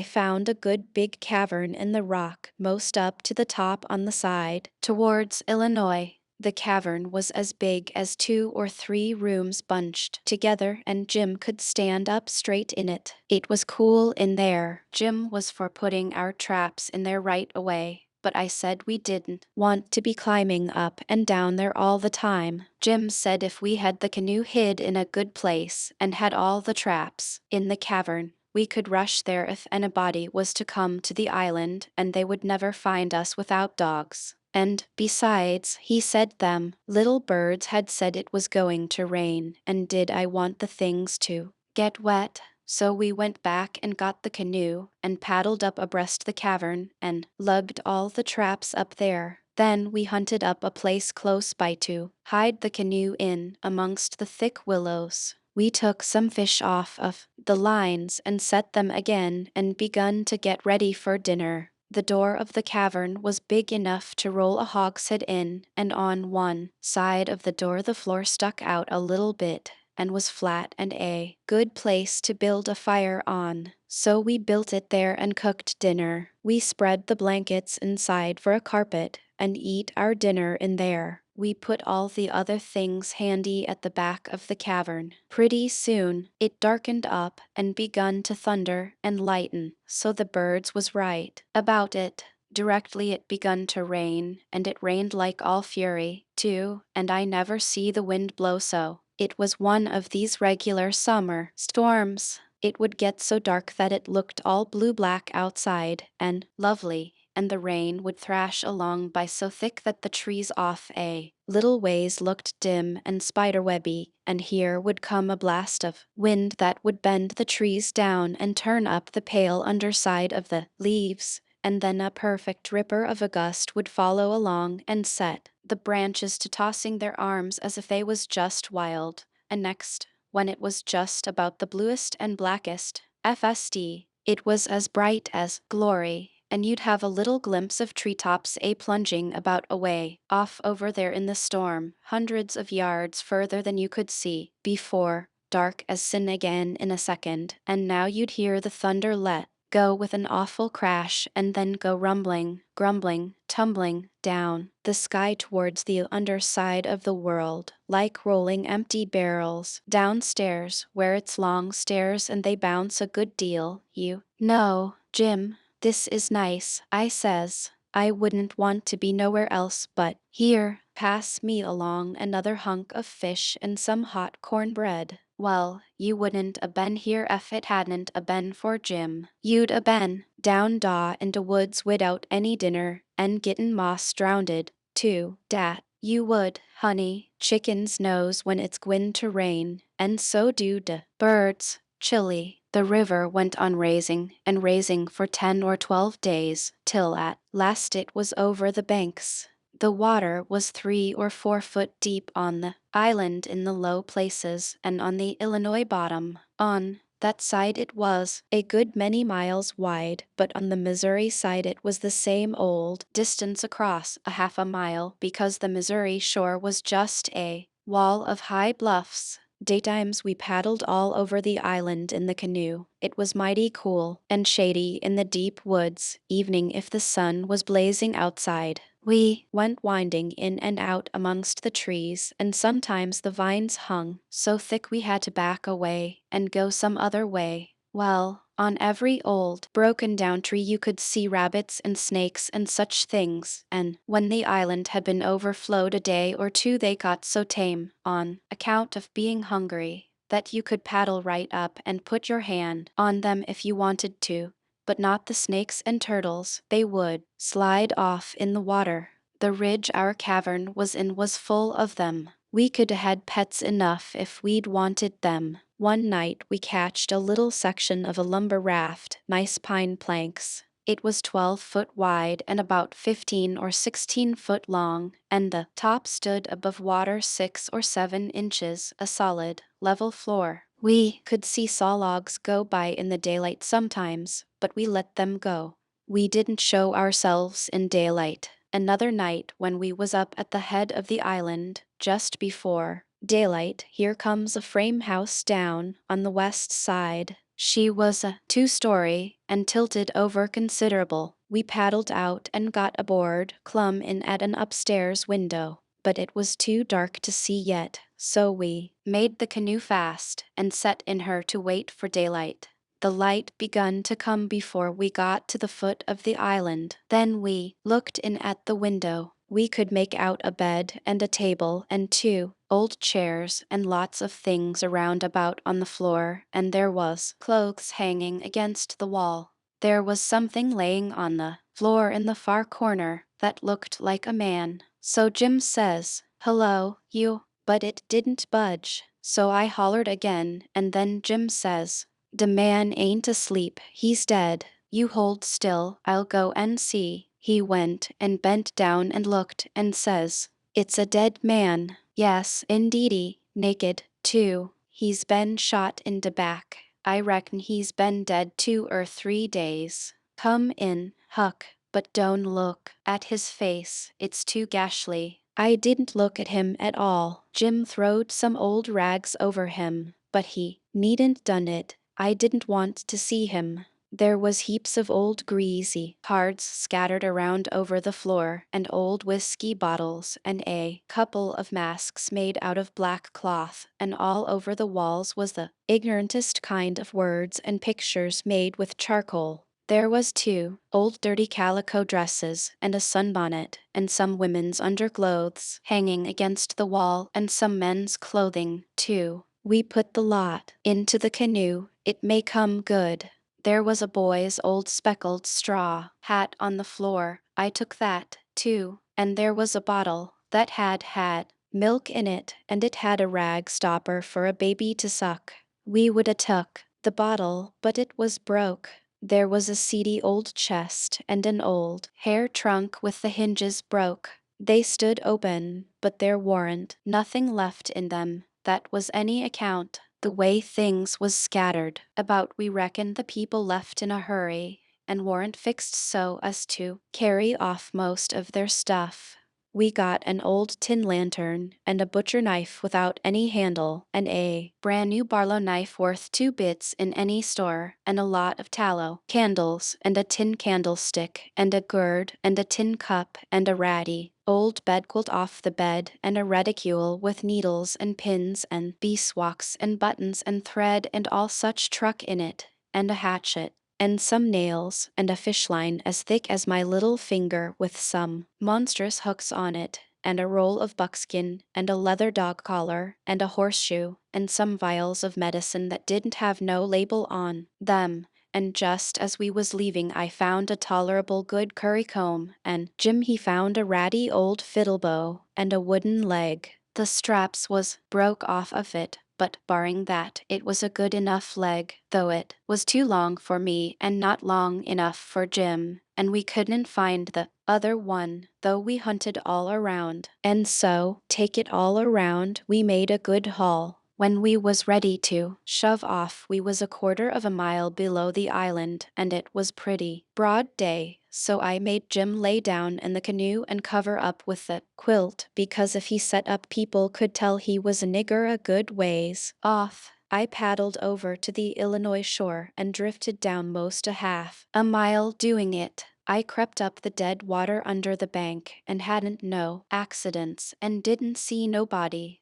found a good big cavern in the rock, most up to the top on the side, towards Illinois. The cavern was as big as 2 or 3 rooms bunched together, and Jim could stand up straight in it. It was cool in there. Jim was for putting our traps in there right away, but I said we didn't want to be climbing up and down there all the time. Jim said if we had the canoe hid in a good place and had all the traps in the cavern, we could rush there if anybody was to come to the island, and they would never find us without dogs. And, besides, he said them little birds had said it was going to rain, and did I want the things to get wet? So we went back and got the canoe, and paddled up abreast the cavern, and lugged all the traps up there. Then we hunted up a place close by to hide the canoe in amongst the thick willows. We took some fish off of the lines and set them again, and begun to get ready for dinner. The door of the cavern was big enough to roll a hogshead in, and on one side of the door the floor stuck out a little bit and was flat and a good place to build a fire on. So we built it there and cooked dinner. We spread the blankets inside for a carpet and eat our dinner in there. We put all the other things handy at the back of the cavern. Pretty soon it darkened up and begun to thunder and lighten, so the birds was right about it. Directly it begun to rain, and it rained like all fury, too, and I never see the wind blow so. It was one of these regular summer storms. It would get so dark that it looked all blue-black outside, and lovely, and the rain would thrash along by so thick that the trees off a little ways looked dim and spiderwebby, and here would come a blast of wind that would bend the trees down and turn up the pale underside of the leaves, and then a perfect ripper of a gust would follow along and set the branches to tossing their arms as if they was just wild. And next, when it was just about the bluest and blackest FSD, it was as bright as glory, and you'd have a little glimpse of treetops plunging about away off over there in the storm, hundreds of yards further than you could see before, dark as sin again in a second, and now you'd hear the thunder let go with an awful crash, and then go rumbling, grumbling, tumbling down the sky towards the underside of the world, like rolling empty barrels downstairs, where it's long stairs and they bounce a good deal. You know, Jim, this is nice, I says. I wouldn't want to be nowhere else but here. Pass me along another hunk of fish and some hot cornbread. Well, you wouldn't a been here ef it hadn't a been for Jim. You'd a been down daw in de woods widout any dinner, and gittin' moss drownded, too, dat. You would, honey. Chickens knows when it's gwine to rain, and so do de birds. Chilly. The river went on raising and raising for 10 or 12 days, till at last it was over the banks. The water was 3 or 4 foot deep on the island in the low places, and on the Illinois bottom. On that side it was a good many miles wide, but on the Missouri side it was the same old distance across a half a mile, because the Missouri shore was just a wall of high bluffs. Daytimes we paddled all over the island in the canoe. It was mighty cool and shady in the deep woods. Evening, if the sun was blazing outside, we went winding in and out amongst the trees, and sometimes the vines hung so thick we had to back away and go some other way. Well, on every old, broken-down tree you could see rabbits and snakes and such things, and when the island had been overflowed a day or two they got so tame, on account of being hungry, that you could paddle right up and put your hand on them if you wanted to, but not the snakes and turtles. They would slide off in the water. The ridge our cavern was in was full of them. We could had pets enough if we'd wanted them. One night we catched a little section of a lumber raft, nice pine planks. It was 12 foot wide and about 15 or 16 foot long, and the top stood above water 6 or 7 inches, a solid, level floor. We could see saw logs go by in the daylight sometimes, but we let them go. We didn't show ourselves in daylight. Another night, when we was up at the head of the island, just before Daylight, here comes a frame house down on the west side. She was a two-story and tilted over considerable. We paddled out and got aboard, clumb in at an upstairs window, but it was too dark to see yet, so we made the canoe fast and set in her to wait for daylight. The light begun to come before we got to the foot of the island. Then we looked in at the window. We could make out a bed and a table and two old chairs and lots of things around about on the floor, and there was clothes hanging against the wall. There was something laying on the floor in the far corner that looked like a man. So Jim says, "Hello, you," but it didn't budge. So I hollered again, and then Jim says, "The man ain't asleep, he's dead. You hold still, I'll go and see." He went and bent down and looked and says, "It's a dead man. Yes, indeedy, naked, too. He's been shot in de back. I reckon he's been dead 2 or 3 days. Come in, Huck, but don't look at his face, it's too gashly." I didn't look at him at all. Jim throwed some old rags over him, but he needn't done it. I didn't want to see him. There was heaps of old greasy cards scattered around over the floor, and old whiskey bottles, and a couple of masks made out of black cloth, and all over the walls was the ignorantest kind of words and pictures made with charcoal. There was two old dirty calico dresses and a sunbonnet and some women's underclothes hanging against the wall and some men's clothing, too. We put the lot into the canoe. It may come good. There was a boy's old speckled straw hat on the floor. I took that, too. And there was a bottle that had milk in it, and it had a rag stopper for a baby to suck. We would a took the bottle, but it was broke. There was a seedy old chest and an old hair trunk with the hinges broke. They stood open, but there warn't nothing left in them that was any account. The way things was scattered about, we reckoned the people left in a hurry and warn't fixed so as to carry off most of their stuff. We got an old tin lantern and a butcher knife without any handle, and a brand new Barlow knife worth 2 bits in any store, and a lot of tallow, candles, and a tin candlestick, and a gourd, and a tin cup, and a ratty old bedquilt off the bed, and a reticule with needles and pins and beeswax and buttons and thread and all such truck in it, and a hatchet, and some nails, and a fishline as thick as my little finger with some monstrous hooks on it, and a roll of buckskin, and a leather dog collar, and a horseshoe, and some vials of medicine that didn't have no label on them. And just as we was leaving I found a tolerable good curry comb, and Jim he found a ratty old fiddle bow, and a wooden leg. The straps was broke off of it, but barring that, it was a good enough leg, though it was too long for me and not long enough for Jim, and we couldn't find the other one, though we hunted all around. And so, take it all around, we made a good haul. When we was ready to shove off, we was a quarter of a mile below the island, and it was pretty broad day, so I made Jim lay down in the canoe and cover up with the quilt, because if he set up people could tell he was a nigger a good ways off. I paddled over to the Illinois shore and drifted down most a half a mile doing it. I crept up the dead water under the bank and hadn't no accidents and didn't see nobody.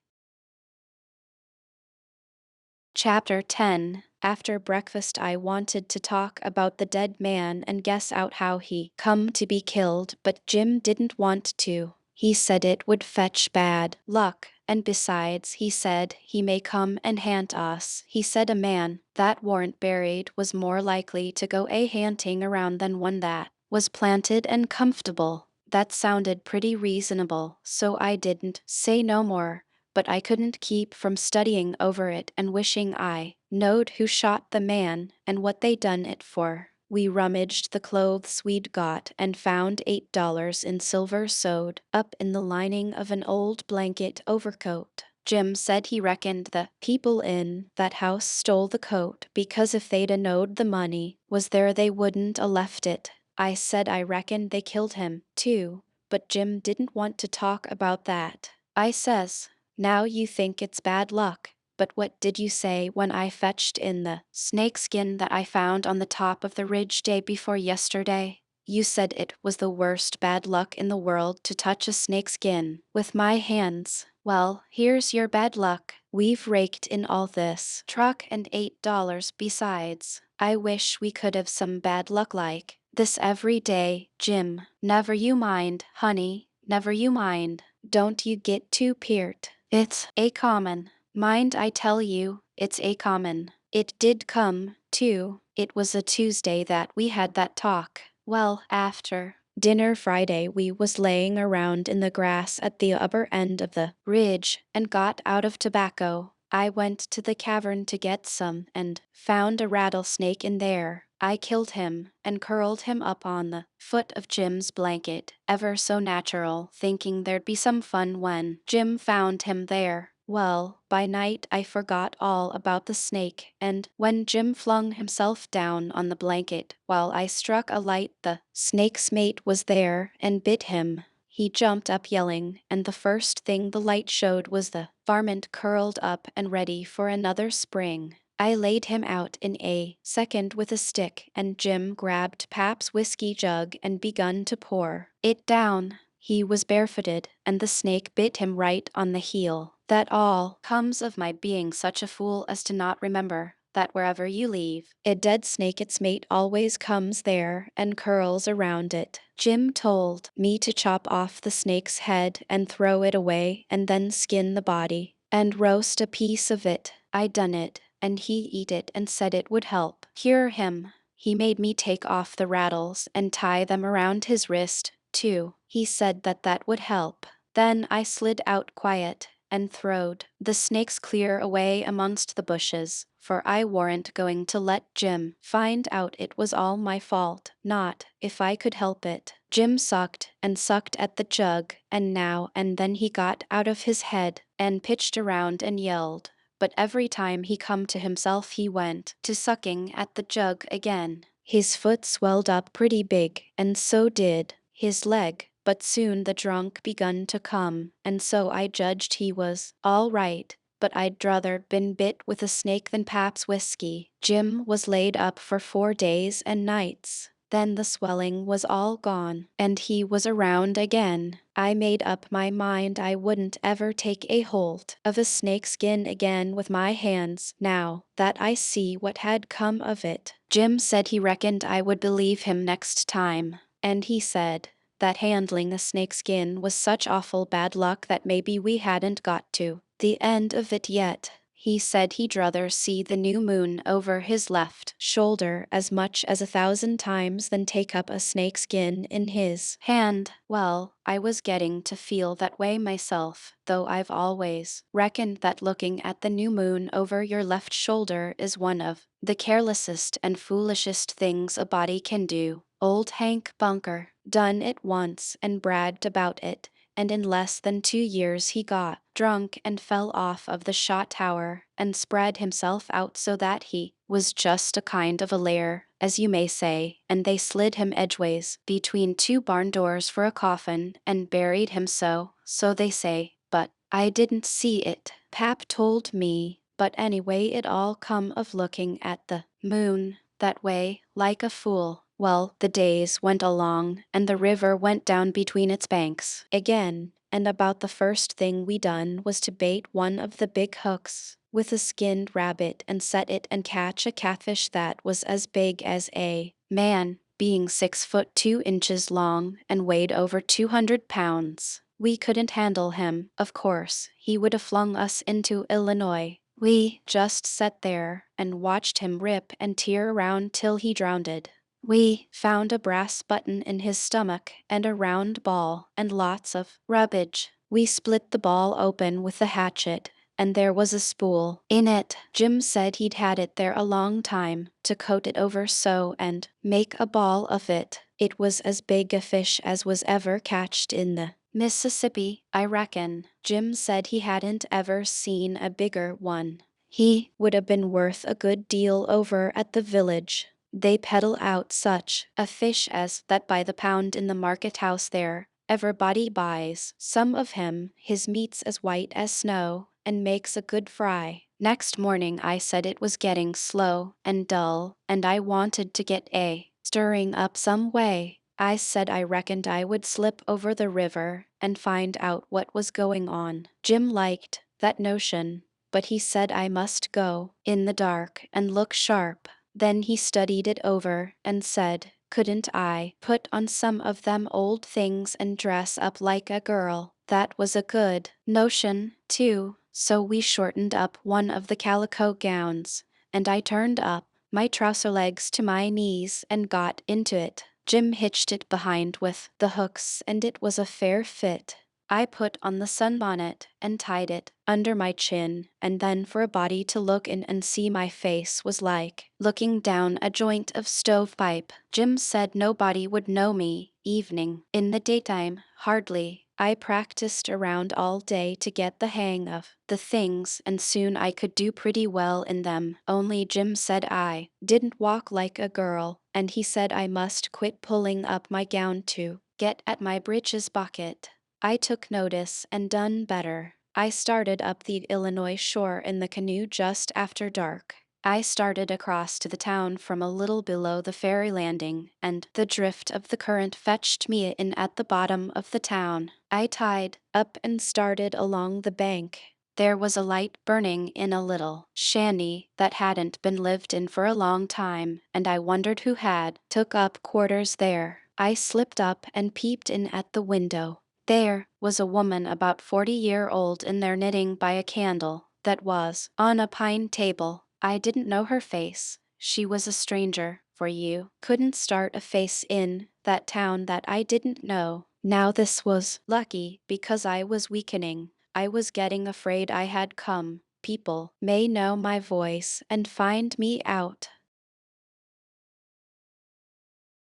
Chapter 10. After breakfast I wanted to talk about the dead man and guess out how he come to be killed, but Jim didn't want to. He said it would fetch bad luck, and besides, he said he may come and haunt us. He said a man that warn't buried was more likely to go a-hanting around than one that was planted and comfortable. That sounded pretty reasonable, so I didn't say no more, but I couldn't keep from studying over it and wishing I knowed who shot the man and what they done it for. We rummaged the clothes we'd got and found $8 in silver sewed up in the lining of an old blanket overcoat. Jim said he reckoned the people in that house stole the coat, because if they'd a knowed the money was there they wouldn't a left it. I said I reckoned they killed him, too, but Jim didn't want to talk about that. I says, Now you think it's bad luck. But what did you say when I fetched in the snakeskin that I found on the top of the ridge day before yesterday? You said it was the worst bad luck in the world to touch a snakeskin with my hands. Well, here's your bad luck. We've raked in all this truck and $8 besides. I wish we could have some bad luck like this every day, Jim. Never you mind, honey. Never you mind. Don't you get too peart. It's a common. Mind I tell you, it's a common. It did come, too. It was a Tuesday that we had that talk. Well, after dinner Friday we was laying around in the grass at the upper end of the ridge and got out of tobacco. I went to the cavern to get some and found a rattlesnake in there. I killed him and curled him up on the foot of Jim's blanket, ever so natural, thinking there'd be some fun when Jim found him there. Well, by night I forgot all about the snake, and when Jim flung himself down on the blanket while I struck a light, the snake's mate was there and bit him. He jumped up yelling, and the first thing the light showed was the varmint curled up and ready for another spring. I laid him out in a second with a stick, and Jim grabbed Pap's whiskey jug and begun to pour it down. He was barefooted, and the snake bit him right on the heel. That all comes of my being such a fool as to not remember that wherever you leave a dead snake, its mate always comes there and curls around it. Jim told me to chop off the snake's head and throw it away, and then skin the body and roast a piece of it. I done it, and he eat it and said it would help cure him. He made me take off the rattles and tie them around his wrist, too. He said that that would help. Then I slid out quiet and throwed the snakes clear away amongst the bushes, for I warn't going to let Jim find out it was all my fault, not if I could help it. Jim sucked and sucked at the jug, and now and then he got out of his head and pitched around and yelled. But every time he come to himself he went to sucking at the jug again. His foot swelled up pretty big, and so did his leg, but soon the drunk begun to come, and so I judged he was all right. But I'd druther been bit with a snake than Pap's whiskey. Jim was laid up for 4 days and nights. Then the swelling was all gone, and he was around again. I made up my mind I wouldn't ever take a holt of a snakeskin again with my hands, now that I see what had come of it. Jim said he reckoned I would believe him next time, and he said that handling the snakeskin was such awful bad luck that maybe we hadn't got to the end of it yet. He said he'd rather see the new moon over his left shoulder as much as 1,000 times than take up a snakeskin in his hand. Well, I was getting to feel that way myself, though I've always reckoned that looking at the new moon over your left shoulder is one of the carelessest and foolishest things a body can do. Old Hank Bunker done it once and bragged about it, and in less than 2 years he got drunk and fell off of the shot tower and spread himself out so that he was just a kind of a lair, as you may say, and they slid him edgeways between 2 barn doors for a coffin and buried him so they say, but I didn't see it. Pap told me, but anyway it all come of looking at the moon that way, like a fool. Well, the days went along, and the river went down between its banks again, and about the first thing we done was to bait one of the big hooks with a skinned rabbit and set it and catch a catfish that was as big as a man, being 6 foot 2 inches long and weighed over 200 pounds. We couldn't handle him, of course. He would have flung us into Illinois. We just sat there and watched him rip and tear around till he drowned. We found a brass button in his stomach and a round ball and lots of rubbish. We split the ball open with the hatchet, and there was a spool in it. Jim said he'd had it there a long time to coat it over so and make a ball of it. It was as big a fish as was ever catched in the Mississippi, I reckon. Jim said he hadn't ever seen a bigger one. He would have been worth a good deal over at the village. They peddle out such a fish as that by the pound in the market house there, everybody buys some of him, his meat's as white as snow, and makes a good fry. Next morning I said it was getting slow and dull, and I wanted to get a stirring up some way. I said I reckoned I would slip over the river and find out what was going on. Jim liked that notion, but he said I must go in the dark and look sharp. Then he studied it over and said, couldn't I put on some of them old things and dress up like a girl? That was a good notion, too. So we shortened up one of the calico gowns, and I turned up my trouser legs to my knees and got into it. Jim hitched it behind with the hooks, and it was a fair fit. I put on the sunbonnet and tied it under my chin, and then for a body to look in and see my face was like looking down a joint of stovepipe. Jim said nobody would know me evening. In the daytime, hardly. I practiced around all day to get the hang of the things, and soon I could do pretty well in them. Only Jim said I didn't walk like a girl, and he said I must quit pulling up my gown to get at my breeches pocket. I took notice and done better. I started up the Illinois shore in the canoe just after dark. I started across to the town from a little below the ferry landing, and the drift of the current fetched me in at the bottom of the town. I tied up and started along the bank. There was a light burning in a little shanty that hadn't been lived in for a long time, and I wondered who had took up quarters there. I slipped up and peeped in at the window. There was a woman about 40-year-old in there knitting by a candle that was on a pine table. I didn't know her face. She was a stranger, for you couldn't start a face in that town that I didn't know. Now this was lucky because I was weakening. I was getting afraid I had come. People may know my voice and find me out.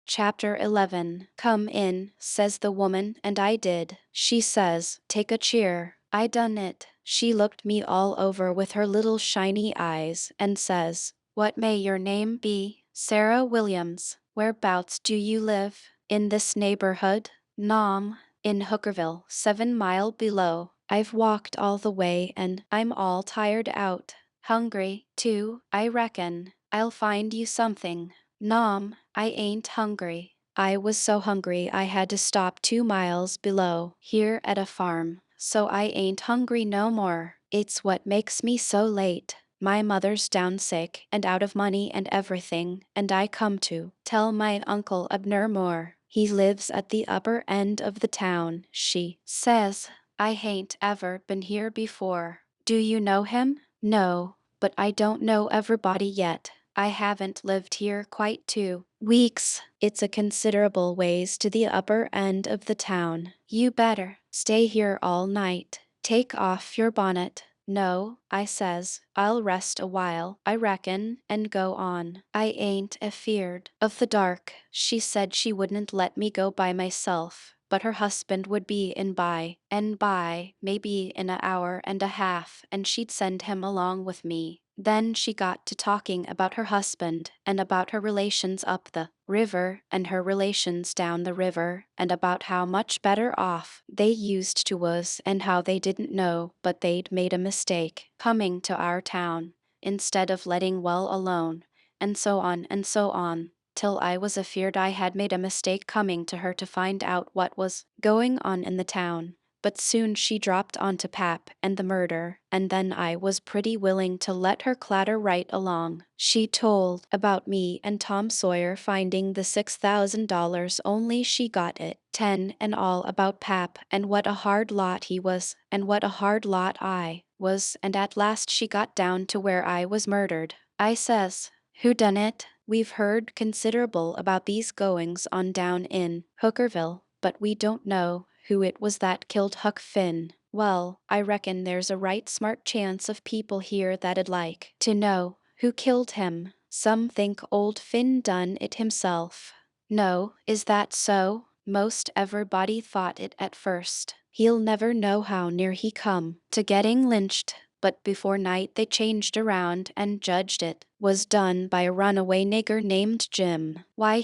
Chapter 11. Come in, says the woman, and I did. She says, take a cheer. I done it. She looked me all over with her little shiny eyes and says, what may your name be? Sarah Williams. Whereabouts do you live? In this neighborhood? Nom. In Hookerville, 7 mile below. I've walked all the way and I'm all tired out. Hungry, too, I reckon. I'll find you something. Nom, I ain't hungry. I was so hungry I had to stop 2 miles below here at a farm. So I ain't hungry no more. It's what makes me so late. My mother's down sick and out of money and everything, and I come to tell my Uncle Abner more. He lives at the upper end of the town, she says. I hain't ever been here before. Do you know him? No, but I don't know everybody yet. I haven't lived here quite 2 weeks. It's a considerable ways to the upper end of the town. You better stay here all night. Take off your bonnet. No, I says, I'll rest a while, I reckon, and go on. I ain't afeard of the dark. She said she wouldn't let me go by myself, but her husband would be in by and by, maybe in an hour and a half, and she'd send him along with me. Then she got to talking about her husband, and about her relations up the river, and her relations down the river, and about how much better off they used to was, and how they didn't know but they'd made a mistake coming to our town, instead of letting well alone, and so on, till I was afeard I had made a mistake coming to her to find out what was going on in the town. But soon she dropped onto Pap and the murder, and then I was pretty willing to let her clatter right along. She told about me and Tom Sawyer finding the $6,000, only she got it 10, and all about Pap and what a hard lot he was and what a hard lot I was, and at last she got down to where I was murdered. I says, who done it? We've heard considerable about these goings on down in Hookerville, but we don't know who it was that killed Huck Finn. Well, I reckon there's a right smart chance of people here that'd like to know who killed him. Some think old Finn done it himself. No, is that so? Most everybody thought it at first. He'll never know how near he come to getting lynched, but before night they changed around and judged it was done by a runaway nigger named Jim. Why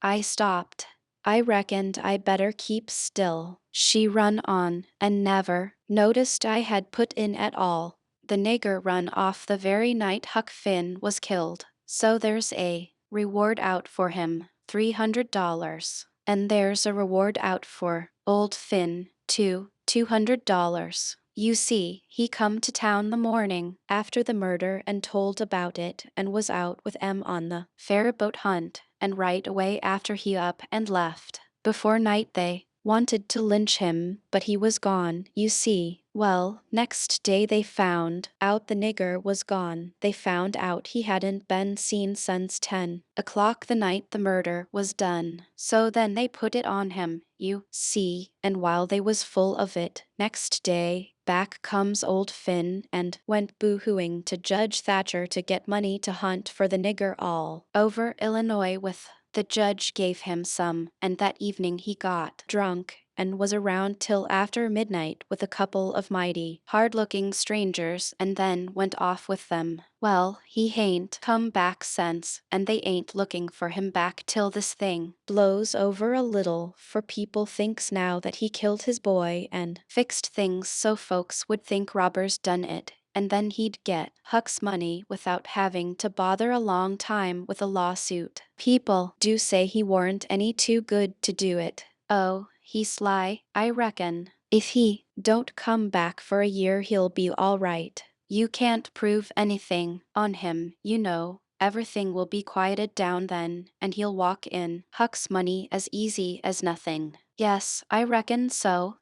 I stopped. I reckoned I better keep still. She run on, and never noticed I had put in at all. The nigger run off the very night Huck Finn was killed. So there's a reward out for him, $300. And there's a reward out for old Finn, too, $200. You see, he come to town the morning after the murder and told about it and was out with Em on the ferryboat hunt, and right away after he up and left. Before night they wanted to lynch him, but he was gone, you see. Well, next day they found out the nigger was gone. They found out he hadn't been seen since 10 o'clock the night the murder was done. So then they put it on him, you see, and while they was full of it, next day back comes old Finn and went boo-hooing to Judge Thatcher to get money to hunt for the nigger all over Illinois with. The judge gave him some, and that evening he got drunk and was around till after midnight with a couple of mighty hard-looking strangers and then went off with them. Well, he hain't come back since, and they ain't looking for him back till this thing blows over a little, for people thinks now that he killed his boy and fixed things so folks would think robbers done it, and then he'd get Huck's money without having to bother a long time with a lawsuit. People do say he warn't any too good to do it. Oh, he's sly, I reckon. If he don't come back for a year he'll be all right. You can't prove anything on him, you know. Everything will be quieted down then, and he'll walk in Huck's money as easy as nothing. Yes, I reckon so,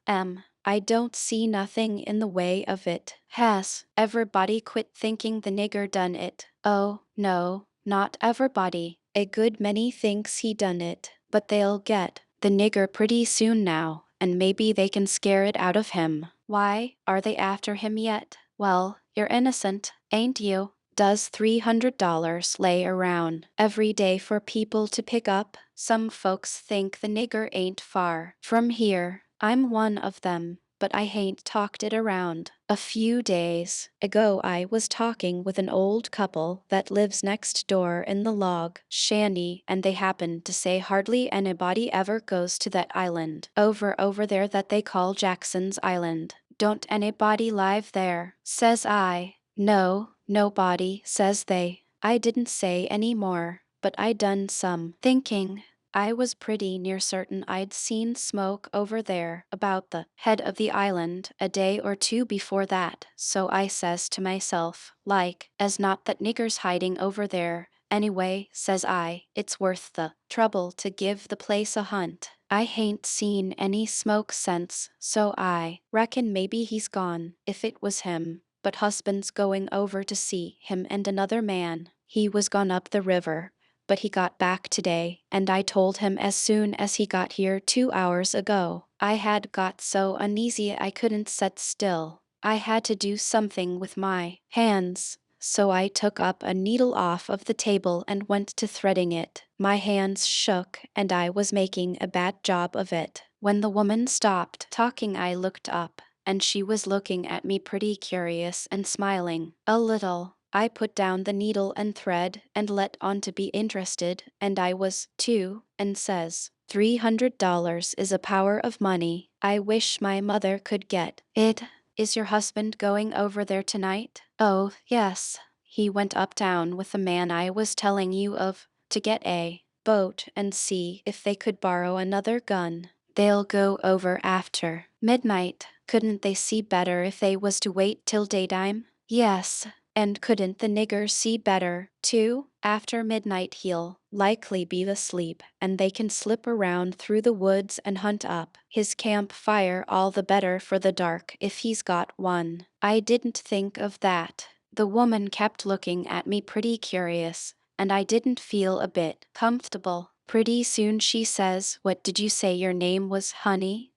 I don't see nothing in the way of it. Has everybody quit thinking the nigger done it? Oh, no, not everybody. A good many thinks he done it, but they'll get the nigger pretty soon now, and maybe they can scare it out of him. Why, are they after him yet? Well, you're innocent, ain't you? Does $300 lay around every day for people to pick up? Some folks think the nigger ain't far from here. I'm one of them, but I hain't talked it around. A few days ago I was talking with an old couple that lives next door in the log shanty, and they happened to say hardly anybody ever goes to that island over there that they call Jackson's Island. Don't anybody live there? Says I. No, nobody, says they. I didn't say any more, but I done some thinking. I was pretty near certain I'd seen smoke over there about the head of the island a day or two before that, so I says to myself, like as not that nigger's hiding over there. Anyway, says I, it's worth the trouble to give the place a hunt. I hain't seen any smoke since, so I reckon maybe he's gone, if it was him. But husband's going over to see him and another man. He was gone up the river, but he got back today, and I told him as soon as he got here 2 hours ago. I had got so uneasy I couldn't sit still. I had to do something with my hands, so I took up a needle off of the table and went to threading it. My hands shook, and I was making a bad job of it. When the woman stopped talking I looked up, and she was looking at me pretty curious and smiling a little. I put down the needle and thread and let on to be interested, and I was too, and says, $300 is a power of money. I wish my mother could get it. Is your husband going over there tonight? Oh, yes. He went uptown with the man I was telling you of to get a boat and see if they could borrow another gun. They'll go over after midnight. Couldn't they see better if they was to wait till daytime? Yes. And couldn't the nigger see better, too? After midnight he'll likely be asleep, and they can slip around through the woods and hunt up his camp fire all the better for the dark if he's got one. I didn't think of that. The woman kept looking at me pretty curious, and I didn't feel a bit comfortable. Pretty soon she says, "What did you say your name was, honey?"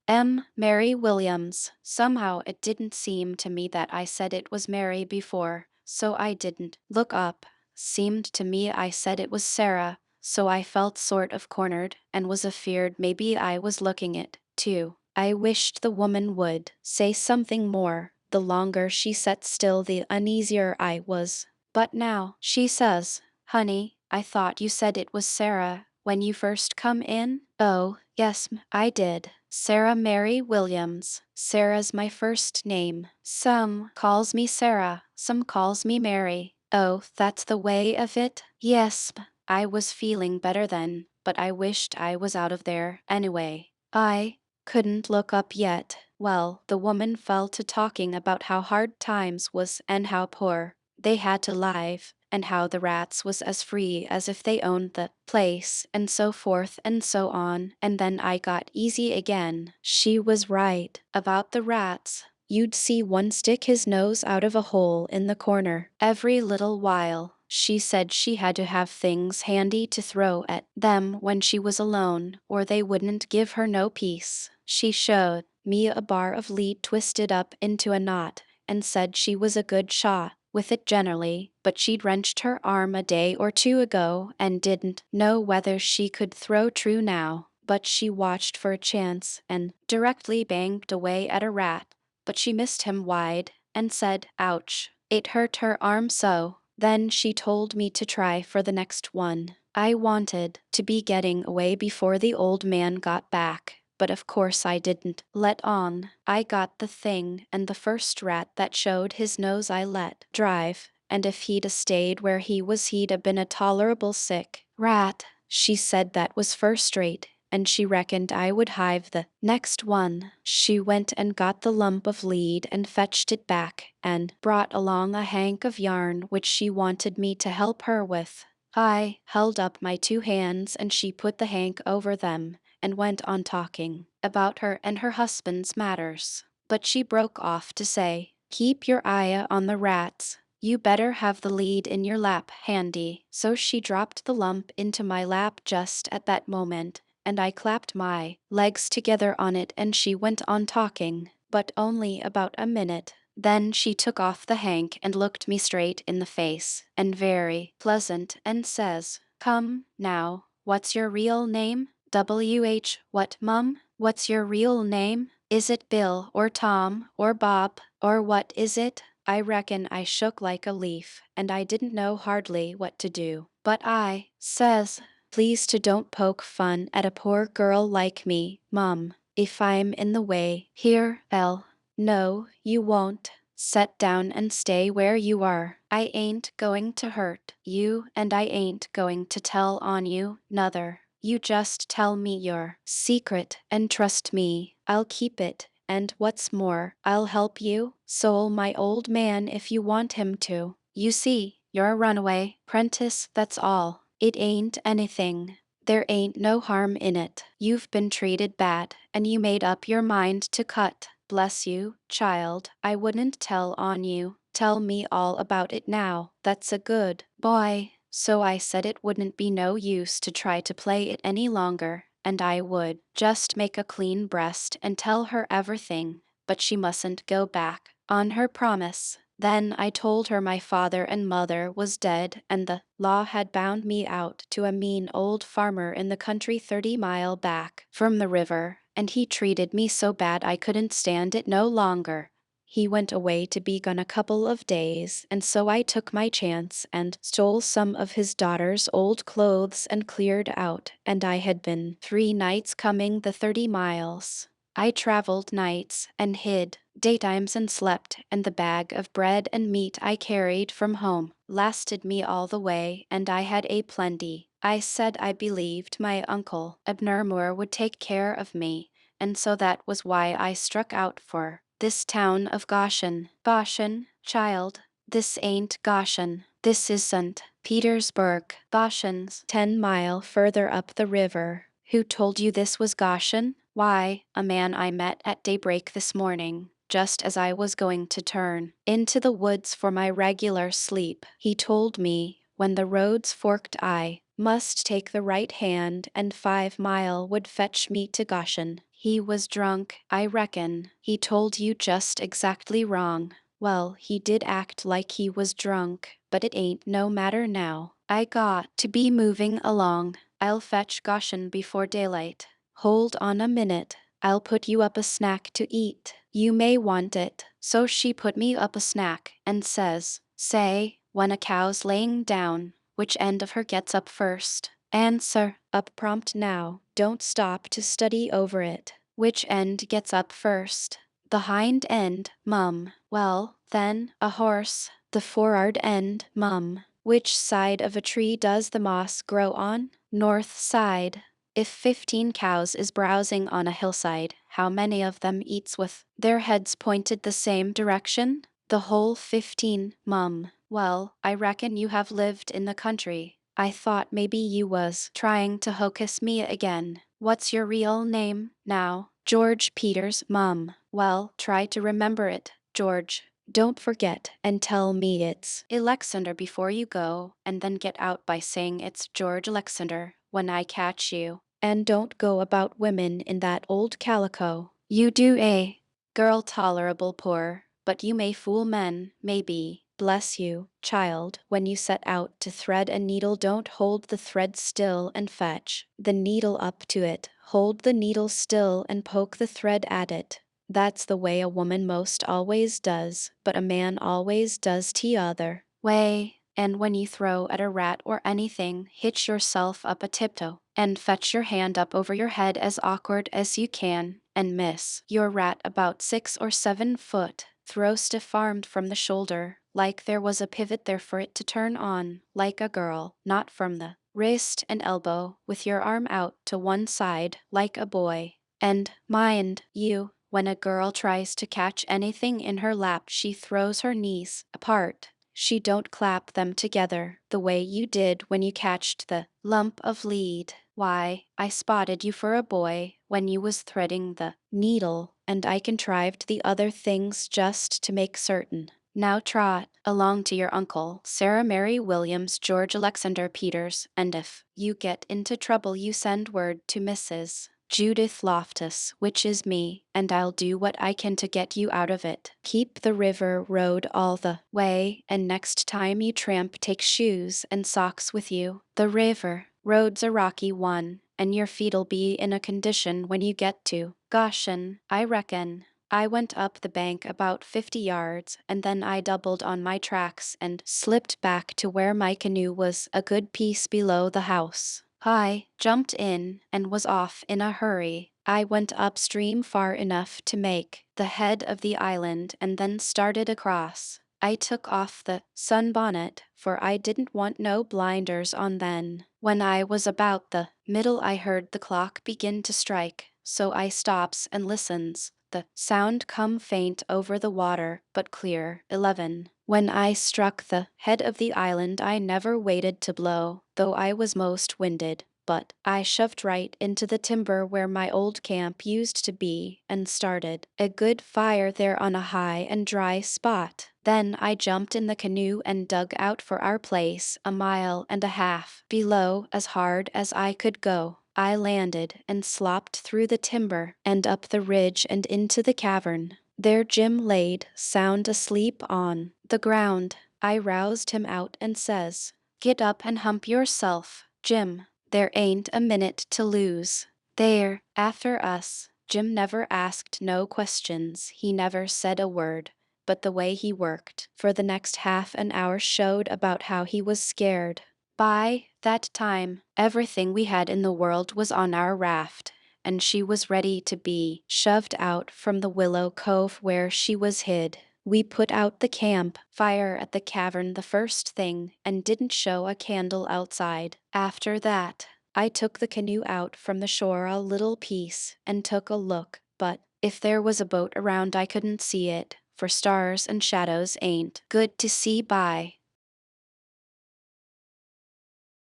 Mary Williams. Somehow it didn't seem to me that I said it was Mary before, so I didn't look up. Seemed to me I said it was Sarah, so I felt sort of cornered and was afeared maybe I was looking it, too. I wished the woman would say something more. The longer she sat still the uneasier I was. But now she says, "Honey, I thought you said it was Sarah." when you first come in? Oh, yes, I did. Sarah Mary Williams. Sarah's my first name. Some calls me Sarah, some calls me Mary. Oh, that's the way of it? Yes, I was feeling better then, but I wished I was out of there anyway. I couldn't look up yet. Well, the woman fell to talking about how hard times was and how poor they had to live, and how the rats was as free as if they owned the place, and so forth and so on, and then I got easy again. She was right about the rats. You'd see one stick his nose out of a hole in the corner every little while. She said she had to have things handy to throw at them when she was alone, or they wouldn't give her no peace. She showed me a bar of lead twisted up into a knot, and said she was a good shot with it generally, but she'd wrenched her arm a day or two ago and didn't know whether she could throw true now. But she watched for a chance and directly banged away at a rat, but she missed him wide and said, "Ouch." It hurt her arm so. Then she told me to try for the next one. I wanted to be getting away before the old man got back, but of course I didn't let on. I got the thing, and the first rat that showed his nose I let drive, and if he'd a stayed where he was he'd a been a tolerable sick rat. She said that was first rate, and she reckoned I would hive the next one. She went and got the lump of lead and fetched it back, and brought along a hank of yarn which she wanted me to help her with. I held up my two hands and she put the hank over them and went on talking about her and her husband's matters. But she broke off to say, "Keep your eye on the rats. You better have the lead in your lap handy." So she dropped the lump into my lap just at that moment, and I clapped my legs together on it and she went on talking, but only about a minute. Then she took off the hank and looked me straight in the face, and very pleasant, and says, "Come, now, what's your real name?" "W.H. What, mum? What's your real name? Is it Bill or Tom or Bob or what is it?" I reckon I shook like a leaf, and I didn't know hardly what to do. But I says, "Please to don't poke fun at a poor girl like me, mum, if I'm in the way. Here, Elle." "No, you won't. Set down and stay where you are. I ain't going to hurt you, and I ain't going to tell on you, nuther. You just tell me your secret and trust me, I'll keep it, and what's more, I'll help you, so'll my old man if you want him to. You see, you're a runaway 'prentice, that's all. It ain't anything. There ain't no harm in it. You've been treated bad, and you made up your mind to cut. Bless you, child, I wouldn't tell on you. Tell me all about it now, that's a good boy." So I said it wouldn't be no use to try to play it any longer, and I would just make a clean breast and tell her everything, but she mustn't go back on her promise. Then I told her my father and mother was dead and the law had bound me out to a mean old farmer in the country 30 mile back from the river, and he treated me so bad I couldn't stand it no longer. He went away to be gone a couple of days, and so I took my chance and stole some of his daughter's old clothes and cleared out, and I had been 3 nights coming the 30 miles. I traveled nights and hid daytimes and slept, and the bag of bread and meat I carried from home lasted me all the way, and I had a plenty. I said I believed my uncle Abner Moore would take care of me, and so that was why I struck out for this town of Goshen. Goshen, child, this ain't Goshen. This isn't Petersburg. Goshen's 10 mile further up the river. Who told you this was Goshen? Why, a man I met at daybreak this morning, just as I was going to turn into the woods for my regular sleep. He told me when the roads forked I must take the right hand and 5 mile would fetch me to Goshen. He was drunk, I reckon. He told you just exactly wrong. Well, he did act like he was drunk, but it ain't no matter now. I got to be moving along. I'll fetch Goshen before daylight. Hold on a minute. I'll put you up a snack to eat. You may want it." So she put me up a snack and says, "Say, when a cow's laying down, which end of her gets up first?" Answer up prompt now. Don't stop to study over it. Which end gets up first? The hind end, mum. Well, then, a horse. The forward end, mum. Which side of a tree does the moss grow on? North side. If 15 cows is browsing on a hillside, how many of them eats with their heads pointed the same direction? The whole 15, mum. Well, I reckon you have lived in the country. I thought maybe you was trying to hocus me again. What's your real name, now? George Peters, mum. Well, try to remember it, George. Don't forget and tell me it's Alexander before you go, and then get out by saying it's George Alexander when I catch you. And don't go about women in that old calico. You do, eh? Girl tolerable poor, but you may fool men, maybe. Bless you, child, when you set out to thread a needle, don't hold the thread still and fetch the needle up to it. Hold the needle still and poke the thread at it. That's the way a woman most always does, but a man always does t'other way. And when you throw at a rat or anything, hitch yourself up a tiptoe, and fetch your hand up over your head as awkward as you can, and miss your rat about 6 or 7 foot. Throw stiff armed from the shoulder, like there was a pivot there for it to turn on, like a girl, not from the wrist and elbow, with your arm out to one side, like a boy. And, mind you, when a girl tries to catch anything in her lap, she throws her knees apart. She don't clap them together, the way you did when you catched the lump of lead. Why, I spotted you for a boy when you was threading the needle, and I contrived the other things just to make certain. Now trot along to your uncle, Sarah Mary Williams, George Alexander Peters, and if you get into trouble you send word to Mrs. Judith Loftus, which is me, and I'll do what I can to get you out of it. Keep the river road all the way, and next time you tramp take shoes and socks with you. The river road's a rocky one, and your feet'll be in a condition when you get to Goshen, I reckon. I went up the bank about 50 yards, and then I doubled on my tracks and slipped back to where my canoe was a good piece below the house. I jumped in and was off in a hurry. I went upstream far enough to make the head of the island and then started across. I took off the sunbonnet, for I didn't want no blinders on then. When I was about the middle I heard the clock begin to strike, so I stops and listens. The sound come faint over the water, but clear. 11. When I struck the head of the island I never waited to blow, though I was most winded, but I shoved right into the timber where my old camp used to be and started a good fire there on a high and dry spot. Then I jumped in the canoe and dug out for our place 1.5 miles below as hard as I could go. I landed and slopped through the timber and up the ridge and into the cavern. There Jim laid sound asleep on the ground. I roused him out and says, "Get up and hump yourself, Jim. There ain't a minute to lose. They're after us." Jim never asked no questions, he never said a word, but the way he worked for the next half an hour showed about how he was scared. By that time, everything we had in the world was on our raft, and she was ready to be shoved out from the willow cove where she was hid. We put out the camp fire at the cavern the first thing and didn't show a candle outside. After that, I took the canoe out from the shore a little piece and took a look, but if there was a boat around I couldn't see it, for stars and shadows ain't good to see by.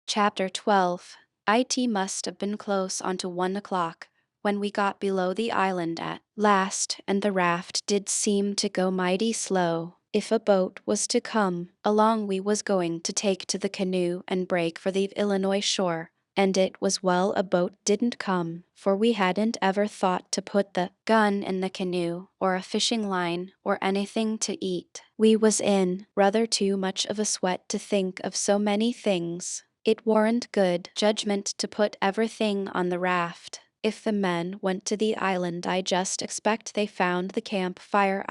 Chapter 12. It must have been close on to 1 o'clock when we got below the island at last, and the raft did seem to go mighty slow. If a boat was to come along we was going to take to the canoe and break for the Illinois shore, and it was well a boat didn't come, for we hadn't ever thought to put the gun in the canoe, or a fishing line, or anything to eat. We was in rather too much of a sweat to think of so many things. It warn't good judgment to put everything on the raft. If the men went to the island I just expect they found the camp fire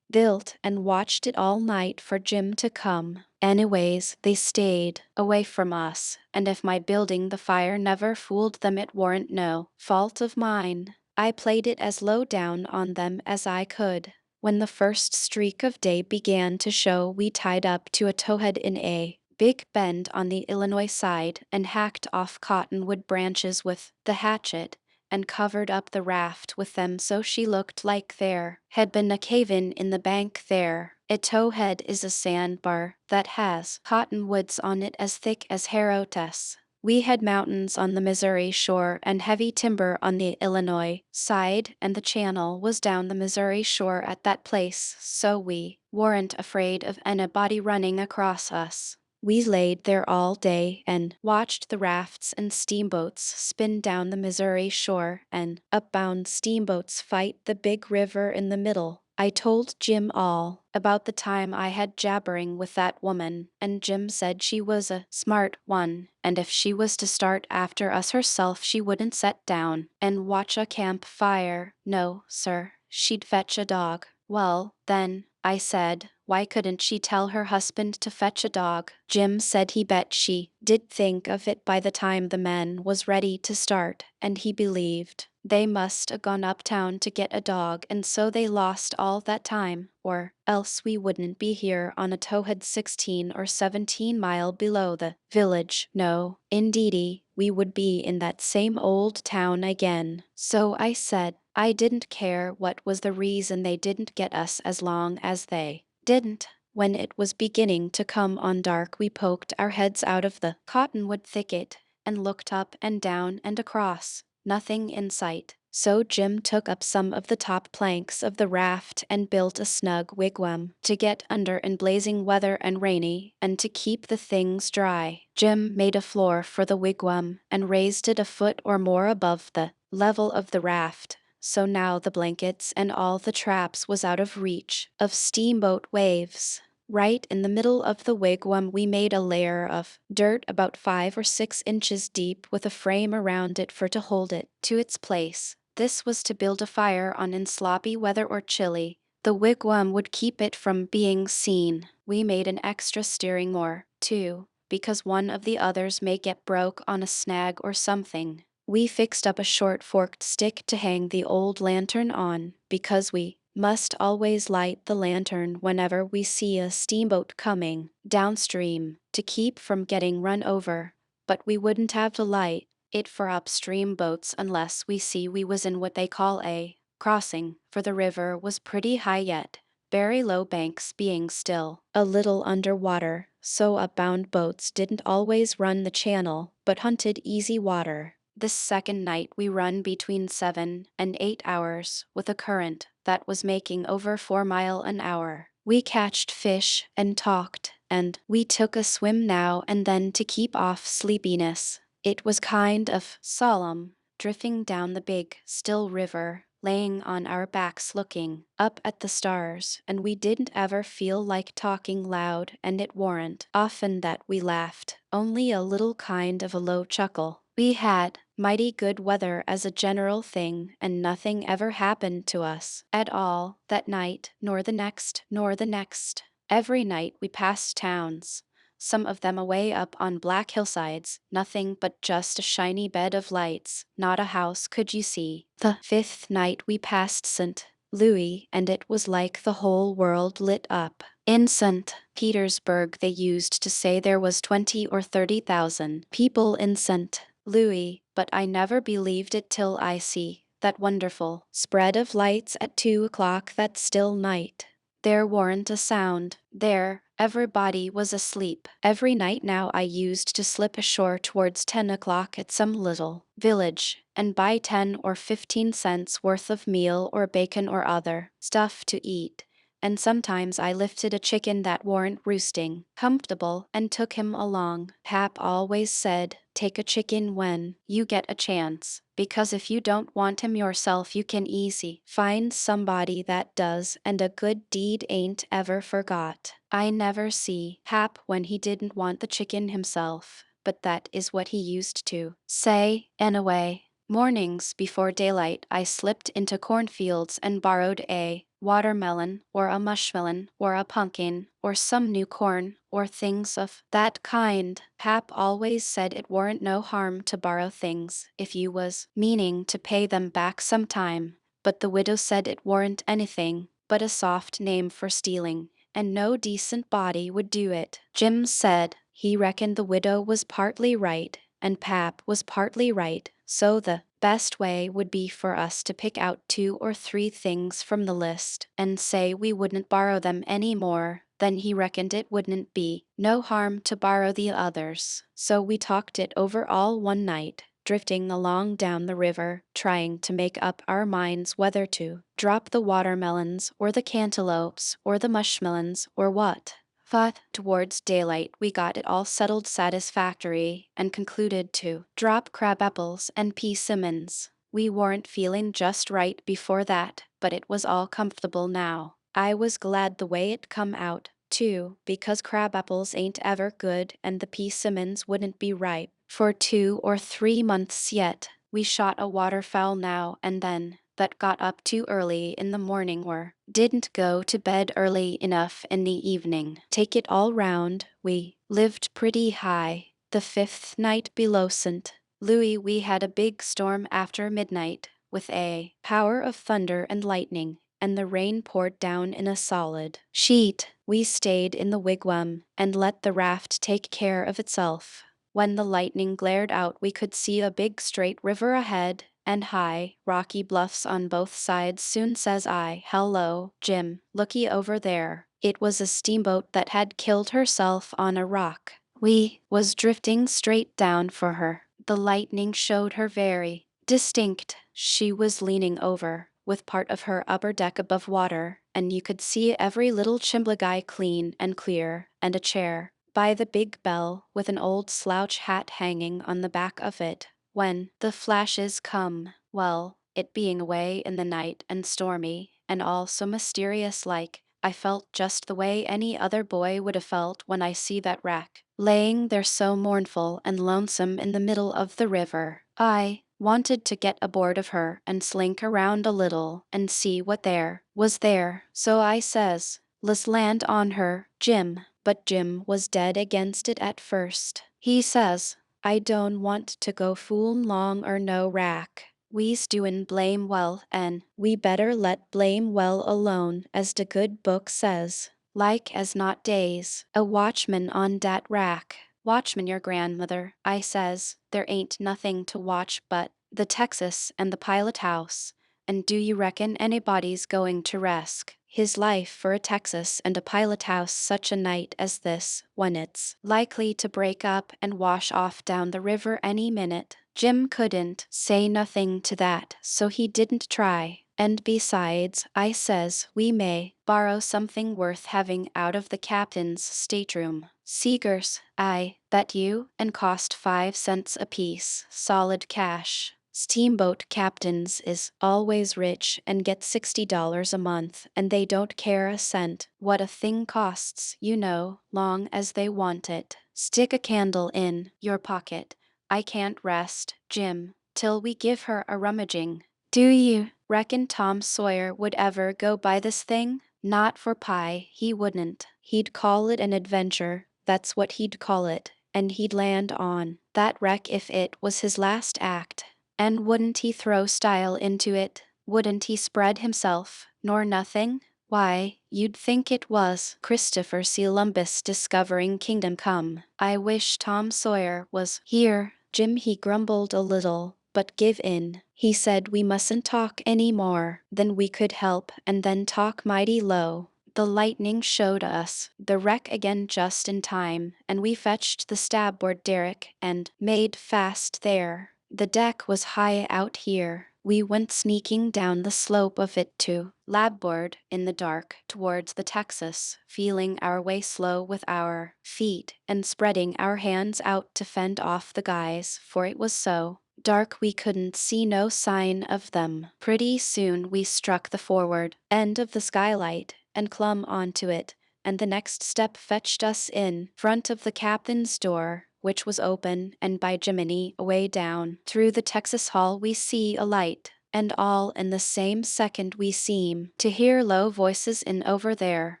built and watched it all night for Jim to come. Anyways, they stayed away from us, and if my building the fire never fooled them, it warn't no fault of mine. I played it as low down on them as I could. When the first streak of day began to show, we tied up to a towhead in a big bend on the Illinois side and hacked off cottonwood branches with the hatchet and covered up the raft with them so she looked like there had been a cave-in in the bank there. A towhead is a sandbar that has cottonwoods on it as thick as Herotes. We had mountains on the Missouri shore and heavy timber on the Illinois side, and the channel was down the Missouri shore at that place, so we weren't afraid of anybody running across us. We laid there all day and watched the rafts and steamboats spin down the Missouri shore and upbound steamboats fight the big river in the middle. I told Jim all about the time I had jabbering with that woman, and Jim said she was a smart one, and if she was to start after us herself she wouldn't set down and watch a campfire. No, sir, she'd fetch a dog. Well, then, I said, why couldn't she tell her husband to fetch a dog? Jim said he bet she did think of it by the time the man was ready to start, and he believed they must a gone uptown to get a dog, and so they lost all that time, or else we wouldn't be here on a towhead 16 or 17 mile below the village. No, indeedy, we would be in that same old town again. So I said I didn't care what was the reason they didn't get us as long as they didn't. When it was beginning to come on dark, we poked our heads out of the cottonwood thicket and looked up and down and across. Nothing in sight. So Jim took up some of the top planks of the raft and built a snug wigwam to get under in blazing weather and rainy, and to keep the things dry. Jim made a floor for the wigwam and raised it a foot or more above the level of the raft, so now the blankets and all the traps was out of reach of steamboat waves. Right in the middle of the wigwam we made a layer of dirt about 5 or 6 inches deep with a frame around it for to hold it to its place. This was to build a fire on in sloppy weather or chilly. The wigwam would keep it from being seen. We made an extra steering oar, too, because one of the others may get broke on a snag or something. We fixed up a short forked stick to hang the old lantern on, because we must always light the lantern whenever we see a steamboat coming downstream to keep from getting run over, but we wouldn't have to light it for upstream boats unless we see we was in what they call a crossing, for the river was pretty high yet, very low banks being still a little under water, so upbound boats didn't always run the channel but hunted easy water. This second night we run between 7 and 8 hours with a current that was making over 4 mile an hour. We catched fish and talked, and we took a swim now and then to keep off sleepiness. It was kind of solemn, drifting down the big, still river, laying on our backs looking up at the stars, and we didn't ever feel like talking loud, and it warn't often that we laughed, only a little kind of a low chuckle. We had mighty good weather as a general thing, and nothing ever happened to us at all that night, nor the next, nor the next. Every night we passed towns, some of them away up on black hillsides, nothing but just a shiny bed of lights, not a house could you see. The 5th night we passed St. Louis, and it was like the whole world lit up. In St. Petersburg they used to say there was 20 or 30,000 people in St. Louis, but I never believed it till I see that wonderful spread of lights at 2 o'clock that still night. There warn't a sound there. Everybody was asleep. Every night now I used to slip ashore towards 10 o'clock at some little village and buy 10 or 15 cents worth of meal or bacon or other stuff to eat. And sometimes I lifted a chicken that warn't roosting comfortable and took him along. Pap always said, take a chicken when you get a chance, because if you don't want him yourself you can easy find somebody that does, and a good deed ain't ever forgot. I never see Pap when he didn't want the chicken himself, but that is what he used to say anyway. Mornings before daylight I slipped into cornfields and borrowed a watermelon, or a mushmelon, or a pumpkin, or some new corn, or things of that kind. Pap always said it warn't no harm to borrow things if you was meaning to pay them back sometime, but the widow said it warn't anything but a soft name for stealing, and no decent body would do it. Jim said he reckoned the widow was partly right, and Pap was partly right, so the best way would be for us to pick out 2 or 3 things from the list and say we wouldn't borrow them any more. Then he reckoned it wouldn't be no harm to borrow the others. So we talked it over all one night, drifting along down the river, trying to make up our minds whether to drop the watermelons or the cantaloupes or the mushmelons or what. But towards daylight we got it all settled satisfactory and concluded to drop crabapples and simmons. We weren't feeling just right before that, but it was all comfortable now. I was glad the way it come out, too, because crabapples ain't ever good and the simmons wouldn't be ripe for 2 or 3 months yet. We shot a waterfowl now and then that got up too early in the morning or didn't go to bed early enough in the evening. Take it all round, we lived pretty high. The 5th night below St. Louis we had a big storm after midnight, with a power of thunder and lightning, and the rain poured down in a solid sheet. We stayed in the wigwam and let the raft take care of itself. When the lightning glared out we could see a big straight river ahead and high, rocky bluffs on both sides. Soon says I, "Hello, Jim, looky over there." It was a steamboat that had killed herself on a rock. We was drifting straight down for her. The lightning showed her very distinct. She was leaning over, with part of her upper deck above water, and you could see every little chimbley clean and clear, and a chair by the big bell with an old slouch hat hanging on the back of it. When the flashes come, well, it being away in the night and stormy, and all so mysterious like, I felt just the way any other boy would have felt when I see that wreck, laying there so mournful and lonesome in the middle of the river. I wanted to get aboard of her and slink around a little and see what there was there. So I says, "Let's land on her, Jim." But Jim was dead against it at first. He says, "I don't want to go foolin' long or no rack. We's doin' blame well, and we better let blame well alone, as de good book says. Like as not days, a watchman on dat rack." "Watchman your grandmother," I says. "There ain't nothing to watch but the Texas and the pilot house. And do you reckon anybody's going to risk his life for a Texas and a pilot house such a night as this, when it's likely to break up and wash off down the river any minute?" Jim couldn't say nothing to that, so he didn't try. "And besides," I says, "we may borrow something worth having out of the captain's stateroom. Seegers, aye, that you, and cost 5 cents apiece, solid cash. Steamboat captains is always rich and get $60 a month, and they don't care a cent what a thing costs, you know, long as they want it. Stick a candle in your pocket. I can't rest, Jim, till we give her a rummaging." "Do you reckon Tom Sawyer would ever go by this thing?" "Not for pie, he wouldn't. He'd call it an adventure, that's what he'd call it, and he'd land on that wreck if it was his last act. And wouldn't he throw style into it? Wouldn't he spread himself, nor nothing? Why, you'd think it was Christopher Columbus discovering kingdom come. I wish Tom Sawyer was here." Jim he grumbled a little, but give in. He said we mustn't talk any more than we could help, and then talk mighty low. The lightning showed us the wreck again just in time, and we fetched the starboard derrick and made fast there. The deck was high out here. We went sneaking down the slope of it to larboard in the dark towards the Texas, feeling our way slow with our feet and spreading our hands out to fend off the guys, for it was so dark we couldn't see no sign of them. Pretty soon we struck the forward end of the skylight and clumb onto it, and the next step fetched us in front of the captain's door, which was open, and by Jiminy, away down through the Texas Hall we see a light. And all in the same second we seem to hear low voices in over there.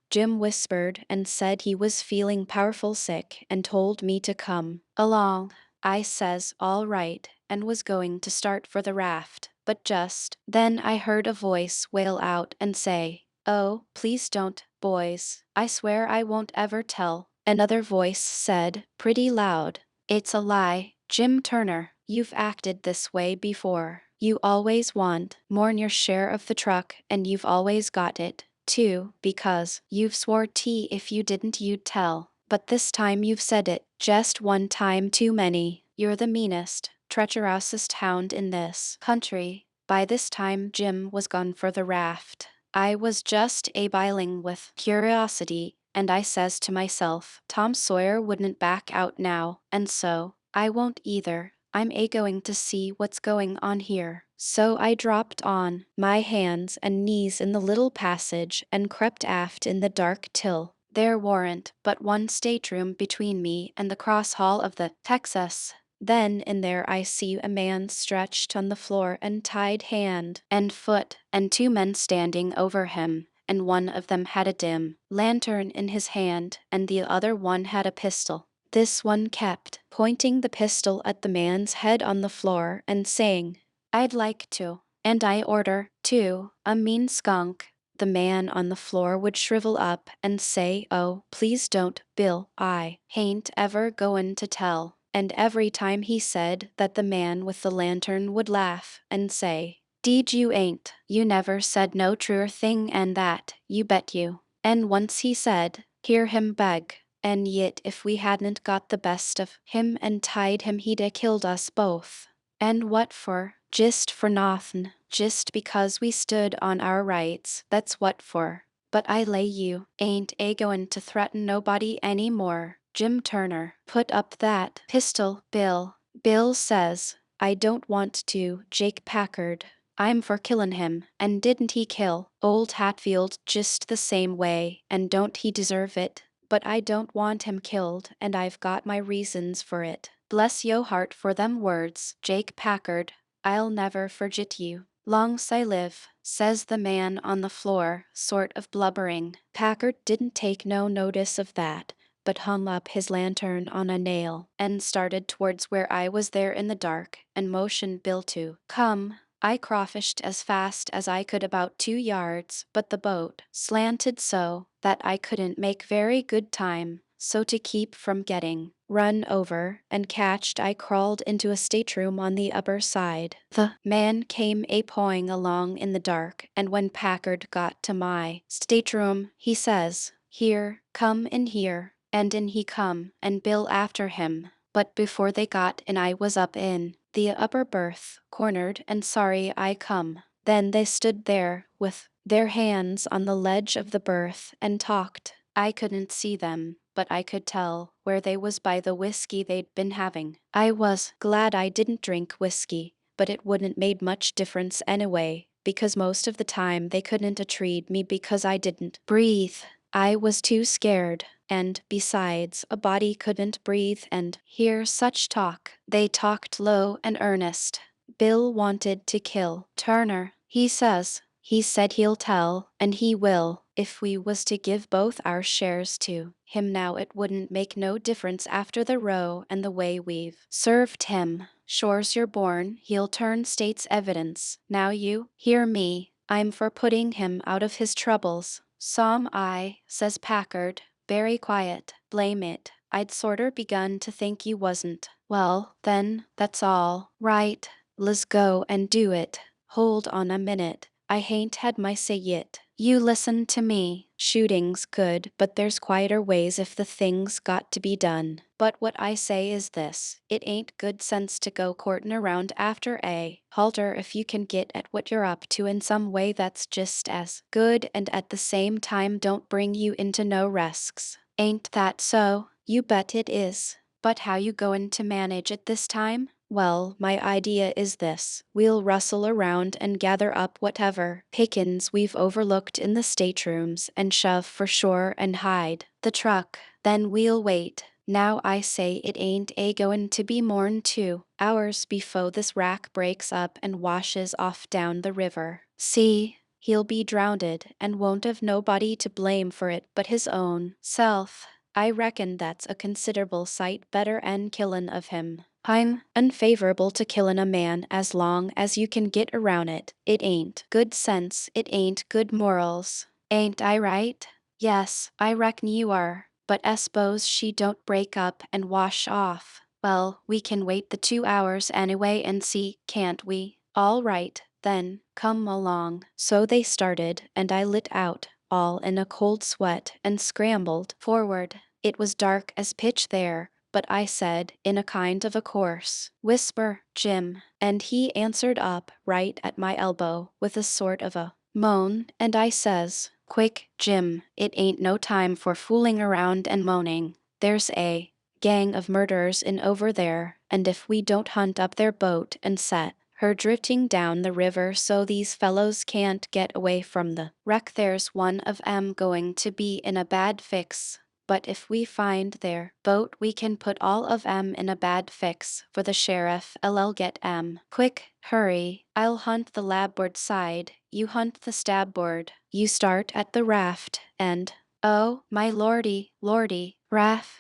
Jim whispered and said he was feeling powerful sick and told me to come along. I says all right and was going to start for the raft, but just then I heard a voice wail out and say, "Oh, please don't, boys. I swear I won't ever tell." Another voice said, pretty loud, "It's a lie, Jim Turner. You've acted this way before. You always want more'n your share of the truck, and you've always got it, too, because you've swore if you didn't you'd tell. But this time you've said it, just one time too many. You're the meanest, treacherousest hound in this country." By this time Jim was gone for the raft. I was just a-biling with curiosity, and I says to myself, Tom Sawyer wouldn't back out now, and so I won't either. I'm a-going to see what's going on here. So I dropped on my hands and knees in the little passage and crept aft in the dark till there warn't but one stateroom between me and the cross hall of the Texas. Then in there I see a man stretched on the floor and tied hand and foot, and two men standing over him, and one of them had a dim lantern in his hand, and the other one had a pistol. This one kept pointing the pistol at the man's head on the floor and saying, "I'd like to, and I order, too, a mean skunk." The man on the floor would shrivel up and say, "Oh, please don't, Bill, I hain't ever goin' to tell." And every time he said that, the man with the lantern would laugh and say, "'Deed you ain't. You never said no truer thing an that, you bet you." And once he said, "Hear him beg. And yet if we hadn't got the best of him and tied him he'd a killed us both. And what for? Just for nothin'. Just because we stood on our rights, that's what for. But I lay you ain't a-goin' to threaten nobody any more." Jim Turner put up that pistol, Bill. Bill says, "I don't want to, Jake Packard. I'm for killin' him, and didn't he kill old Hatfield just the same way, and don't he deserve it? But I don't want him killed, and I've got my reasons for it." "Bless yo' heart for them words, Jake Packard. I'll never forget you. Long's I live," says the man on the floor, sort of blubbering. Packard didn't take no notice of that, but hung up his lantern on a nail and started towards where I was there in the dark and motioned Bill to come. I crawfished as fast as I could about 2 yards, but the boat slanted so that I couldn't make very good time. So to keep from getting run over and catched, I crawled into a stateroom on the upper side. The man came a-pawing along in the dark, and when Packard got to my stateroom, he says, "Here, come in here." And in he come, and Bill after him. But before they got in I was up in the upper berth, cornered and sorry I come. Then they stood there with their hands on the ledge of the berth and talked. I couldn't see them, but I could tell where they was by the whiskey they'd been having. I was glad I didn't drink whiskey, but it wouldn't made much difference anyway, because most of the time they couldn't a-treat me because I didn't breathe. I was too scared, and besides, a body couldn't breathe and hear such talk. They talked low and earnest. Bill wanted to kill Turner, he says. He said he'll tell, and he will, if we was to give both our shares to him now. It wouldn't make no difference after the row and the way we've served him. Shore's you're born, he'll turn state's evidence. Now you hear me. I'm for putting him out of his troubles. "Some I," says Packard, very quiet. "Blame it. I'd sorter begun to think you wasn't." "Well, then, that's all right. Le's go and do it." "Hold on a minute. I hain't had my say yit. You listen to me. Shooting's good, but there's quieter ways if the thing's got to be done. But what I say is this, it ain't good sense to go courtin' around after a halter if you can get at what you're up to in some way that's just as good and at the same time don't bring you into no risks. Ain't that so?" "You bet it is. But how you goin' to manage it this time?" "Well, my idea is this. We'll rustle around and gather up whatever pickins we've overlooked in the staterooms and shove for shore and hide the truck. Then we'll wait Now I say it ain't a goin' to be more'n 2 hours befo' this wrack breaks up and washes off down the river. See, he'll be drownded and won't have nobody to blame for it but his own self. I reckon that's a considerable sight better 'en killin' of him. I'm unfavorable to killin' a man as long as you can get around it. It ain't good sense, it ain't good morals. Ain't I right? Yes, I reckon you are. But s'pose she don't break up and wash off. Well, we can wait the 2 hours anyway and see, can't we? All right, then, come along. So they started, and I lit out, all in a cold sweat, and scrambled forward. It was dark as pitch there, but I said, in a kind of a coarse whisper, Jim, and he answered up right at my elbow with a sort of a moan, and I says, quick, Jim, it ain't no time for fooling around and moaning. There's a gang of murderers in over there, and if we don't hunt up their boat and set her drifting down the river so these fellows can't get away from the wreck, there's one of 'em going to be in a bad fix. But if we find their boat, we can put all of 'em in a bad fix, for the sheriff 'll get 'em. Quick, hurry. I'll hunt the labboard side, you hunt the stabboard. You start at the raft, and oh, my lordy, lordy, raft.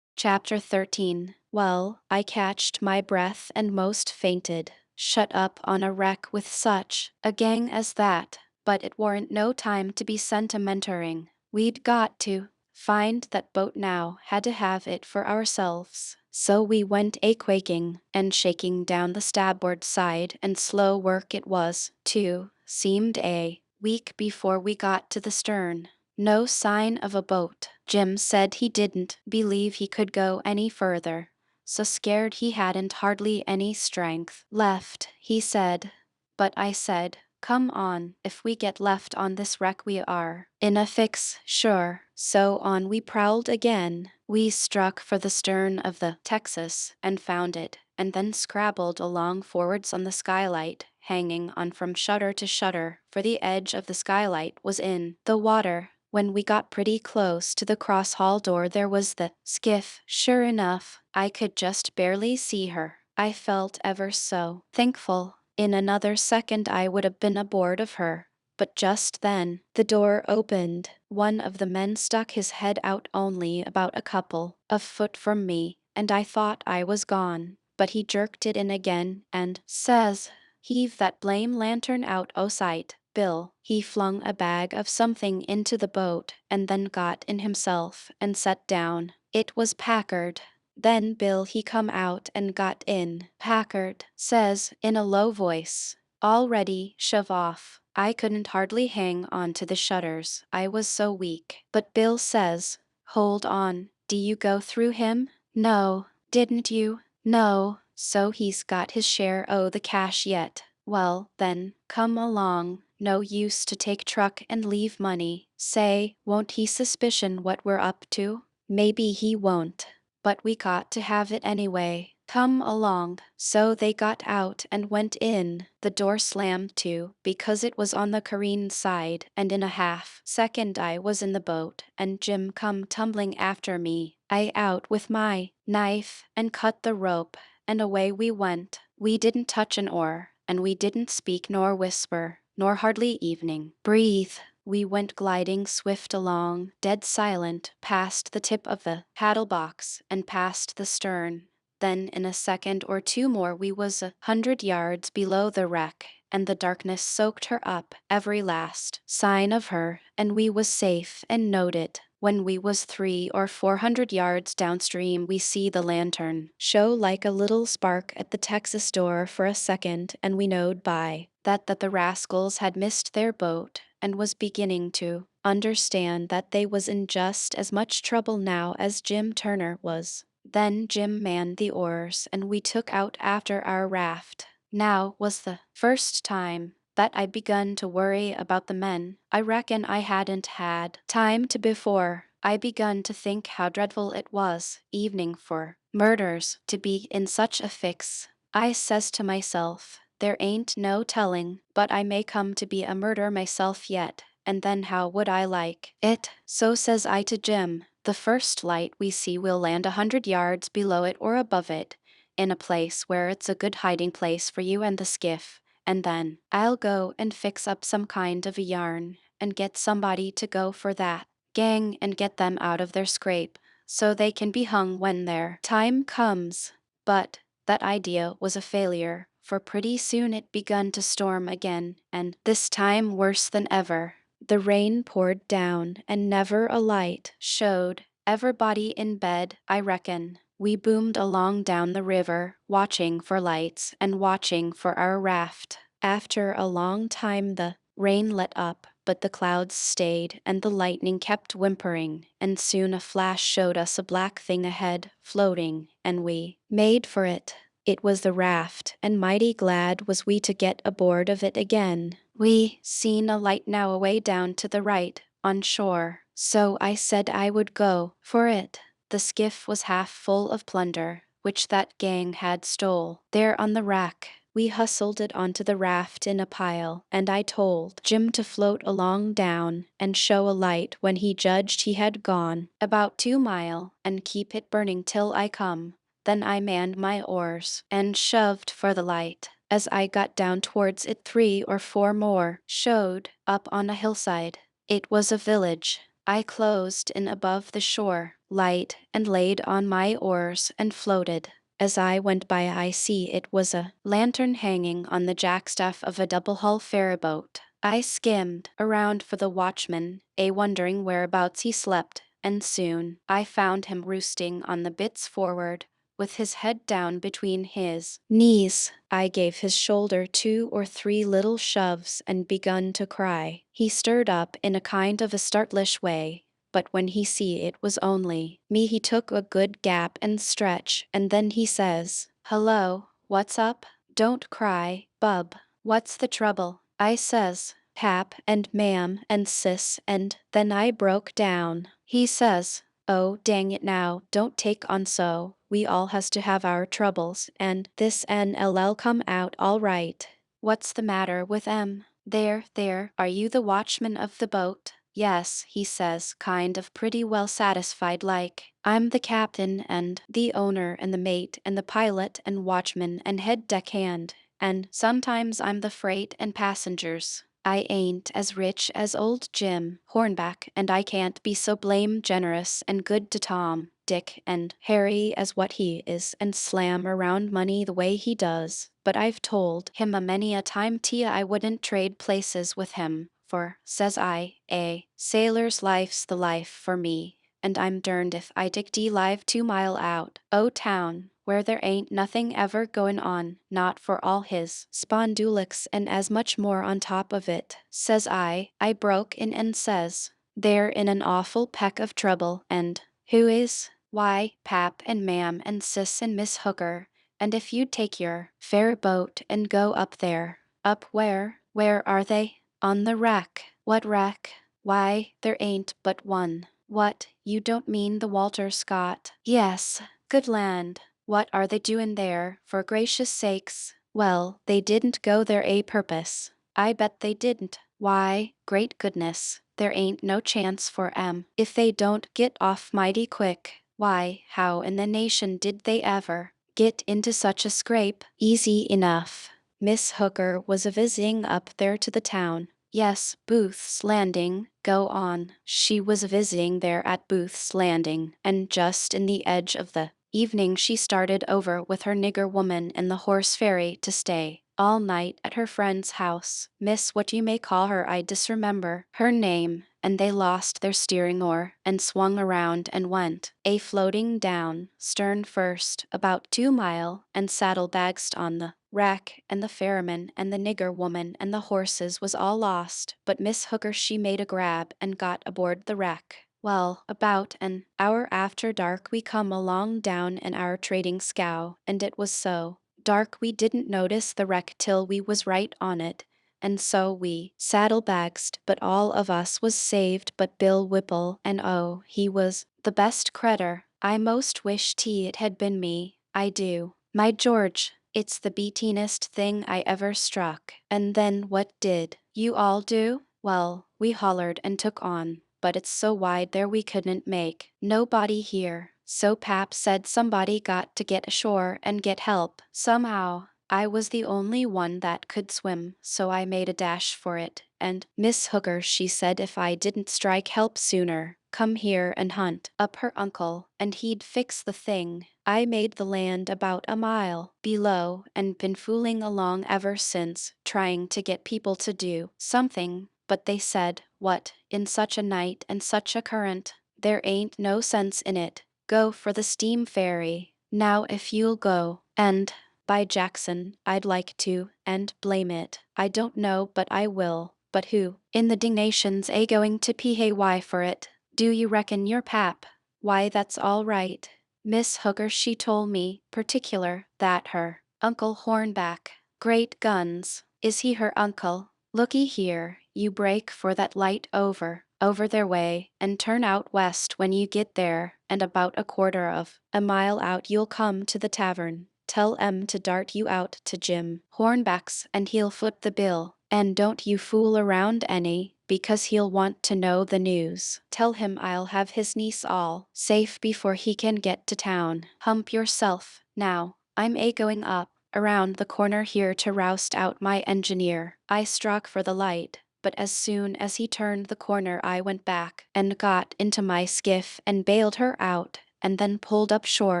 Chapter 13. Well, I catched my breath and most fainted. Shut up on a wreck with such a gang as that. But it warn't no time to be sentimentering. We'd got to find that boat now, had to have it for ourselves. So we went a-quaking and shaking down the starboard side, and slow work it was, too. Seemed a week before we got to the stern. No sign of a boat. Jim said he didn't believe he could go any further. So scared he hadn't hardly any strength left, he said. But I said, come on, if we get left on this wreck we are in a fix, sure. So on we prowled again. We struck for the stern of the Texas and found it, and then scrabbled along forwards on the skylight, hanging on from shutter to shutter, for the edge of the skylight was in the water. When we got pretty close to the cross hall door there was the skiff. Sure enough, I could just barely see her. I felt ever so thankful. In another second I would have been aboard of her. But just then, the door opened. One of the men stuck his head out only about a couple of foot from me, and I thought I was gone. But he jerked it in again and says, heave that blame lantern out o' sight, Bill. He flung a bag of something into the boat, and then got in himself and sat down. It was Packard. Then Bill he come out and got in. Packard says in a low voice, all ready, shove off. I couldn't hardly hang on to the shutters, I was so weak. But Bill says, hold on, do you go through him? No. Didn't you? No. So he's got his share o' the cash yet. Well, then, come along. No use to take truck and leave money. Say, won't he suspicion what we're up to? Maybe he won't. But we got to have it anyway. Come along. So they got out and went in. The door slammed to, because it was on the careen side, and in a half second I was in the boat, and Jim come tumbling after me. I out with my knife and cut the rope, and away we went. We didn't touch an oar, and we didn't speak nor whisper, nor hardly evening breathe. We went gliding swift along, dead silent, past the tip of the paddle box and past the stern. Then in a second or two more we was 100 yards below the wreck, and the darkness soaked her up, every last sign of her, and we was safe and knowed it. When we was 300 or 400 yards downstream we see the lantern show like a little spark at the Texas door for a second, and we knowed by that the rascals had missed their boat and was beginning to understand that they was in just as much trouble now as Jim Turner was. Then Jim manned the oars and we took out after our raft. Now was the first time that I'd begun to worry about the men. I reckon I hadn't had time to before. I begun to think how dreadful it was, evening for murders, to be in such a fix. I says to myself, there ain't no telling, but I may come to be a murder myself yet, and then how would I like it? So says I to Jim, the first light we see will land 100 yards below it or above it, in a place where it's a good hiding place for you and the skiff, and then I'll go and fix up some kind of a yarn, and get somebody to go for that gang and get them out of their scrape, so they can be hung when their time comes. But that idea was a failure, for pretty soon it begun to storm again, and this time worse than ever. The rain poured down, and never a light showed. Everybody in bed, I reckon. We boomed along down the river, watching for lights and watching for our raft. After a long time the rain let up, but the clouds stayed, and the lightning kept whimpering, and soon a flash showed us a black thing ahead, floating, and we made for it. It was the raft, and mighty glad was we to get aboard of it again. We seen a light now away down to the right, on shore, so I said I would go for it. The skiff was half full of plunder, which that gang had stole. There on the wrack, we hustled it onto the raft in a pile, and I told Jim to float along down and show a light when he judged he had gone about 2 mile, and keep it burning till I come. Then I manned my oars and shoved for the light. As I got down towards it, 3 or 4 more showed up on a hillside. It was a village. I closed in above the shore, light, and laid on my oars and floated. As I went by I see it was a lantern hanging on the jackstaff of a double-hull ferryboat. I skimmed around for the watchman, wondering whereabouts he slept, and soon I found him roosting on the bitts forward, with his head down between his knees. I gave his shoulder 2 or 3 little shoves and begun to cry. He stirred up in a kind of a startlish way, but when he see it was only me he took a good gap and stretch, and then he says, "Hello, what's up? Don't cry, bub. What's the trouble?" I says, "Pap and ma'am and sis," and then I broke down. He says, "Oh, dang it now, don't take on so. We all has to have our troubles, and this NLL come out all right." "What's the matter with em?" There, are you the watchman of the boat?" "Yes," he says, kind of pretty well satisfied like. "I'm the captain and the owner and the mate and the pilot and watchman and head deckhand, and sometimes I'm the freight and passengers. I ain't as rich as old Jim Hornback, and I can't be so blame generous and good to Tom, Dick, and Harry as what he is, and slam around money the way he does. But I've told him a many a time Tia I wouldn't trade places with him, for, says I, a sailor's life's the life for me, and I'm derned if I take de live 2 mile out o' town, where there ain't nothing ever goin' on, not for all his spondulics and as much more on top of it," says I. I broke in and says, "They're in an awful peck of trouble, and who is?" "Why, Pap and Mam and Sis and Miss Hooker, and if you'd take your fair boat and go up there." "Up where? Where are they?" "On the wreck." "What wreck?" "Why, there ain't but one." "What, you don't mean the Walter Scott?" "Yes." "Good land. What are they doing there, for gracious sakes?" "Well, they didn't go there a purpose." "I bet they didn't." "Why, great goodness, there ain't no chance for 'em if they don't get off mighty quick." "Why, how in the nation did they ever get into such a scrape?" "Easy enough. Miss Hooker was a visiting up there to the town." "Yes, Booth's Landing. Go on." "She was visiting there at Booth's Landing, and just in the edge of the evening she started over with her nigger woman in the horse ferry to stay all night at her friend's house. Miss what you may call her, I disremember her name, and they lost their steering oar and swung around and went floating down stern first about 2 mile, and saddlebags on the wreck, and the ferryman and the nigger woman and the horses was all lost, but Miss Hooker she made a grab and got aboard the wreck. Well, about an hour after dark we come along down in our trading scow, and it was so dark we didn't notice the wreck till we was right on it, and so we saddlebagsed, but all of us was saved but Bill Whipple, and oh, he was the best cretur. I most wish it had been me, I do. My George, it's the beatinest thing I ever struck." "And then what did you all do?" Well, we hollered and took on, but it's so wide there we couldn't make nobody here. So Pap said somebody got to get ashore and get help somehow. I was the only one that could swim, so I made a dash for it, and Miss Hooker she said if I didn't strike help sooner, come here and hunt up her uncle, and he'd fix the thing. I made the land about a mile below and been fooling along ever since, trying to get people to do something, but they said, what, in such a night and such a current, there ain't no sense in it. Go for the steam ferry. Now if you'll go, and by Jackson, I'd like to, and blame it. I don't know but I will. But who, in the dingnation's a going to pay for it? Do you reckon your pap? Why that's all right. Miss Hooker she told me, particular, that her Uncle Hornback. Great guns, is he her uncle? Looky here, you break for that light over their way, and turn out west when you get there, and about a quarter of a mile out you'll come to the tavern. Tell em to dart you out to Jim Hornback's and he'll foot the bill. And don't you fool around any, because he'll want to know the news. Tell him I'll have his niece all safe before he can get to town. Hump yourself, now. I'm going up around the corner here to roust out my engineer. I struck for the light, but as soon as he turned the corner I went back and got into my skiff and bailed her out, and then pulled up shore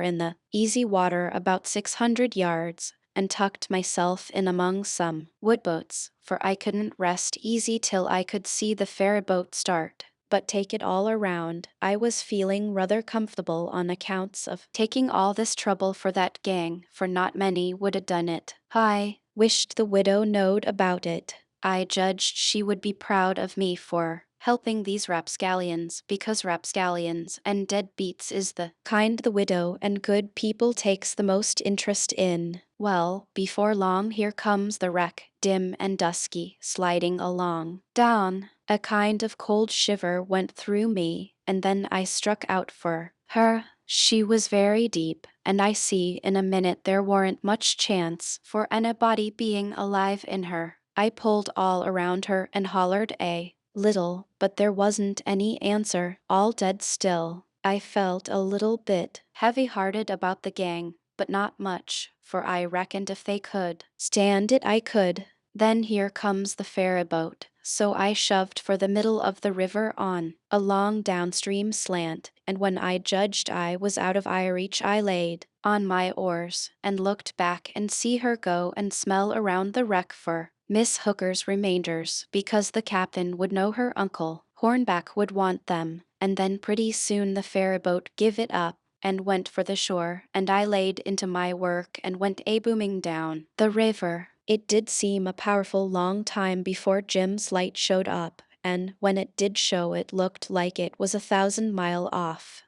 in the easy water about 600 yards, and tucked myself in among some woodboats, for I couldn't rest easy till I could see the ferryboat start. But take it all around, I was feeling rather comfortable on accounts of taking all this trouble for that gang, for not many would 'a' done it. I wished the widow knowed about it. I judged she would be proud of me for helping these rapscallions, because rapscallions and deadbeats is the kind the widow and good people takes the most interest in. Well, before long here comes the wreck, dim and dusky, sliding along. Down, a kind of cold shiver went through me, and then I struck out for her. She was very deep, and I see in a minute there warn't much chance for anybody being alive in her. I pulled all around her and hollered a little, but there wasn't any answer, all dead still. I felt a little bit heavy-hearted about the gang, but not much, for I reckoned if they could stand it I could. Then here comes the ferryboat, so I shoved for the middle of the river on a long downstream slant, and when I judged I was out of eye reach I laid on my oars and looked back and see her go and smell around the wreck for Miss Hooker's remainders, because the captain would know her uncle Hornback would want them, and then pretty soon the ferryboat give it up and went for the shore, and I laid into my work and went a-booming down the river. It did seem a powerful long time before Jim's light showed up, and when it did show it looked like it was 1,000 miles off.